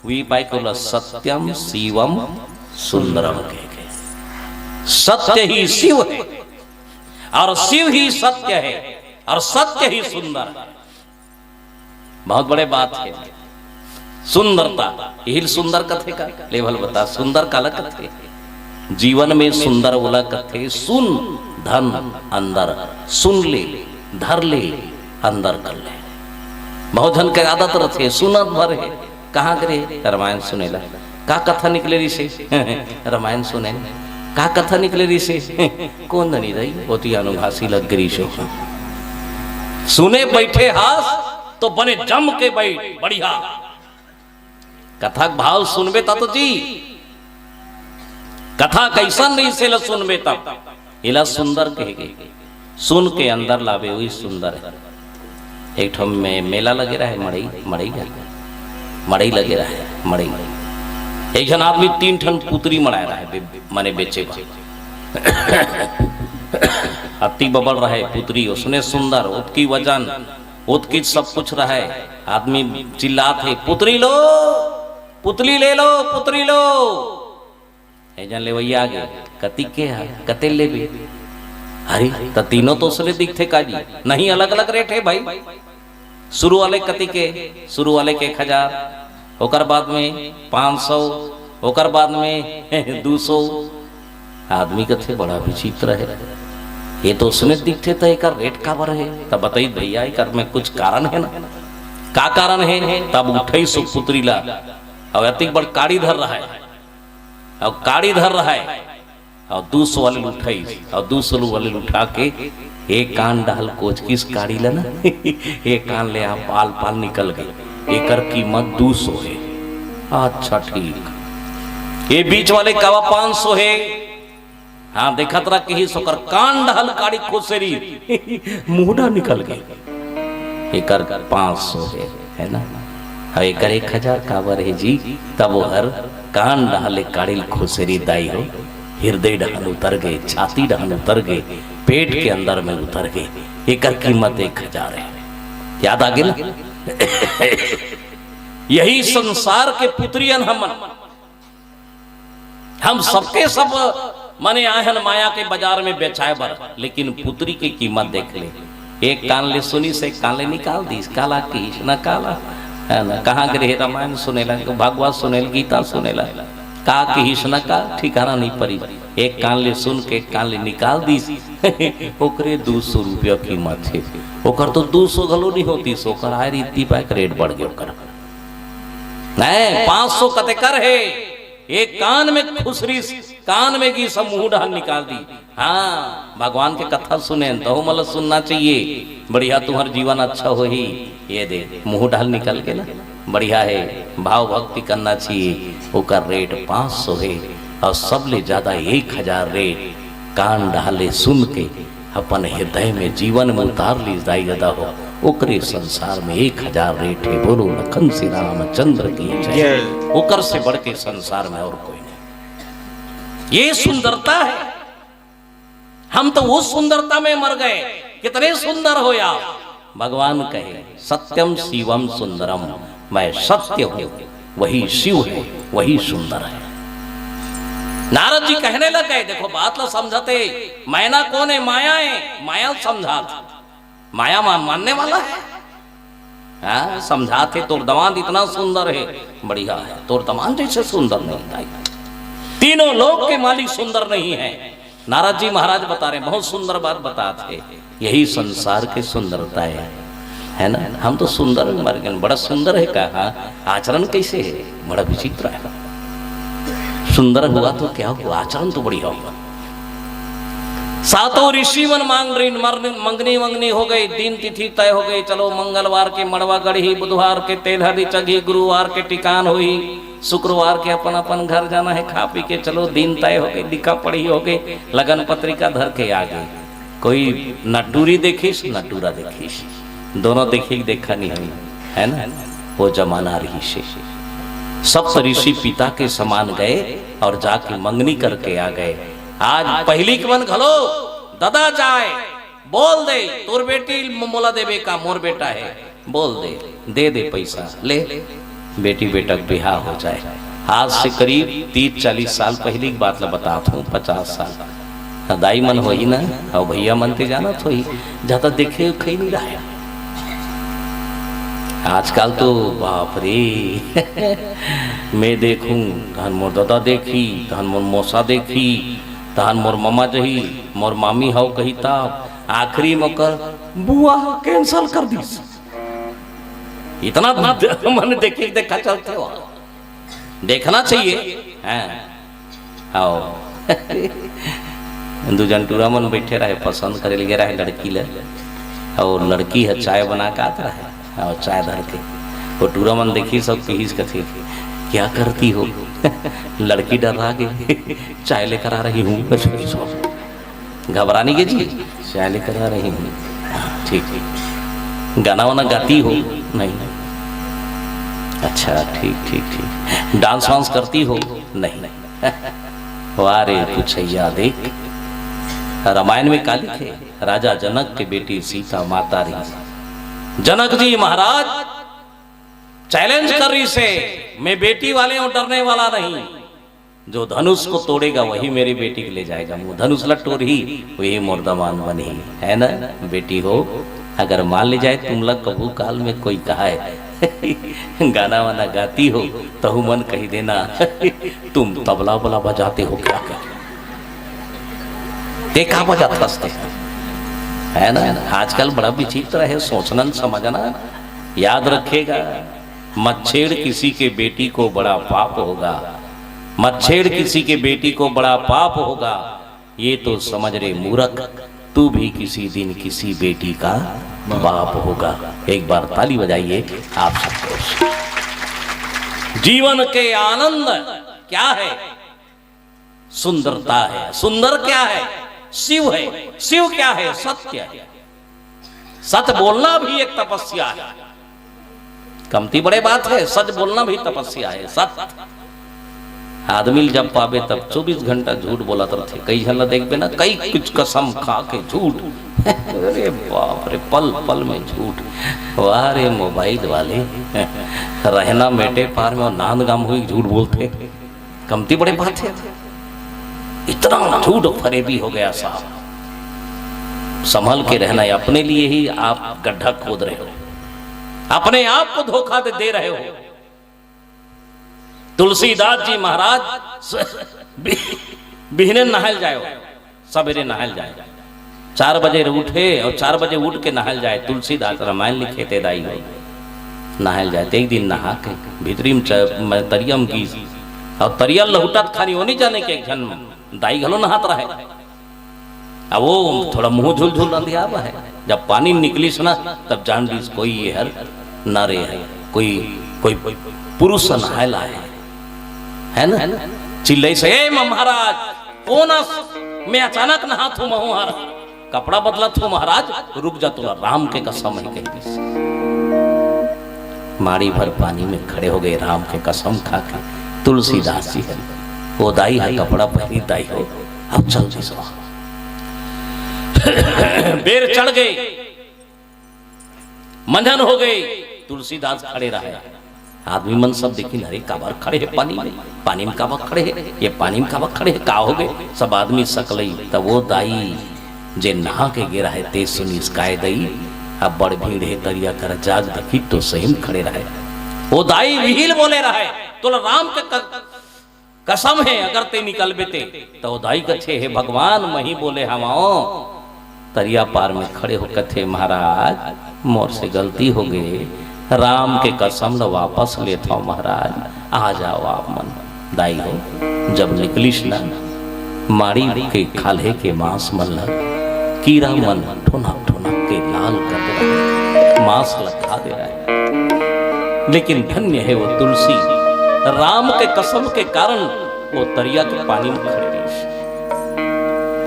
वी बाई को सत्यम शिवम सुंदरम के सत्य ही शिव है और शिव ही सत्य है और सत्य ही सुंदर है। बहुत बड़े बात है सुंदरता, यही सुंदर कथे का लेवल बता। सुंदर काला कथे जीवन में सुंदर बोला कथे, सुन धन अंदर, सुन ले धर ले अंदर कर ले। बहुत धन के आदत रथे सुनत भर है, कहाँ करे रामायण सुनेला, का कथा निकले रही से रामायण सुने, का कथा निकले रही से कौन नहीं रही होती अनुभाषी लग गरी शो सुने बैठे हास तो बने जम के बैठ बढ़िया कथा भाव सुनबे ता तो जी कथा कैसा नहीं से सुनबे तब इला सुंदर कहेगे, सुन के अंदर लावे वही सुंदर है। एक ठो में मेला लगे रहा है मड़ई लगे रहा है मड़ई, एक जन आदमी 3 ठन पुतरी मड़ाया रहा है माने बेचे अति बबल रहा है पुतरी, उसने सुंदर उसकी वजन उसकी सब कुछ रहा है। आदमी चिल्लाते है पुतरी लो पुतली ले लो पुतरी लो, जन ले वही आगे कति के कते ले भी, अरे तो तीनों तो उसने दिखते काजी नहीं, अलग अलग रेट है भाई। शुरू वाले कति के, शुरू वाले के 1000, ओकर बाद में 500, ओकर बाद में 200। आदमी कथे बड़ा विचित्र है, ये तो उसने दिखते तो एक रेट का बर है। तब बताइए भैया एक में कुछ कारण है ना, का कारण है। तब उठे सो पुतरी ला और अति बड़ काड़ी धर रहा है, और काड़ी धर रहा है और 200 वाले उठाई और 200 वाले उठा के एक कान डाल कोच किस काड़ी लेना एक कान ले आप पाल पाल निकल गए, एकर कीमत 200 है। अच्छा ठीक, ये बीच वाले का 500 है। हाँ देखा तरा कही सोकर कान डाल काड़ी खोसेरी मुहडा निकल गए, एकर 500 है ना, एकर 1000 काबर है जी। तब वो हर कान डाले काड़ी खोसेरी दाई हो, हृदय डहन उतर गए, छाती डहन उतर गए, पेट के अंदर में उतर गए, एकर कीमत 1000 है। याद आ गई ना यही संसार के पुत्रियन हम सबके सब माने आहन माया के बाजार में बेचाए बर, लेकिन पुत्री की कीमत देख ले। एक कान ले सुनी से कान ले निकाल दी, काला की न काला है ना। कहाँ गए रामायण सुनेला, भागवत सुनेला, गीता सुनेला, का की हिस्ना का ठिकाना नहीं पड़ी। एक कान ले सुन के कान ले निकाल दी ओकरे 200 रुपया कीमत है। ओकर तो 200 गलो नहीं होती, सोकर आए रीति पाक रेट बढ़ गया ओकर नहीं 500 कते कर है। एक कान में खुसरी कान में की सब मुंह ढाल निकाल दी। हाँ भगवान के कथा सुने तो मतलब सुनना चाहिए, बढ़िया तुम्हारा जीवन अच्छा हो ही। ये दे मुंह ढाल निकल के ना बढ़िया है, भाव भक्ति करना चाहिए। ओकर रेट 500 है और सब ले ज्यादा 1000 रेट कान डाले सुन के अपन हृदय में जीवन में उतार ली जाएगा हो। ओकरे संसार में 1000 रेट है। बोलो लखन श्री रामचंद्र की जय। ओकर से बढ़ के संसार में और कोई नहीं। ये सुंदरता है, हम तो उस सुंदरता में मर गए। कितने सुंदर हो या भगवान कहे सत्यम शिवम सुंदरम, मैं सत्य हूं, वही शिव है, वही सुंदर है। नारद जी कहने लग गए, देखो बात ला समझाते, मैना कौन है? माया है। माया समझाते, माया मानने वाला है। समझाते तोर दमाद इतना सुंदर है, बढ़िया है, तोर दमाद जैसे सुंदर नहीं। तीनों लोक के मालिक सुंदर नहीं है। नारद जी महाराज बता रहे, बहुत सुंदर बात बताते, यही संसार की सुंदरता है। है ना। हम तो सुंदर मर गए, बड़ा सुंदर है कहा, आचरण कैसे है, बड़ा विचित्र है। सुंदर हुआ तो क्या हुआ, आचरण तो बढ़िया हुआ। सातों ऋषि मन मंगनी मंगनी हो गई, दिन तिथि तय हो गई। चलो मंगलवार के मड़वा गढ़ी, बुधवार के तेलहरी चढ़ी, गुरुवार के टिकान हुई, शुक्रवार के अपन अपन घर जाना है खा पी के। चलो दिन तय हो गई, लिखा पढ़ी हो गई, लगन पत्रिका धर के आ गई। कोई नटूरी देखिस नटूरा देखिस, दोनों देखी देखा नहीं हुई, है ना। वो जमाना रही से सप्त ऋषि पिता के समान गए और जाके मंगनी करके आ गए। आज पहली के मन घलो दादा जाए बोल दे, तोर बेटी मोला देवे का, मोर बेटा है, बोल दे दे पैसा ले, बेटी बेटा बिहार हो जाए। आज से करीब 30-40 साल पहले की बात बताता हूँ, 50 साल दाई मन हो ही ना, और भैया मनते जाना तो ही ज्यादा देखे कहीं नहीं रहा है। आजकल तो बाप रे मैं देखूं धन मोर दादा देखी, धन मोर मौसा देखी, धन मोर मामा जही, मोर मामी हाउ कही था, आखिरी मकर बुआ कैंसल कर दी। इतना मन देखे देखा चलते हो, देखना चाहिए। आओ दूजन टूरा मन बैठे रहे, पसंद करे लगे रहे लड़की ले, और लड़की है चाय बना के आता है, और चाय धर के वो टूरा मन देखी सब कहीज कथे क्या करती हो लड़की डर रहा के चाय लेकर आ रही हूँ, घबराने के जी चाय लेकर आ रही हूँ, ठीक ठीक। गाना वाना गाती हो नहीं, अच्छा ठीक ठीक ठीक। डांस वांस करती हो नहीं, वाह रे पूछैया देख। रामायण में का लिखे, राजा जनक के बेटी सीता माता रही। जनक जी महाराज चैलेंज कर रही से, मैं बेटी वाले हूं, डरने वाला नहीं, जो धनुष को तोड़ेगा वही मेरी बेटी के ले जाएगा। मुंह धनुष लटोर ही वही मुर्दामान बनी, है ना। बेटी हो अगर मान ले जाए तुम लोग कबू काल में कोई कहा है गाना वाना गाती हो तो मन कही देना तुम तबला बला बजाते हो क्या, देखा बजाता है ना। आजकल बड़ा विचित्र है, सोचना समझना याद रखेगा। मत छेड़ किसी के बेटी को, बड़ा पाप होगा। मत छेड़ किसी के बेटी को, बड़ा पाप होगा। ये तो समझ रे मूर्ख, तू भी किसी दिन किसी बेटी का बाप होगा। एक बार ताली बजाइए आप सबको। जीवन के आनंद क्या है, सुंदरता है। सुंदर क्या है, शिव है। शिव क्या है, सत्य है। सच बोलना भी एक तपस्या है, कमती बड़े बात है, सच बोलना भी तपस्या है। सत्य आदमी जब पावे तब 24 घंटा झूठ बोला थे। कई झल देखबे ना, कई कुछ कसम खा के झूठ अरे बाप रे, पल पल में झूठ। वाह रे मोबाइल वाले रहना मेटे पार में और नांद गाम हुई झूठ बोलते, कमती बड़े बात है। इतना झूठ फरेबी हो गया साहब, संभल के रहना है। अपने लिए ही आप गड्ढा खोद रहे हो, अपने आप को धोखा दे रहे हो। तुलसीदास जी महाराज बिहने नहाल जाए, सवेरे नहाल जाए, 4 बजे उठे और 4 बजे उठ के नहाल जाए। तुलसीदास रामायण लिखे थे दाई हो, नहाल जाए। एक दिन नहा के भीतरी में तरियम की और तरिया लहुटत खानी होनी जाने के जन्म दाई घलो नहात रहे। अब वो थोड़ा मुंह झुल झुल अंधियाब है। जब पानी निकली सुना तब जान ली कोई ये हर नारे है, कोई कोई पुरुष नहायला है ना। चिल्लाई से महाराज कौन मैं अचानक नहा थू महाराज, कपड़ा बदला थू महाराज, रुक जा तोला राम के कसम है कही। माड़ी भर पानी में खड़े हो गए, राम के कसम खा के। तुलसीदास जी है वो दाई है, कपड़ा पहनी दाई हो, अब चल जी सो बेर चढ़ गई, मंझन हो गई। तुलसीदास खड़े रहे, आदमी मन सब देखी, अरे काबर खड़े है पानी में, पानी में काबर खड़े है, ये पानी में काबर खड़े है, का हो गए। सब आदमी सकलई, तब वो दाई जे नहा के गिरा है ते सुनी स्काय दई। अब बड़ भीड़ है तरिया कर जाग देखी तो सही खड़े रहे। वो दाई विहिल बोले रहे, तो राम के कसम है अगर ते निकल बेते तो दाई कछे है भगवान मही बोले हमाओ तरिया पार में खड़े होकर थे, महाराज मोर से गलती हो गई, राम के कसम न वापस लेता हूँ महाराज, आ जाओ आप मन। दाई हो जब निकलिश ना माड़ी के खाले के मांस मल्ल कीड़ा मन ठुना ठुना के लाल कर दे रहा है, मांस लखा दे रहा है। लेकिन धन्य है वो तुलसी, राम के कसम के कारण वो तरिया के पानी में खड़े रही।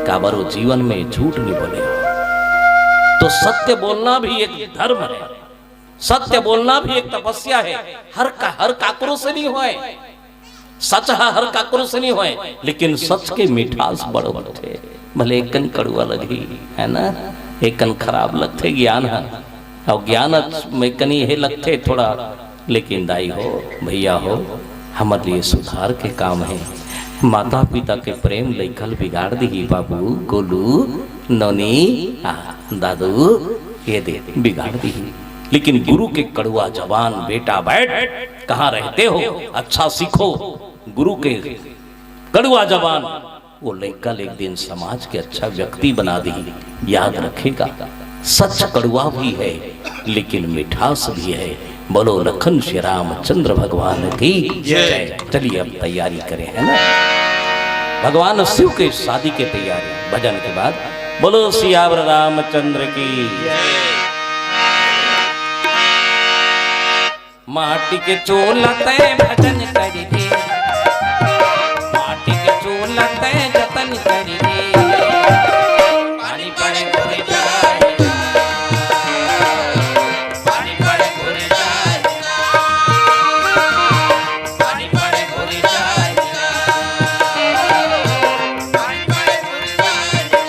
काबर वो जीवन में झूठ नहीं बोले। तो सत्य बोलना भी एक धर्म है, सत्य बोलना भी एक तपस्या है। हर काकरो से नहीं होए, सच हर काकरो से नहीं होए, लेकिन सच के मिठास बड़ो थे। भले एकन कड़ुआ लगी है ना, एकन खराब लगते ज्ञान है, और ज्ञान में कनी हे लगते थोड़ा, लेकिन दाई हो भैया हो हमारे लिए सुधार के काम है। माता पिता के प्रेम लेखल बिगाड़ दी बाबू, गोलू नौनी दादू ये दे बिगाड़ दी। लेकिन गुरु के कड़ुआ जवान, बेटा बैठ कहाँ रहते हो, अच्छा सीखो। गुरु के कड़ुआ जवान वो लेकल एक दिन समाज के अच्छा व्यक्ति बना दी, याद रखेगा। सच कड़ुआ भी है लेकिन मिठास भी है। बोलो लखन श्री रामचंद्र भगवान की जय। चलिए अब तैयारी करें, है ना, भगवान शिव के शादी की तैयारी भजन के बाद। बोलो सियावर रामचंद्र की। माटी के चोलते भजन करी दे, माटी के चोलते जतन करी दे। पानी पड़े घुर जाएगा, पानी पड़े घुर जाएगा, पानी पड़े घुर जाएगा, पानी पड़े घुर जाएगा।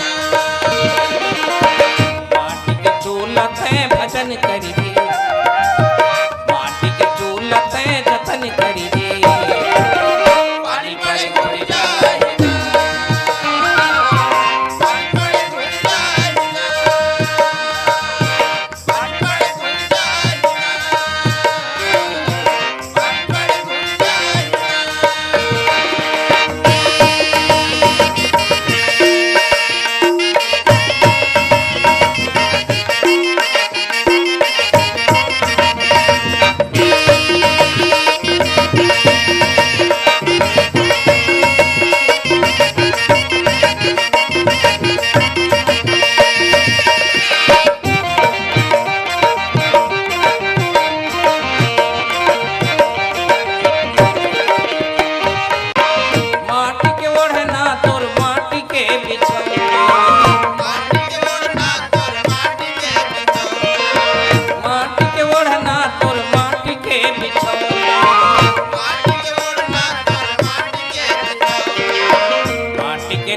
माटी के चोलते भजन करी दे, जतन करी दे। पानी पड़े घुर जाएगा, पानी पड़े घुर जाएगा, पानी पड़े घुर जाएगा, पानी पड़े घुर जाएगा।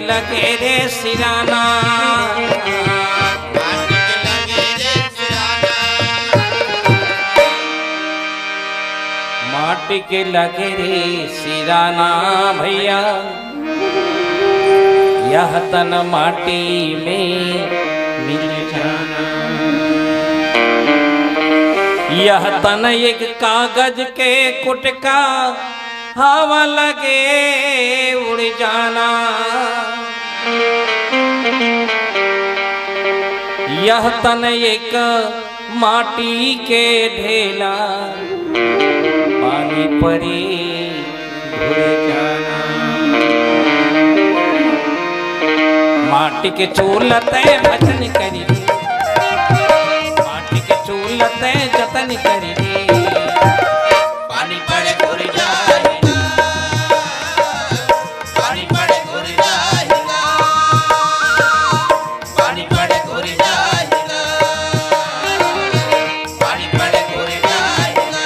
लगे रे सिराना, माटी के लगे रे सिराना, माटी के लगे रे सिराना भैया। यह तन माटी में मिल जाना, यह तन एक कागज के कुटका, हवा लगे उड़ जाना। यह तन एक माटी के ढेला, पानी पड़े घुर जाना। माटी के चूलते भजन करी दे, माटी के चूलते जतन करी दे। पानी पड़े घुर जाएगा, पानी पड़े घुर जाएगा, पानी पड़े घुर जाएगा, पानी पड़े घुर जाएगा।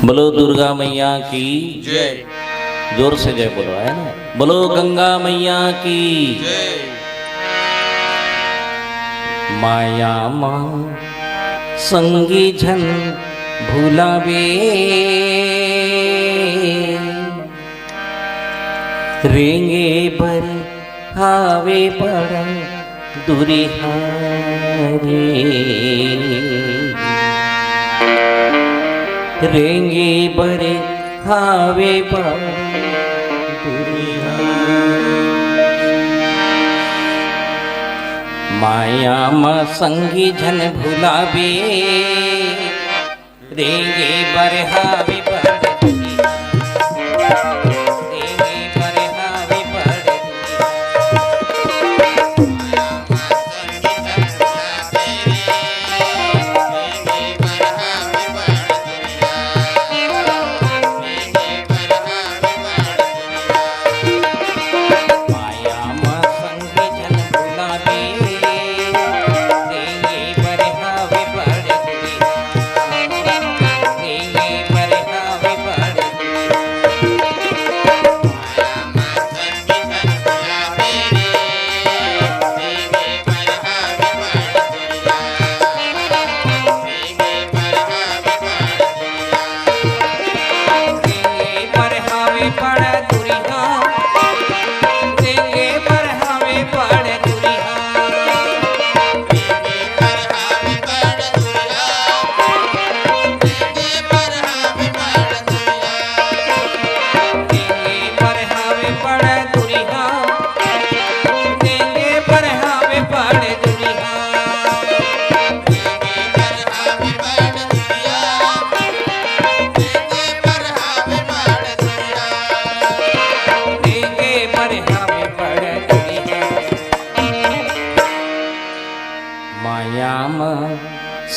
बोलो दुर्गा मैया की जय जोर से जय बोलो, है ना। बोलो गंगा मैया की जय माया माँ संगी झन भूलावे रेंगे बर हावे पड़ दुरिहारे रेंगे बरे हावे पड़ माया माँ संगी झन भुलावे रेंगे बर हावे पड़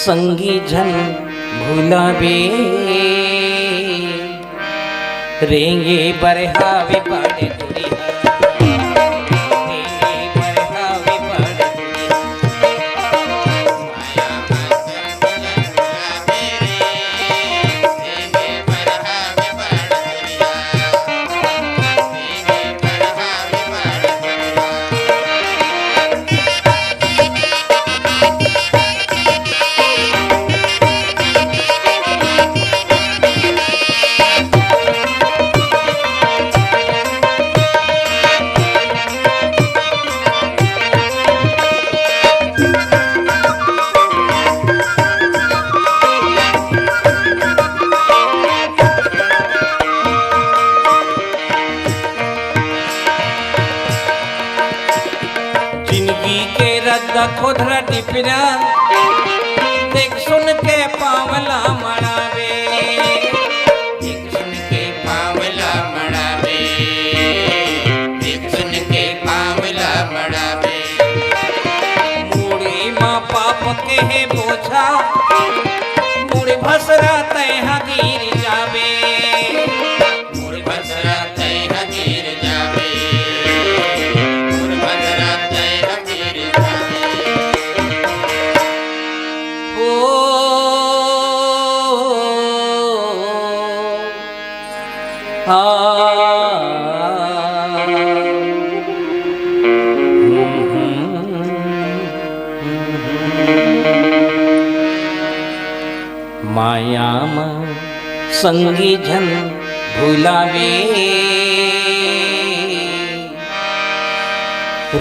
संगी झन भूलावे रेंगे बरहावे पड़े खोधरा टिपरा देख सुन के पावला मड़ावे देख सुन के पावला मड़ावे देख सुन के पावला मड़ावे मूड़ी माँ पाप के है बोझा मूड़ी भसरा तय गिर जावे मूड़ भसरा तय गिर जावे मूड़ भसरा तय गिर जावे माया माँ संगी झन भुलावे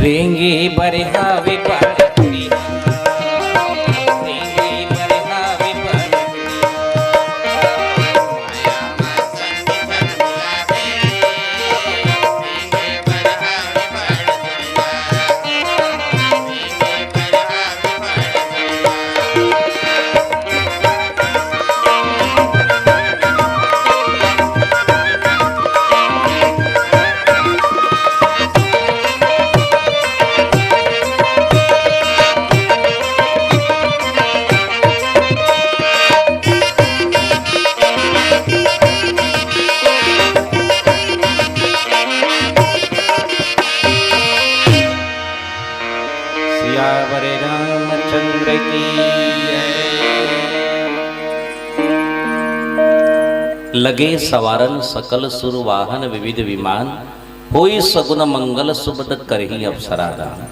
रेंगे बरहावे पड़ लगे सवारन सकल सुरवाहन विविध विमान, होई सगुन मंगल सुबद करही अप्सरा दान।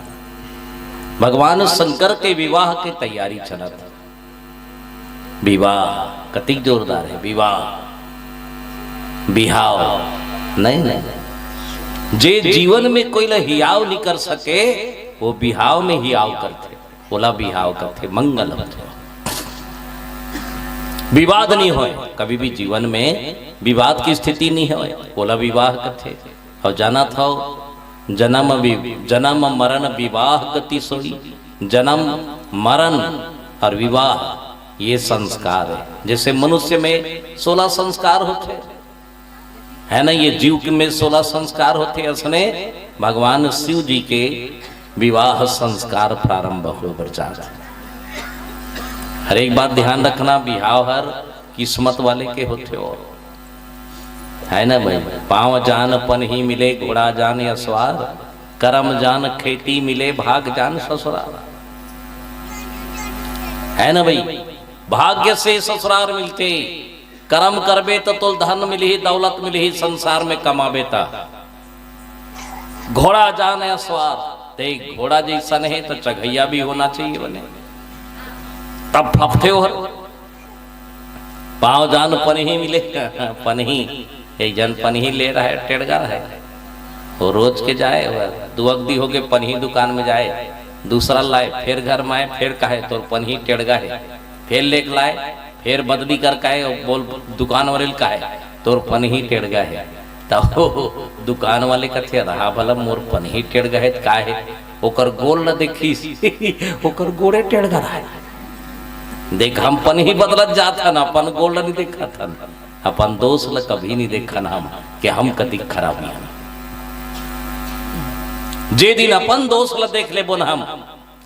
भगवान शंकर के विवाह की तैयारी चलत। विवाह कतिक जोरदार है। विवाह बिहाव नहीं नहीं, जे जीवन में कोई ला हियाव नहीं कर सके वो बिहाव में हियाव करते, बोला बिहाव करते, मंगल होते। विवाद नहीं होए कभी भी जीवन में, विवाद की स्थिति नहीं होए, बोला विवाह करते। और जाना था जन्म मरण विवाह गति सोई, जन्म मरण और विवाह ये संस्कार है। जैसे मनुष्य में 16 संस्कार होते है ना, ये जीव में 16 संस्कार होते, उसने भगवान शिव जी के विवाह संस्कार प्रारंभ हुए बचा। हर एक बात ध्यान रखना, बिहाव हर किस्मत वाले के होते हो, है ना भाई। पांव जान पन ही मिले घोड़ा जान असवार, कर्म जान खेती मिले भाग जान ससुराल, है ना भाई। भाग्य से ससुराल मिलते, कर्म करबे तो तुल धन मिली दौलत मिली संसार में कमाबेता। घोड़ा जान असवार, देख घोड़ा जैसा नहीं तो चघैया भी होना चाहिए बने, तब फफते हो। पांव जान पनही मिले, पनही एक जन पनही ले रहा है, टेढ़गा है, वो रोज के जाए, दुअगदी हो गए पनही दुकान में जाए, दूसरा लाए, फिर घर में आए, फिर कहे तो पनही टेढ़गा है, फिर लेके लाए, फिर बदली कर कहे बोल दुकान वाले का है तो पनही टेढ़गा है। तब दुकान वाले कथे रहा भला मोर पनही टेढ़गा है का है, ओकर गोल न देखी ओकर गोड़े टेढ़गा रहा है। देख हम पनही बदलत जाता ना, अपन गोल नहीं देखा था, अपन दोस्त ल कभी नहीं देखा ना हम कि हम कति खराबी हम। जे दिन अपन दोस्त ल देख ले बोन हम,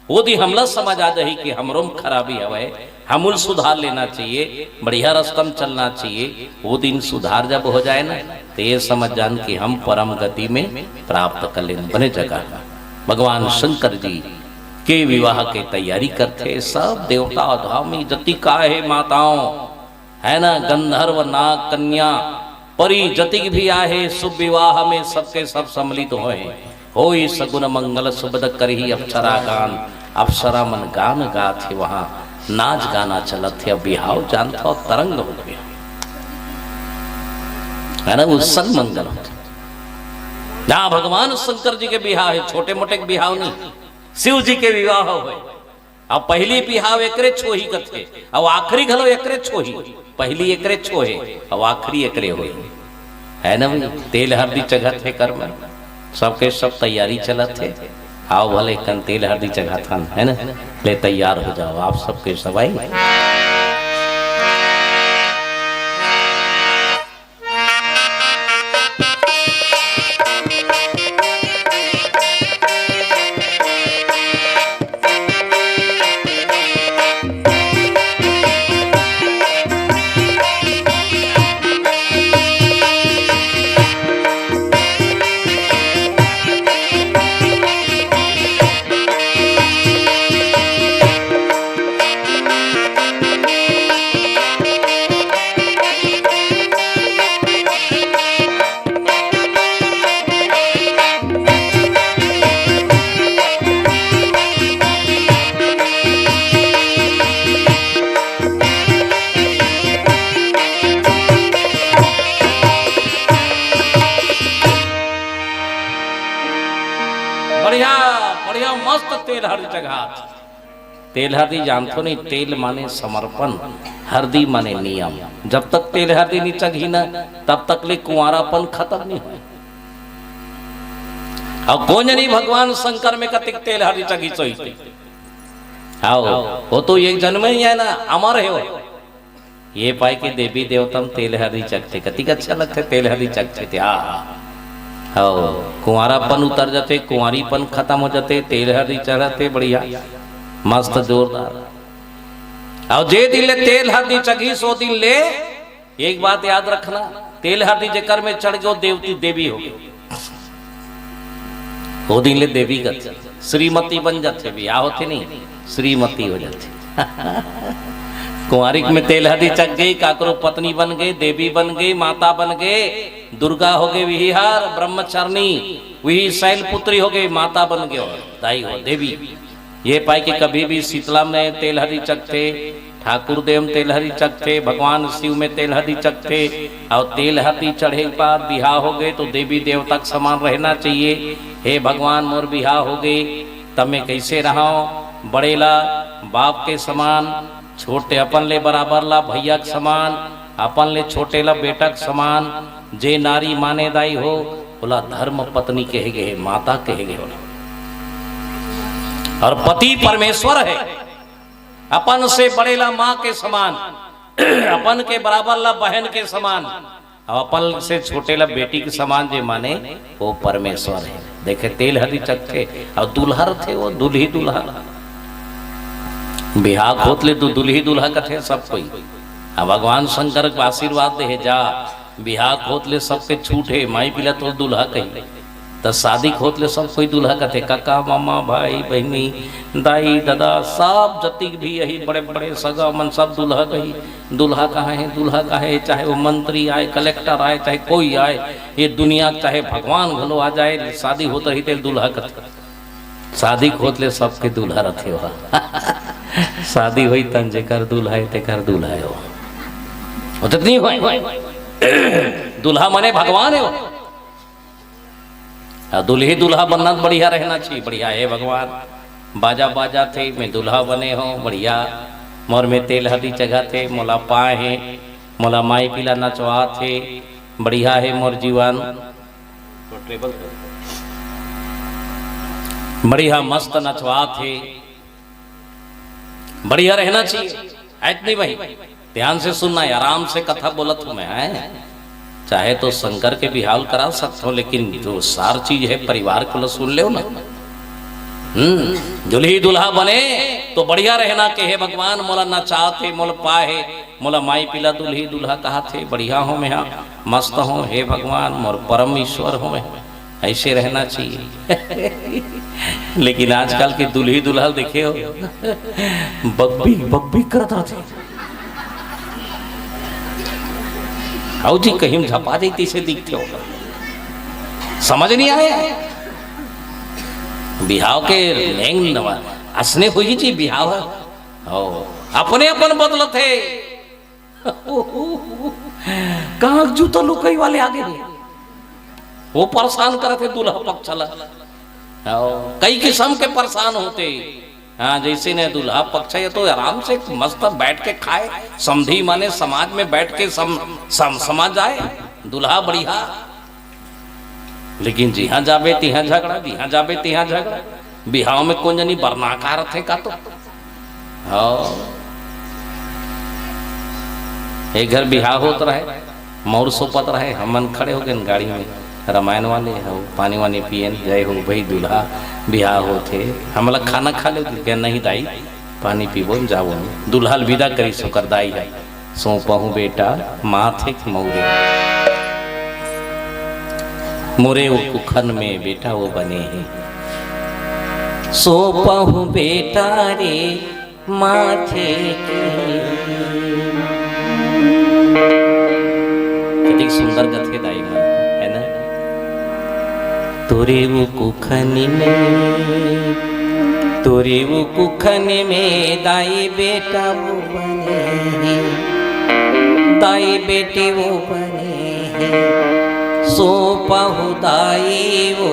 वो दिन हमला समझ आ जाही कि हमरो में खराबी हवे, हमूल सुधार लेना चाहिए, बढ़िया रास्ता में चलना चाहिए। वो दिन सुधार जब हो जाए ना तो ये समझ जान कि हम परम गति में प्राप्त कर लेने बने जगह। भगवान शंकर जी के विवाह की तैयारी करते, सब देवता धामी जति का है माताओं, है ना, गंधर्व नाग कन्या परी जतिक भी आहे, शुभ विवाह में सबके सब सम्मिलित होए। होई सगुन मंगल सुबद करही अप्सरा गान, अप्सरा मन गान गाथे, वहां नाच गाना चलत थे। बिहाव जानता हो तरंग हो गया, है ना, उत्सव मंगल होते। जहां भगवान शंकर जी के विवाह है, छोटे मोटे विवाह नहीं, शिव जी के विवाह हुए। अब पहली बिहाव एकरे छोही कथे, अब आखिरी घलो एकरे छोही, पहली एकरे छोहे अब आखिरी एकरे होई, है ना भाई। तेल हल्दी चघत है कर में, सबके सब तैयारी चलत है। आओ भले कन तेल हल्दी चघत है ना, ले तैयार हो जाओ आप सबके सवाई। बढ़िया बढ़िया मस्त तेल हल्दी चघात। तेल हल्दी जानते नहीं, तेल माने समर्पण, हल्दी माने नियम। जब तक तेल हल्दी नहीं चघी ना तब तक ले कुंवारापन खत्म नहीं हुआ। अब कौन नहीं भगवान शंकर में कतिक तेल हल्दी चघी चाहिए। आओ वो तो एक जन्म ही है ना, अमर है वो। ये पाए कि देवी देवतम तेल हल्दी चखते, कतिक अच्छा लगते तेल हल्दी चखते थे। कुंवारापन उतर जाते, कुंवारीपन खत्म हो जाते, तेल हल्दी चढ़ाते, बढ़िया मस्त जोरदार। और जे दिन ले तेल हल्दी चघी सो दिन ले एक बात याद रखना, तेल हल्दी जेकर में चढ़ गयो देवती देवी हो गई, वो दिन ले देवी का श्रीमती बन जाते, ब्याह होते नहीं श्रीमती हो जाती। कुंवारिक में तेल हदी चक गई, काकरो पत्नी बन गई, देवी बन गई, माता बन गए, दुर्गा हो गई विहार ब्रह्मचारिणी, वही शैलपुत्री हो गई, माता बन गए और दाई हो देवी। ये पाई कि कभी भी शीतला में तेल हदी चकते, ठाकुर देव में तेल हदी चकते, भगवान शिव में तेल हदी चकते, और तेल हदी चढ़े के बाद बिहार हो गए तो देवी देवता के समान रहना चाहिए। हे भगवान मोर बिहार हो गए तब मैं कैसे रहा, बड़ेला बाप के समान, छोटे अपन ले बराबर ला भैया के समान, अपन ले छोटे ला बेटा के समान, जे नारी माने दाई हो बोला धर्म पत्नी कहे गए, माता कहे गए। और पति परमेश्वर है, अपन से बड़ेला माँ के समान, अपन के बराबर ला बहन के समान, और अपन से छोटे ला बेटी के समान जे माने वो परमेश्वर है। देखे तेल हदी चक्के और दुल्हर थे वो दुल्ही दुल्हा, बिहार खोतले तो दुल्ही दुल्हा कथे सब कोई। अब भगवान शंकर के आशीर्वाद दे जा, बिहार खोतले सबके छूट है, माई पिला तो दुल्हा कही, तो शादी खोतले सब कोई दुल्हा कथे, काका मामा भाई बहनी दाई दादा सब जतिक भी यही बड़े बड़े सगा मन सब दुल्हा कही। दुल्हा कहाँ है, दुल्हा कहाँ है, चाहे वो मंत्री आए, कलेक्टर आए, चाहे कोई आए, ये दुनिया चाहे भगवान भलो आ जाए, शादी होते ही तेल दुल्हा कथे। शादी खोतले सबके दुल्हा रखे हुआ शादी हुई तन जेकर दुल्हा है तेकर दुल्हा है वो जितनी दुल्हा मने भगवान है वो। दुल्ही दुल्हा बनना बढ़िया रहना चाहिए, बढ़िया है भगवान बाजा बाजा थे मैं दुल्हा बने हो बढ़िया, मोर में तेल हदी जगह थे, मोला पाए है, मोला माई पिला नचवा थे, बढ़िया है मोर जीवन, बढ़िया मस्त नचवा थे, बढ़िया रहना चाहिए। इतनी भाई ध्यान से सुनना है, आराम से कथा बोलत हूं मैं है। चाहे तो शंकर के बिहाल करा सकते हो, लेकिन जो सार चीज है परिवार को सुन ले ना। दुल्ही दुल्हा बने तो बढ़िया रहना के हे भगवान मोला नचाते मोल पाए, मोला माई पिला दुल्ही दुल्हा कहा थे, बढ़िया हो मैं मस्त हो, हे भगवान मोर परम ईश्वर हो मैं, ऐसे रहना चाहिए। लेकिन आजकल के दुल्ही दुल्हा देखे हो बब्बी बब्बी करत रहते, आओ जी कहीं झपा देती से दिखते हो, समझ नहीं आया बिहाव के लेंग असने हुई जी बिहाव अपने अपन बदलत है। कहा जूतो लुकई वाले आगे वो परेशान करते दूल्हा पक्ष चला, कई किस्म के परेशान होते। हाँ जैसे ने दूल्हा पक्ष है तो आराम से मस्त बैठ के खाए, समधी माने समाज में बैठ के समझ जाए दूल्हा बढ़िया। लेकिन जिहाँ जाबे तिहाँ झगड़ा, जिहाँ जाबे तिहाँ झगड़ा, बिहाव में कौन जनी बर्नाकार थे का तो एक घर बिहाव होता रहे, मोर सोपत रहे, हमन खड़े हो गए गाड़ी में, रामायण वाले हो पानी वानी पियन जय हो भाई दूल्हा बिहार होते, हम लोग खाना खा ले क्या नहीं दाई पानी पीबो जाओ, दूल्हा विदा करी सोकर दाई है सौंपहूँ बेटा माथे मौरे, मोरे वो कुखन में बेटा वो बने हैं, सौंपहूँ बेटा रे माथे कितनी सुंदर गथे दाई मन है ना। तोरे वो कुखनी में, तोरे वो कुखनी में दाई बेटा वो बने हैं, दाई बेटे वो बने हैं, सो पहु दाई वो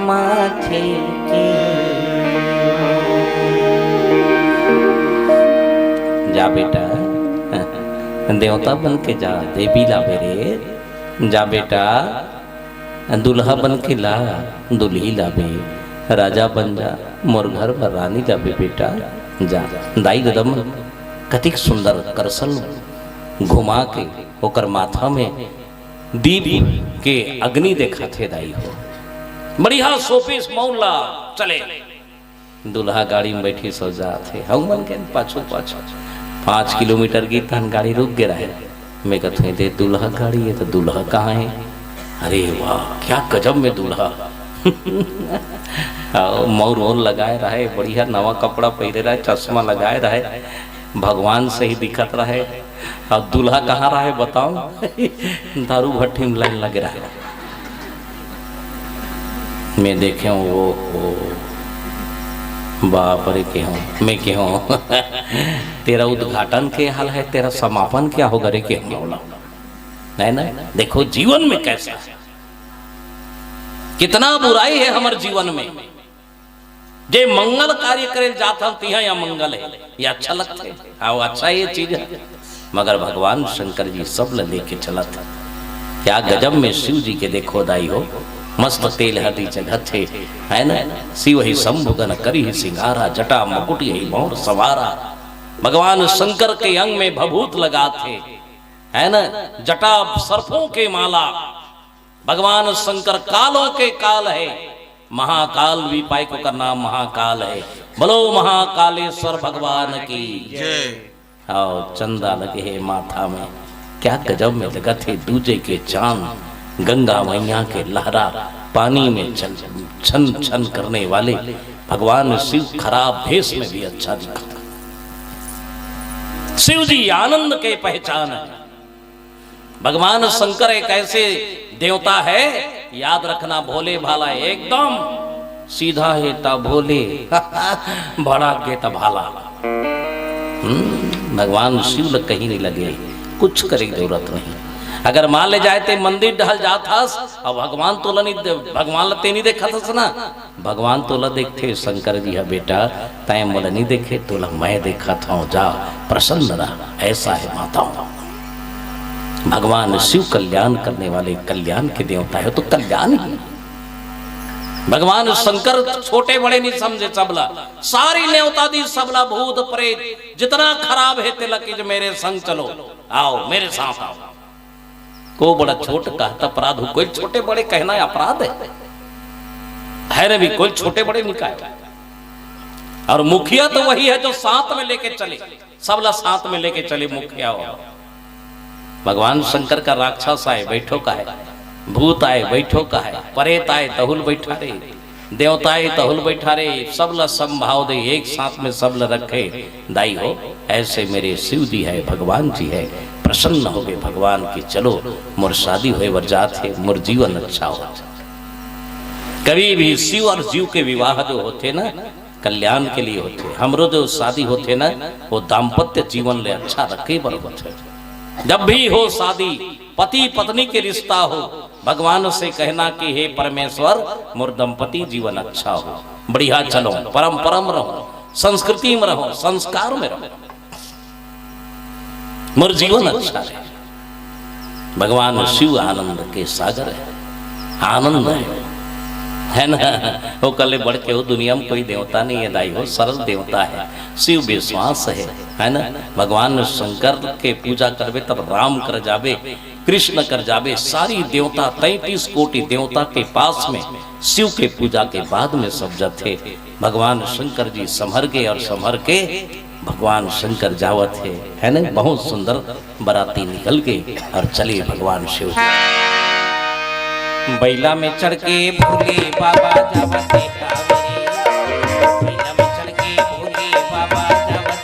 माथे के। जा बेटा देवता बन के जा, देवी ला बेरे जा बेटा, दुल्हा बन के ला दुल्ही लाबे, राजा बन जा मोर घर पर रानी लाबे बेटा जा। दाई गदम कतिक सुंदर करसल घुमा के ओकर माथा में दीप के अग्नि देखा थे दाई हो, बढ़िया सोपीस मौला चले, दुल्हा गाड़ी में बैठी सो जा थे, हम मन के पाछो पाछो 5 किलोमीटर की तन गाड़ी रुक गया है। मैं कहते दे दूल्हा गाड़ी है तो दूल्हा कहाँ है, अरे वाह क्या गजब में दूल्हा मौर वोर लगाए रहे, बढ़िया नवा कपड़ा पहने रहे, चश्मा लगाए रहे, भगवान से ही दिखत रहे। अब दूल्हा कहाँ रहे बताओ? दारू भट्टी में लाइन लग रहा है। मैं देखे वो बाप रे के हूँ मैं के हूँ। तेरा उद्घाटन के हाल है, तेरा समापन क्या होगा रे के हूँ। नहीं ना, देखो जीवन में कैसा है, कितना बुराई है हमारे जीवन में। जे मंगल कार्य करे जाता तिहा या मंगल है, ये अच्छा लगता है। हाँ अच्छा ये चीज है, मगर भगवान शंकर जी सब ल लेके चला था। क्या गजब में शिव जी के देखो दाई हो, मस्त तेल हदी जगह थे, है ना। शिव ही शंभुगन करी ही सिंगारा, जटा मुकुट ही मोर सवारा। भगवान शंकर के अंग में भभूत लगा थे, है ना, जटा सर्पों के माला। भगवान शंकर कालों के काल है, महाकाल भी पाई को का नाम महाकाल है। बोलो महाकालेश्वर भगवान की जय। आओ चंदा लगे है माथा में, क्या गजब में जगत है। दूजे के चांद, गंगा मैया के लहरा, पानी में छन छन करने वाले भगवान शिव खराब भेष में भी अच्छा दिखा। शिव जी आनंद के पहचान है। भगवान शंकर एक ऐसे देवता है, याद रखना, भोले भाला एकदम सीधा है ता भोले, बड़ा गेता भाला। भगवान शिव कहीं नहीं लगे, कुछ करे की जरूरत नहीं। अगर मान ले जाए ते मंदिर ढल जाता और भगवान तोला नहीं, भगवान लते नहीं देखा था ना। भगवान तोला देखते शंकर जी है बेटा, तय मोला नहीं देखे, तोला मैं देखा था, जा प्रसन्न रहा। ऐसा है माताओं, भगवान शिव कल्याण करने वाले, कल्याण के देवता है तो कल्याण ही। भगवान शंकर छोटे बड़े नहीं समझे, सबला सारी न्योता दी, सबला भूत प्रेत जितना खराब है तिलक जो मेरे संग चलो, आओ मेरे साथ आओ। को बड़ा छोट कहता अपराध हो, कोई छोटे बड़े कहना अपराध है ना भी, कोई छोटे बड़े नहीं कहे। और मुखिया तो वही है जो साथ में लेके चले, सबला साथ में लेके चले मुखिया हो। भगवान शंकर का राक्षस आए बैठो का है, भूत आए बैठो का है, परेत आए तहुल बैठा रे, देवता आए तहुल बैठा रे, सबला संभाव दे, एक साथ में सबला रखे दाई हो। ऐसे मेरे शिव जी है, भगवान जी है, प्रसन्न हो गए भगवान की। चलो मोर शादी हुए वर जात है, मोर जीवन अच्छा हो। कभी भी शिव और जीव के विवाह जो होते ना कल्याण के लिए होते, हमरो जो शादी होते ना वो दाम्पत्य जीवन ले अच्छा रखे बरबर होते। जब भी हो शादी, पति पत्नी के रिश्ता हो, भगवान से कहना कि हे परमेश्वर मोर दंपति जीवन अच्छा हो, बढ़िया चलो, परंपरा में रहो, संस्कृति में रहो, संस्कार में रहो, मोर जीवन अच्छा है। भगवान शिव आनंद के सागर है, आनंद है ना। वो कल बढ़ के हो, दुनिया में कोई देवता नहीं है दाई हो, सरल देवता है, शिव विश्वास है ना। भगवान शंकर के पूजा करवे तब राम कर जावे, कृष्ण कर जावे, सारी देवता 33 कोटि देवता के पास में शिव के पूजा के बाद में सब जथे। भगवान शंकर जी संभर के और संभर के भगवान शंकर जावत है ना। बहुत सुंदर बराती निकल के और चले भगवान शिव जी। बैला में चढ़ के भोले बाबा जावते कावेरी, बैला में चढ़ के भोले बाबा जावते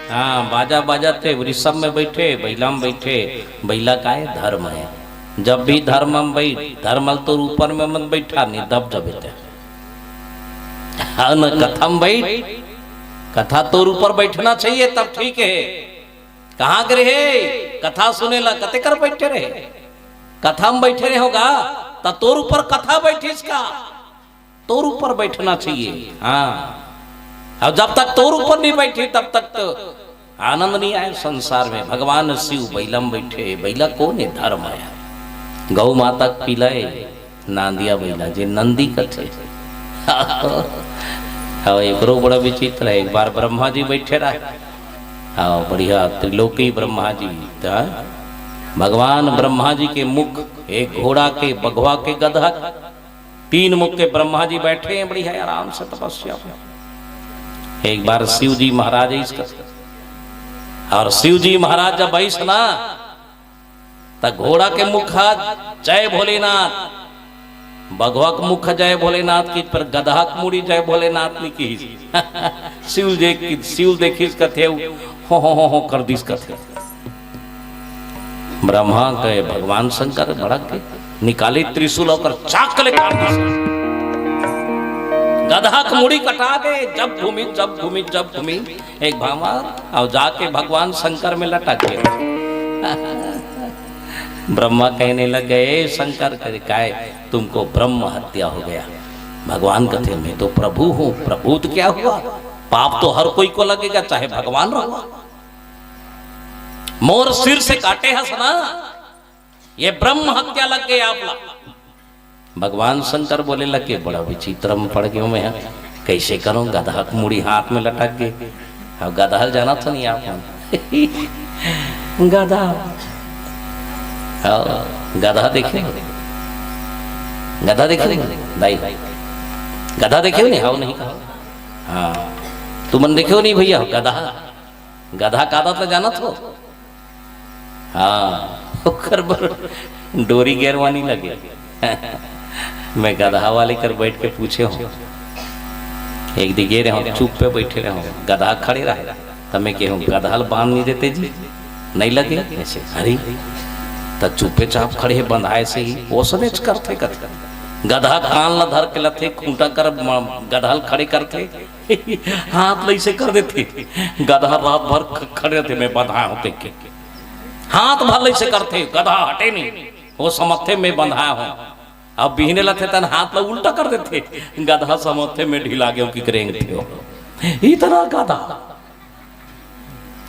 हाँ बाजा बाजाते ऋषभ में बैठे, बैला में बैठे। बैला का है धर्म है, जब भी धर्मम बैठ, धर्मल तो ऊपर में मत बैठा, नहीं दब जब न कथम बैठ, कथा तो ऊपर बैठना चाहिए तब ठीक है। कहाँ गए कथा सुने ला कते कर बैठे रहे, कथा में बैठे रहे होगा तो तोर ऊपर कथा बैठी इसका, तोर ऊपर बैठना चाहिए। हाँ, अब जब तक तोर ऊपर नहीं बैठी तब तक तो आनंद नहीं आए संसार में। भगवान शिव बैलम बैठे, बैला कौन है? धर्म आया। गौ माता पिलाए नांदिया बैला जे नंदी कथे। हाँ, एक बड़ा विचित्र है। एक बार ब्रह्मा जी बैठे रहे, हाँ बढ़िया त्रिलोकी ब्रह्मा जी, भगवान ब्रह्मा जी के मुख, एक घोड़ा के, बघवा के, गधा, 3 मुख के ब्रह्मा जी बैठे हैं बढ़िया आराम से तपस्या। एक बार शिव जी महाराज इसका, और शिव जी महाराज जब बैस ना तो घोड़ा के मुख जय भोलेनाथ, बघवा के मुख जय भोलेनाथ की, पर गधा के मुड़ी जय भोलेनाथ ने की। शिव देखी कथे हो कर दिस कथे। ब्रह्मा के भगवान शंकर भड़क के निकाले त्रिशूल और चाक ले काट दिस, गधा की मुड़ी कटा दे। जब घूमी जब घूमी जब घूमी एक भामा और जाके भगवान शंकर में लटक गए। ब्रह्मा कहने लग गए, शंकर काय तुमको ब्रह्म हत्या हो गया। भगवान कहते मैं तो प्रभु हूं। प्रभु तो क्या हुआ, पाप तो हर कोई को लगेगा, चाहे भगवान रहो। मोर सिर से काटे हंसना, ये ब्रह्म हत्या लग गए आप लोग। भगवान शंकर बोले लगे बड़ा विचित्र में पड़ गया मैं, कैसे करूं? गधा की मुड़ी हाथ में लटक गई। अब गधा जाना था नहीं आप गधा, गधा देखे, गधा देखे दाई, गधा देखे नहीं? हाँ नहीं कहा, हाँ तुमन देखे नहीं भैया गधा, गधा कादा तो जाना थो। हाँ डोरी गेरवानी लगे। मैं गधा वाले कर बैठ के पूछे हूँ, एक दिखे रहे हूँ चुप पे बैठे रहे हूँ, गधा खड़े रहे तब मैं कहूँ गधा बांध नहीं देते जी, नहीं लगे ऐसे। अरे तो चुपे चाप खड़े बंधाए से ही ओसने करते करते, गधा कान ला धर के लथे खूंटा कर गधा खड़े करते, हाथ ले से कर देते। गधा रात भर खड़े थे, मैं बंधाया हूँ देख के, हाथ भर ले से करते, गधा हटे नहीं, वो समथे में बंधाया हूँ। अब बिहने लथे तन हाथ ला उल्टा कर देते, गधा समथे में ढिला गया कि करेंगे थे इतना गधा।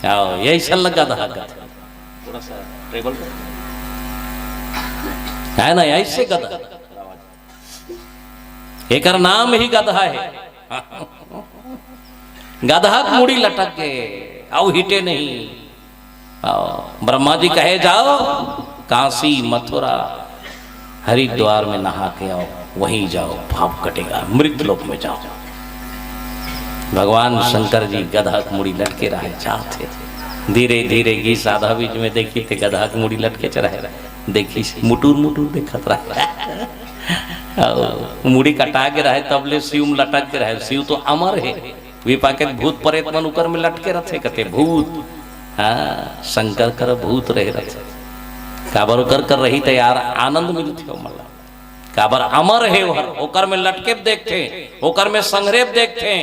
आओ यही सल गधा थोड़ा सा टेबल है ना, ऐसे गधा, एक नाम ही गधा है। गधा की मुड़ी लटक के आओ हिटे नहीं। आओ ब्रह्मा जी कहे जाओ काशी मथुरा हरिद्वार में नहा के आओ, वहीं जाओ पाप कटेगा, मृत लोक में जाओ। भगवान शंकर जी गधा की मुड़ी लटके रहे जाते, धीरे धीरे घी साधा बीच में देखी थे गधा की मुड़ी लटके चढ़ाए रहे, देखी मुटुर मुटुर देखत रहे, मुड़ी कटा के रहे तबले शिव में लटक के रहे। शिव तो अमर है, विपाके भूत प्रेत मन उकर में लटके रहे कहते भूत। हाँ शंकर कर भूत रहे रहे, काबर कर रही तो यार आनंद मिलते हो मतलब, काबर अमर है ओहर, ओकर में लटके देखते, ओकर में संग्रेप देखते।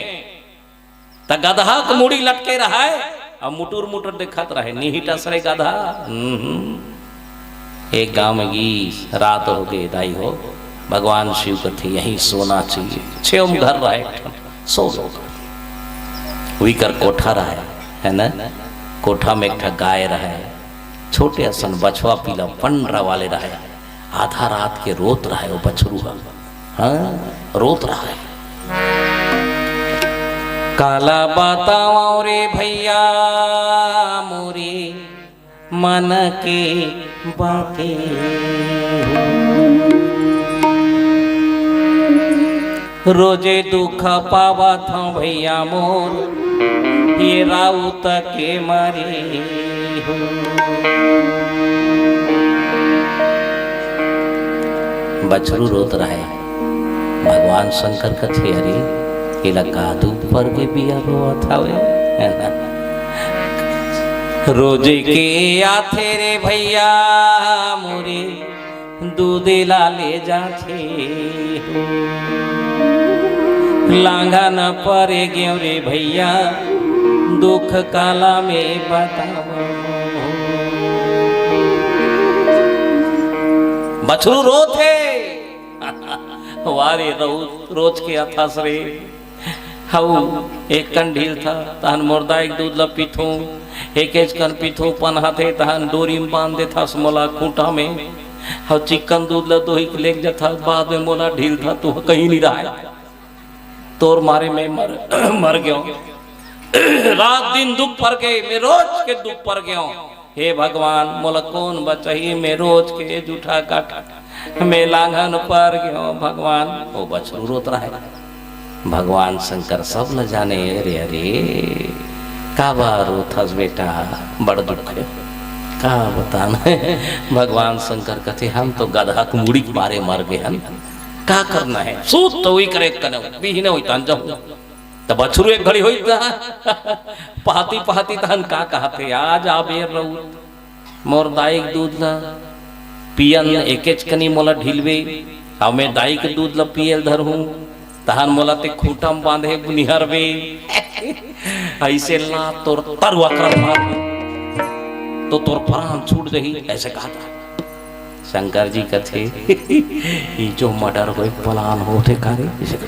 त गधा के मुड़ी लटके रहा है अब मुटुर मुटुर देखत रहे, निहिटा सरे गधा। एक गांव में गई, रात हो गई दाई हो, भगवान शिव को थे यही सोना चाहिए, छेम घर रहे सो लोग वही कर कोठा रहा है ना, कोठा में एक गाय रहे, छोटे असन बछवा पीला पंडरा वाले रहे, आधा रात के रोत रहा है वो बछरू, हाँ रोत रहा है। काला बताओ रे भैया मोरे मन के बातें, रोजे दुख पावा था भैया मोर, ये राउत के मारे हो। बछरू रोत रहा है, भगवान शंकर का थे अरे इलाका पर के बिया रोआ था वे, रोजे के आथे रे भैया मोरे दूधेला ले जाथे हो। लांगा न परे गेव रे भैया दुख काला में बताओ। बछरू रोथे वारे रोज के अथास रे हऊ एक कन ढील था तहन मुर्दा एक दूध ला पीथू एक कन पीथू पन हाथे तहन डोरी में बांध दे था मोला खूंटा में हव चिकन दूध ला तो एक लेक जथा बाद में मोला ढील था तू कहीं नहीं रहा तोर मारे में मर गयो रात दिन दुख पर गए मैं रोज के दुख पर गयो। हे भगवान मोला कौन बचाई मैं रोज के जूठा काट मैं लांघन पर गयो भगवान। वो बछरू रोत रहा है। भगवान शंकर सब न जाने अरे अरे का बार रोथस बेटा बड़ दुख है का बताना। भगवान शंकर कहते हम तो गधा कुमुड़ी के मारे मर गए हम का करना है सूत तो वही करे कने बीने होई तान जाऊं तो बछरू एक घड़ी होई पहाती पहाती तहन का कहते आज आबेर रहू मोर दाई के दूध ला पियन एकेच कनी मोला ढीलवे अब मैं दाई के दूध ला पियल धर हूं तहन मोला ते खूंटा में बांधे निहरवे ऐसे ला तोर तरवा कर मार तो तोर प्राण छूट जही ऐसे कहा था। शंकर जी कथे ये जो मर्डर हो पलान होते कारे इसे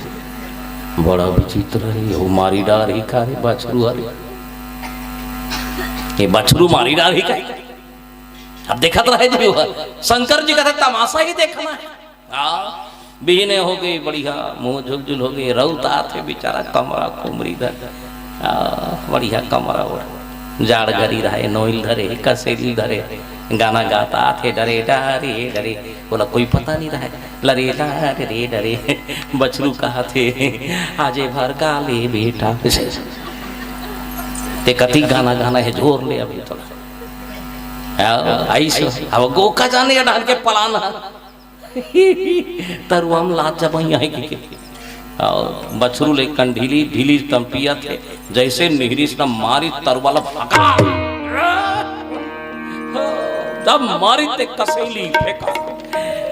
बड़ा विचित्र है वो मारी डार ही कारे बछरू अरे ये बछरू मारी डार ही का अब देखा तो है जी शंकर जी कहते तमाशा ही देखना है। बीने हो गई बढ़िया मुंह झुलझुल हो गई रौता थे बेचारा कमरा कुमरी धर बढ़िया कमरा और जाड़ गरी रहे नोइल धरे कसेली धरे गाना गाता थे डरे डरे डरे बोला कोई पता नहीं रहा लरे डरे डरे बछरू कहा थे आजे भर गाले बेटा ते कति गाना गाना है जोर ले अभी थोड़ा ऐसे अब गोका जाने डाल के पलाना तरुआम लात जब यहाँ की और बछरू ले ढीली ढीली तंपिया थे जैसे निहरी से मारी तरवाला भगा तब मारी ते कसेली फेंका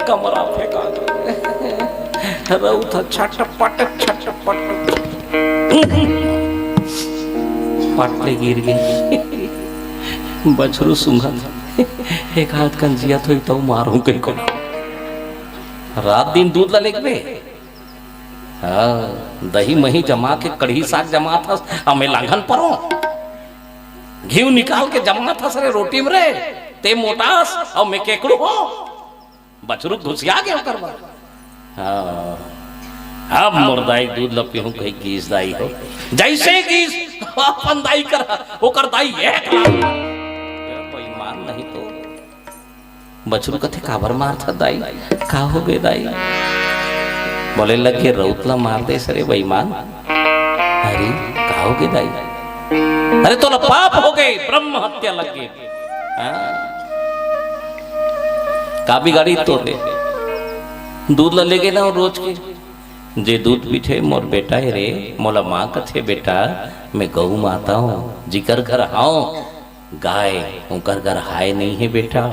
कमरा फेंका रऊ था छटपट पटले गिर गई बछरू सूंघा था एक हाथ कंजिया थोड़ी तो मारूं कहीं को रात दिन दूध ला लेके दही मही जमा के कढ़ी साग जमा था हमें लांघन परो घी निकाल के जमा था सरे रोटी में रे ते मोटास और मैं केकड़ू हो बछरू घुसिया गया करवा अब मुर्दाई दूध लपी हूं कहीं गीस दाई हो जैसे गीस अपन दाई कर होकर दाई एक कोई मान नहीं तो बछरू कथे काबर मार था दाई का हो गए दाई बोले लगे रौतला मार दे सरे बेईमान अरे का हो गए दाई अरे तो पाप हो गए ब्रह्म हत्या लग गई का भी गाड़ी तोड़ दे दूध ला ले गए ना रोज के जे दूध पीछे मोर बेटा है रे मोला माँ कथे बेटा मैं गऊ माता हूँ जिकर घर हाओ गाय उनकर घर हाय नहीं है बेटा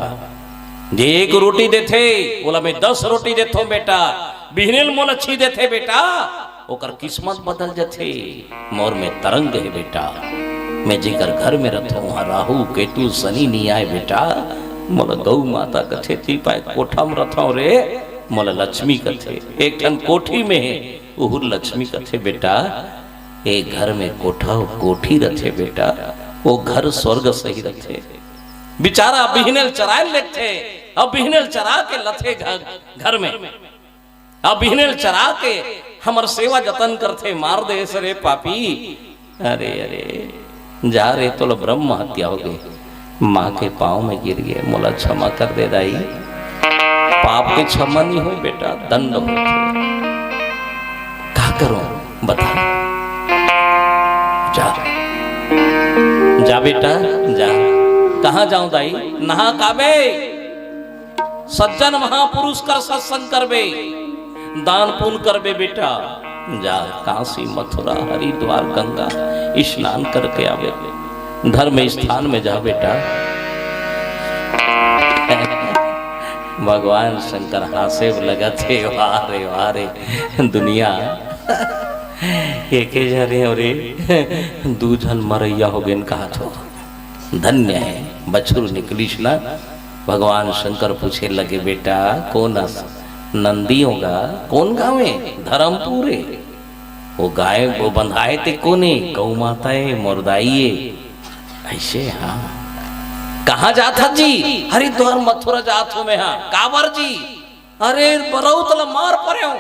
जे एक रोटी देथे बोला मैं 10 रोटी देथो बेटा बिहनेल मोल अच्छी देथे बेटा ओकर किस्मत बदल जथे मोर में तरंग है बेटा मैं जिकर घर में रथो वहाँ राहु केतु शनि नहीं आए बेटा मोला गौ माता कथे थी पाए कोठा में रथो रे मोला लक्ष्मी कथे एक ठन कोठी में है उहुर लक्ष्मी कथे बेटा एक घर में कोठा कोठी रथे बेटा वो घर स्वर्ग सही रथे बेचारा बिहनेल चराए लेते अब बिहनेल चरा के लथे घर में अब बिहनेल चरा के हमर सेवा जतन करते मार दे सरे पापी अरे अरे जा रे तो ब्रह्म हत्या हो गई माँ के पाँव में गिर गए मोला क्षमा कर दे दाई पाप के क्षमा नहीं हो बेटा दंड हो क्या करो बता जा जा बेटा जा कहाँ जाऊं दाई नहा काबे सज्जन महापुरुष कर सत्संग करबे दान पुण्य करबे बेटा जा काशी मथुरा हरिद्वार गंगा स्नान करके आवे धर्म स्थान में जा बेटा भगवान शंकर हासे लगा थे, वाह रे दुनिया एक जने और दू जन मरैया हो गए कहा तो धन्य है बछरू निकलीश ना। भगवान शंकर पूछे लगे बेटा कौन नंदी होगा कौन गावे धर्मपुरे वो गाय वो बंधाए थे कोने गौ माता है मुर्दाई ऐसे। हाँ कहाँ जाता जी? हरिद्वार मथुरा जात हो में। हाँ काबर जी? अरे बरौतला मार परे हो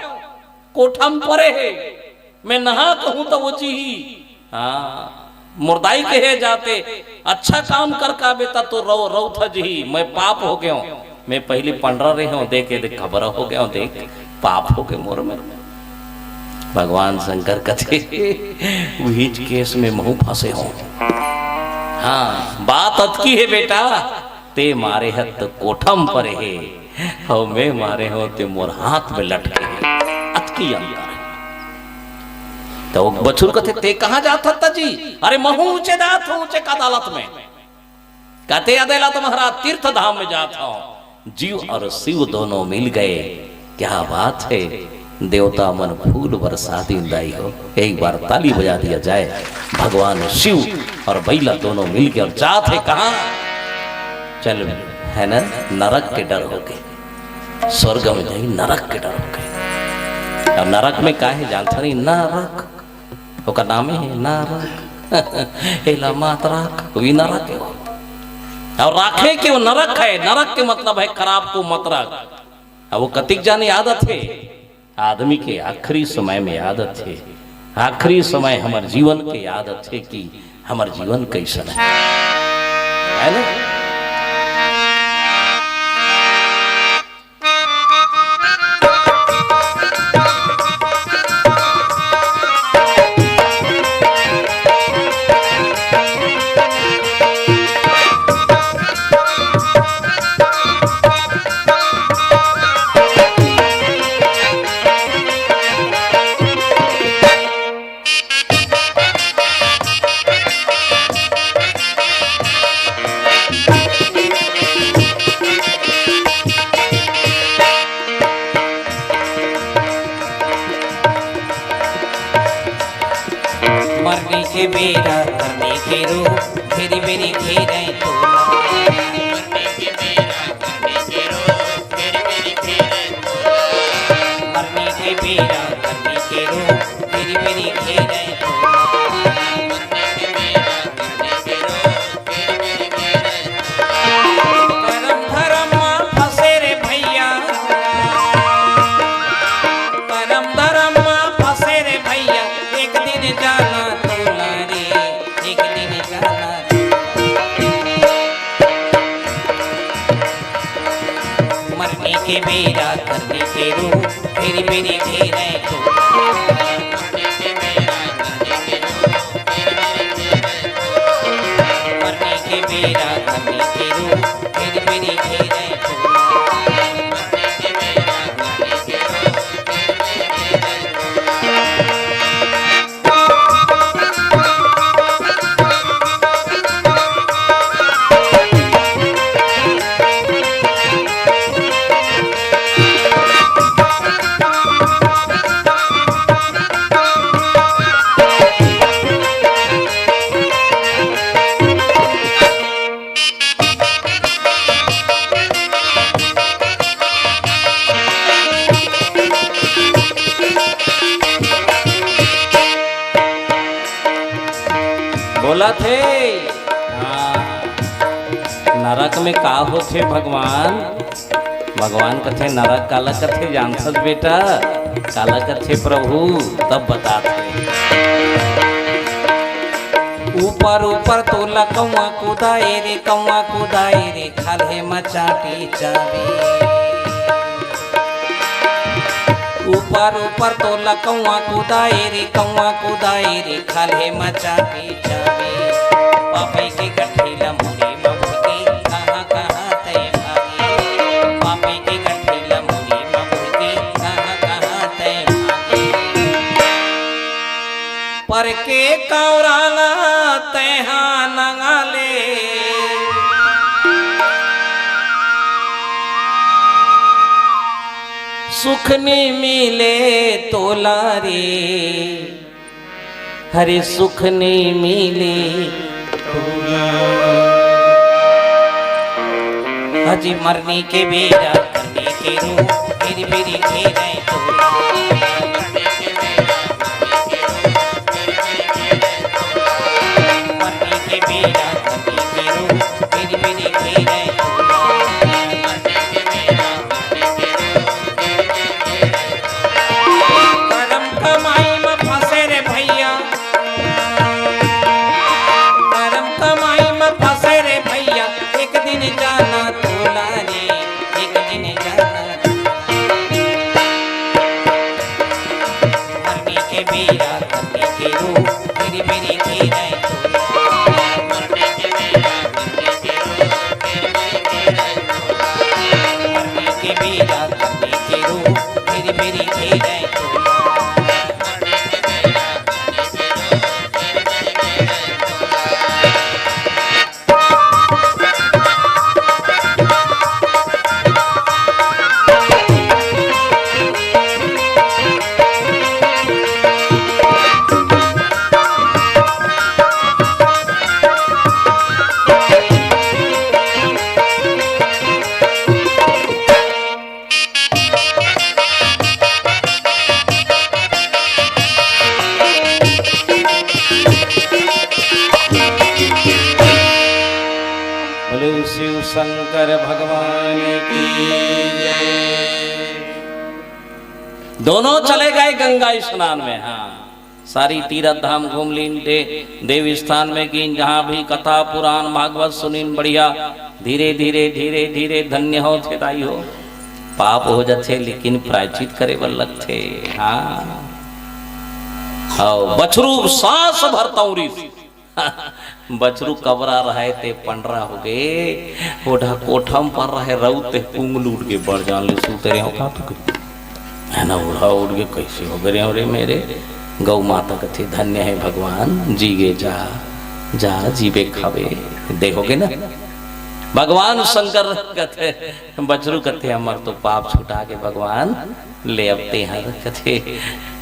कोठा में परे है मैं नहा कहूं तो वो जी। हाँ मुर्दाई के है जाते अच्छा काम कर का बेटा तो रो था जी मैं पाप हो गया हूं। मैं पहले पंडरा रहे हूं देख खबर हो गया हूं देख पाप हो गए मोर में। भगवान शंकर कथे बीच केस में मुंह फंसे हो। हाँ बात अतकी है बेटा ते मारे है तो कोठम परे है और मैं मारे हो ते मोर हाथ में लटके है अतकी अंतर है। तो बछुर कथे ते कहाँ जाता था जी? अरे महू ऊंचे जात हूं ऊंचे अदालत में कहते अदालत महाराज तीर्थ धाम में जाता हूं। जीव और शिव दोनों मिल गए क्या बात है देवता मन फूल बरसा दाई हो। एक बार ताली बजा दिया जाए। भगवान शिव और बैला दोनों मिल गए और जाते कहाँ चल है ना नरक के डर हो गए स्वर्ग में नहीं नरक के डर हो गए। अब नरक में क्या है जानता नहीं नरक का नाम है नरक एला मात राख भी नरक है और राखे के वो नरक है। नरक के मतलब है खराब को मत रख। अब वो कतिक जाने आदत है आदमी के आखिरी समय में आदत है आखिरी समय हमारे जीवन के आदत है कि हमारे जीवन कैसा है ना। मरने के बेरा करने के रो फेरी मेरी घेरे तो मरने के बेरा करने के रो फिर मेरी घेरे तो मरने के बेरा करने के रो फेरी मेरी घेरे तो मरने के बेरा करने के रो फिर मेरी घेरे तो करम धर्म फंसे रे भैया करम धर्म फंसे रे भैया एक दिन जाना तोला रे एक दिन जाना मरने के बेरा करने के रो फेरी मेरी घेरे तो मरने के बेरा करने के रो फिर मेरी घेरे तो मरने के बेरा करने के रो फेरी मेरी घेरे तो मरने के बेरा करने के रो फिर मेरी घेरे तो बोला थे हाँ नरक में का होते भगवान भगवान कथे नरक काला कथे जानथस बेटा काला कथे प्रभु तब बताते ऊपर ऊपर तो लकौआ कुदाए रे खाले मचाटी चाबी ऊपर ऊपर तो लकौआ कुदाए रे खाले मचाटी चाबी पापे के गठीला मुड़ी मभुके कहाँ कहाँ तय भागे पापे के गठीला मुड़ी मभुके कहाँ कहाँ तय भागे पर के कौराला तैहा नंगाले सुख ने मिले तोला रे, हरे सुख ने मिले तोला। हजी मरने के बेरा करने के रो, मेरी मेरी घेरे तोला। मरने के बेरा करने के रो, मेरी मेरी घेरे तोला। करम कमाई में फंसे रे भैया, करम कमाई में फंसे रे भैया, एक दिन जाना तोला रे, एक दिन जाना। मरने के बेरा करने के रो, मेरी मेरी घेरे तोला। मरने के बेरा करने के रो, मेरी मेरी घेरे तोला। बोले शिव शंकर भगवान की जय। दोनों चले गए गंगा स्नान में। हाँ, सारी तीर्थ धाम घूम लीन, देव स्थान में कीन, जहाँ भी कथा पुराण भागवत सुनीन बढ़िया। धीरे धीरे धीरे धीरे धन्य हो थे दाई हो, पाप हो जाते लेकिन प्रायचित करे बल्लक थे। हाँ, बछरू सांस भरता बछरू कबरा रहे ते पंडरा हो गए, ओढ़ा कोठम पर रहे रउते पुंग लूट के बढ़ जान ले सूते रहे हो का तो है ना, उड़ा उड़ के कैसे हो गए रे मेरे। गौ माता कथे धन्य है भगवान, जीगे जा जा जीवे खावे। देखोगे ना भगवान शंकर कथे, बछरू कथे हमार तो पाप छुटा के भगवान ले अपते हैं। कथे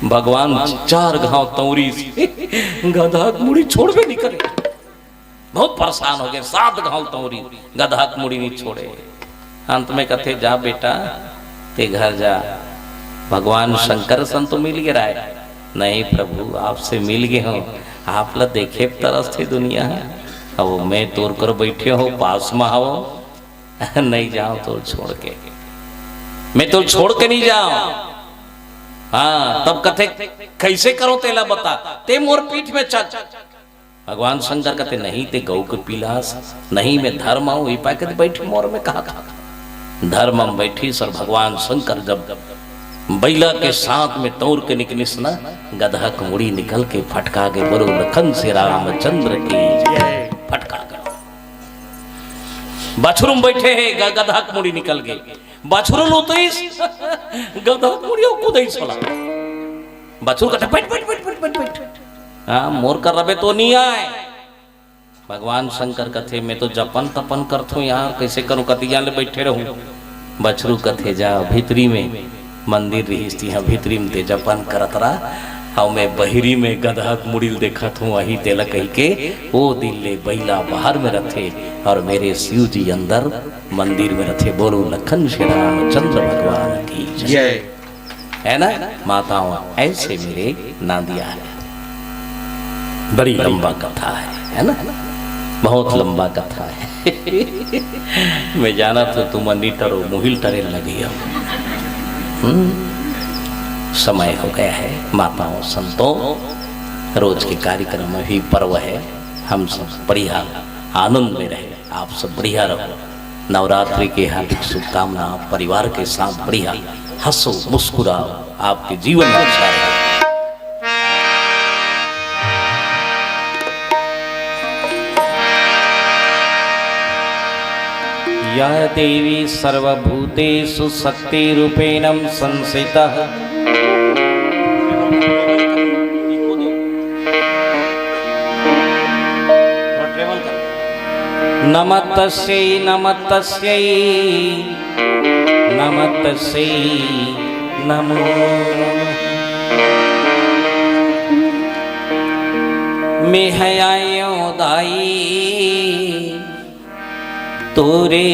भगवान 4 घाव तौरी से गधा मुड़ी छोड़ भी नहीं करे, बहुत परेशान हो गए। 7 घाव तौरी गधा मुड़ी नहीं छोड़े। अंत में कथे जा बेटा ते घर जा, भगवान शंकर सन तो मिल गया है। नहीं प्रभु आपसे मिल गए हो, आप ला देखे तरस थे दुनिया। अब मैं तोड़ कर बैठे हो पास में हो, नहीं जाओ तो छोड़ के, मैं तो छोड़ के नहीं जाऊं। हाँ, तब कथे कैसे करो तेला बता, ते मोर पीठ में चल। भगवान शंकर कहते नहीं ते गौ के पिलास, नहीं मैं धर्म हूं पाकर बैठी मोर में कहा धर्म में बैठी। सर भगवान शंकर जब बैला के साथ में तौर के निकलिस ना, गधा मुड़ी निकल के फटका के बोलो लखन से रामचंद्र की जय। फटका कर बछरू बैठे है, गधा मुड़ी निकल गए। बछरू लुतईस गधा मुड़ियो कूदईस वाला। बछरू कहते बैठ बैठ बैठ बैठ बैठ बैठ। हाँ, मोर कर रबे तो नहीं आए। भगवान शंकर कथे मैं तो जपन तपन करथूं यार, कैसे करूं कतिया ले बैठे रहूं। बछरू कथे जा भीतरी में मंदिर रही थी, भीतरी में ते जपन करत रहा। हाँ, मैं बहिरी में गधा मुड़िल देखत हूँ, वही तेला कही के वो दिल ले बैला बाहर में रथे और मेरे शिव जी अंदर मंदिर में रथे। बोलो लखन श्री रामचंद्र भगवान की जय। है ना माताओं, ऐसे मेरे नादिया है। बड़ी लंबा कथा है ना, बहुत लंबा कथा है। मैं जाना तो तुम अन्नी टरो मुहिल टरे लगी हो। समय हो गया है माताओं संतों, रोज के कार्यक्रम में भी पर्व है। हम सब बढ़िया आनंद में रहे, आप सब बढ़िया रहो। नवरात्रि के हार्दिक शुभकामना। परिवार के साथ बढ़िया हंसो मुस्कुराओ, आपके जीवन में अच्छा रहे। या देवी सर्वभूतेषु शक्तिरूपेण संस्थितः नमस्तस्यै नमस्तस्यै नमस्तस्यै नमो मैं है आयो दाई तोरे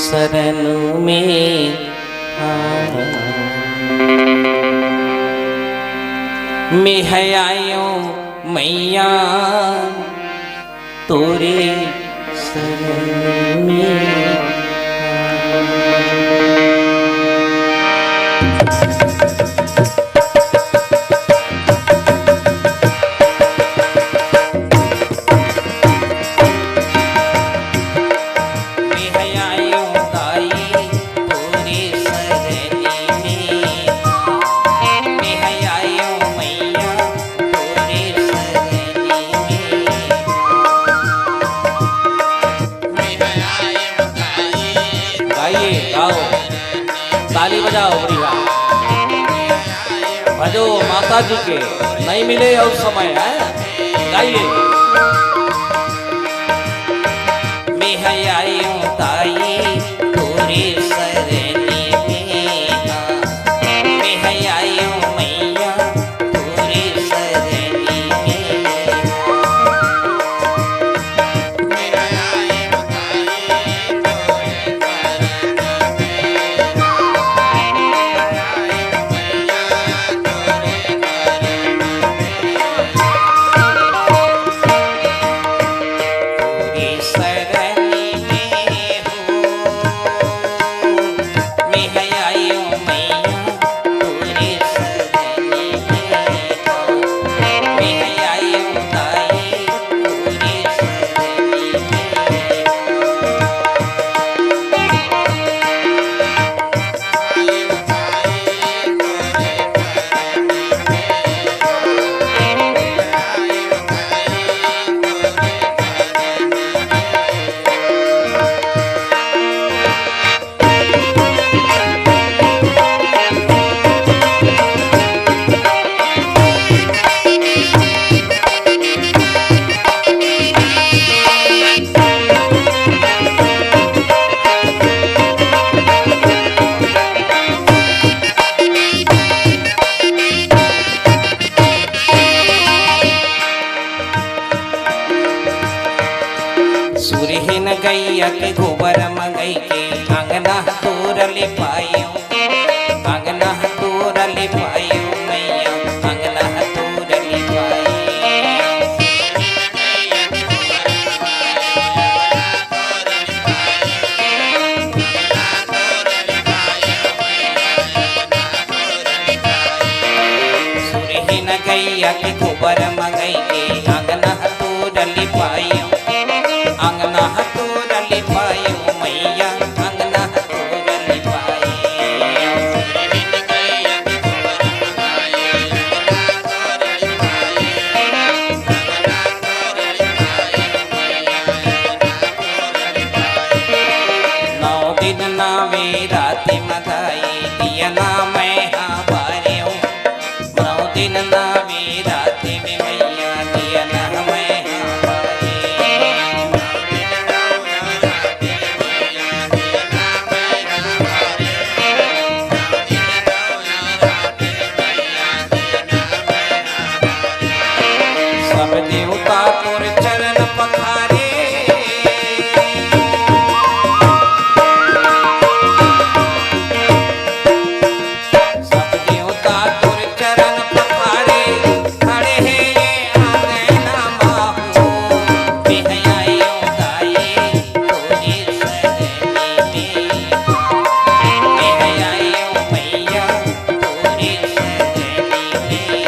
शरण में मैं है आयो मैया तोरे शरण में ताली बजाओ बढ़िया भजो माता जी के नहीं मिले और समय है गाइए मैं है आई हूँ ताई तोरे शरणी में मैं है आई हूँ मैया तोरे शरणी सूर्यहीन गैया के गोबर मंगई के अंगना तोरल पायो अंगना तोरल पायो मैया अंगना तोरल सूर्यहीन गैया के गोबर मंगई के अंगना तोरल पायो अंगना तोरल पायो मैया अंगना तोरल पायो नौ दिन नावे रात मधाई दिया ना मैं हारे नौ दिन नावे रात में मैया दिया ना मैं सब देवता तोर चरण पखारे सब देवता तोर चरण पखारे खड़े हैं ये आंगना माहू मैं है आयो दाई तोरे शरणी में मैं है आयो मैया तोरे शरणी में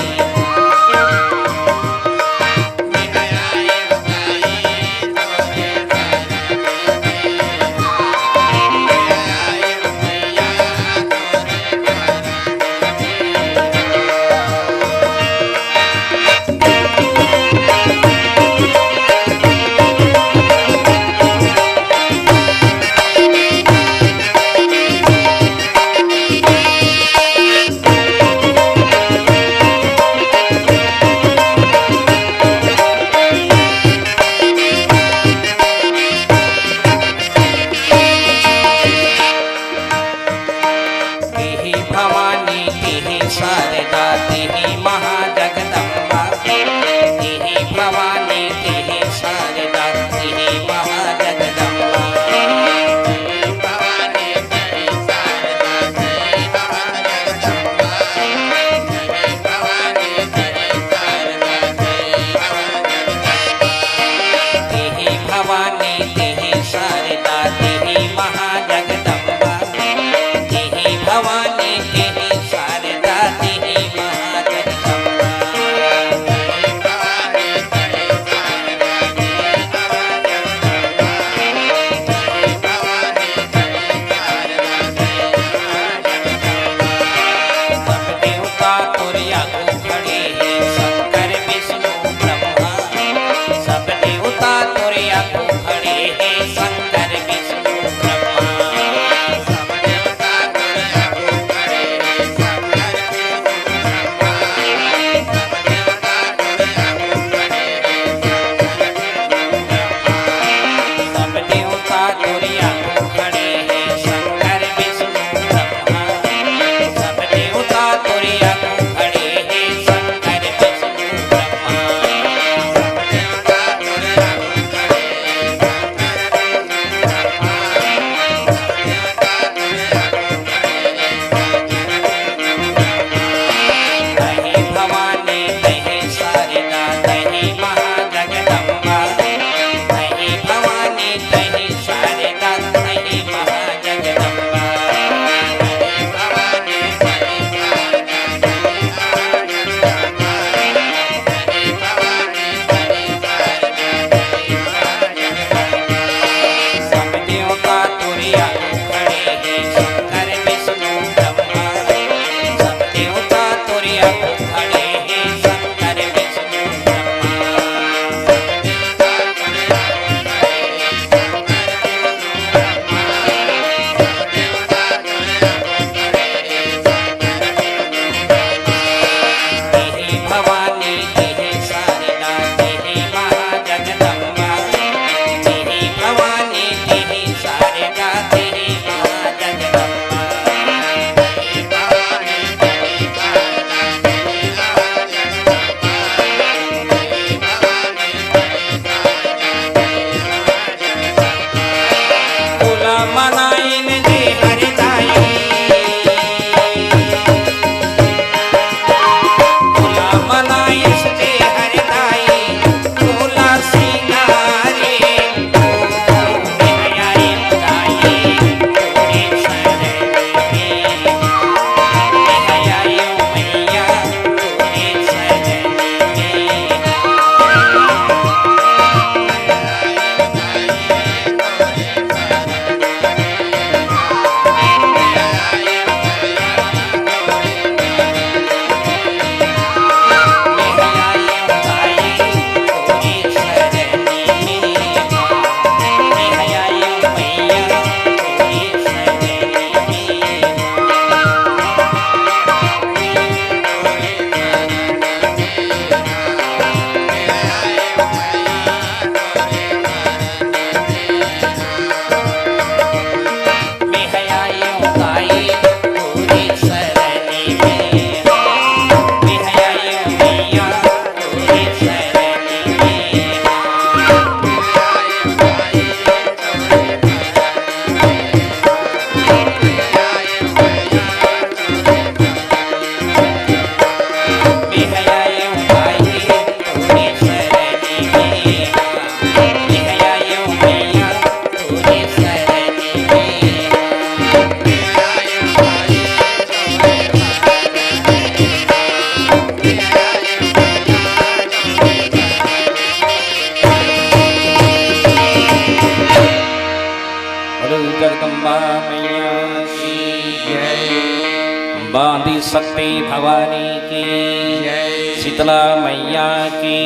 बांधी शक्ति भवानी की, शीतला मैया की,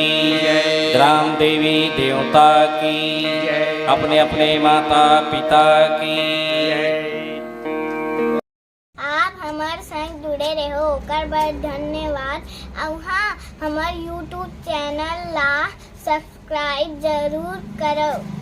ग्राम देवी देवता की, अपने अपने माता पिता की। आप हमार संग जुड़े रहो ओकर बर धन्यवाद। और हाँ, हमार YouTube चैनल ला सब्सक्राइब जरूर करो।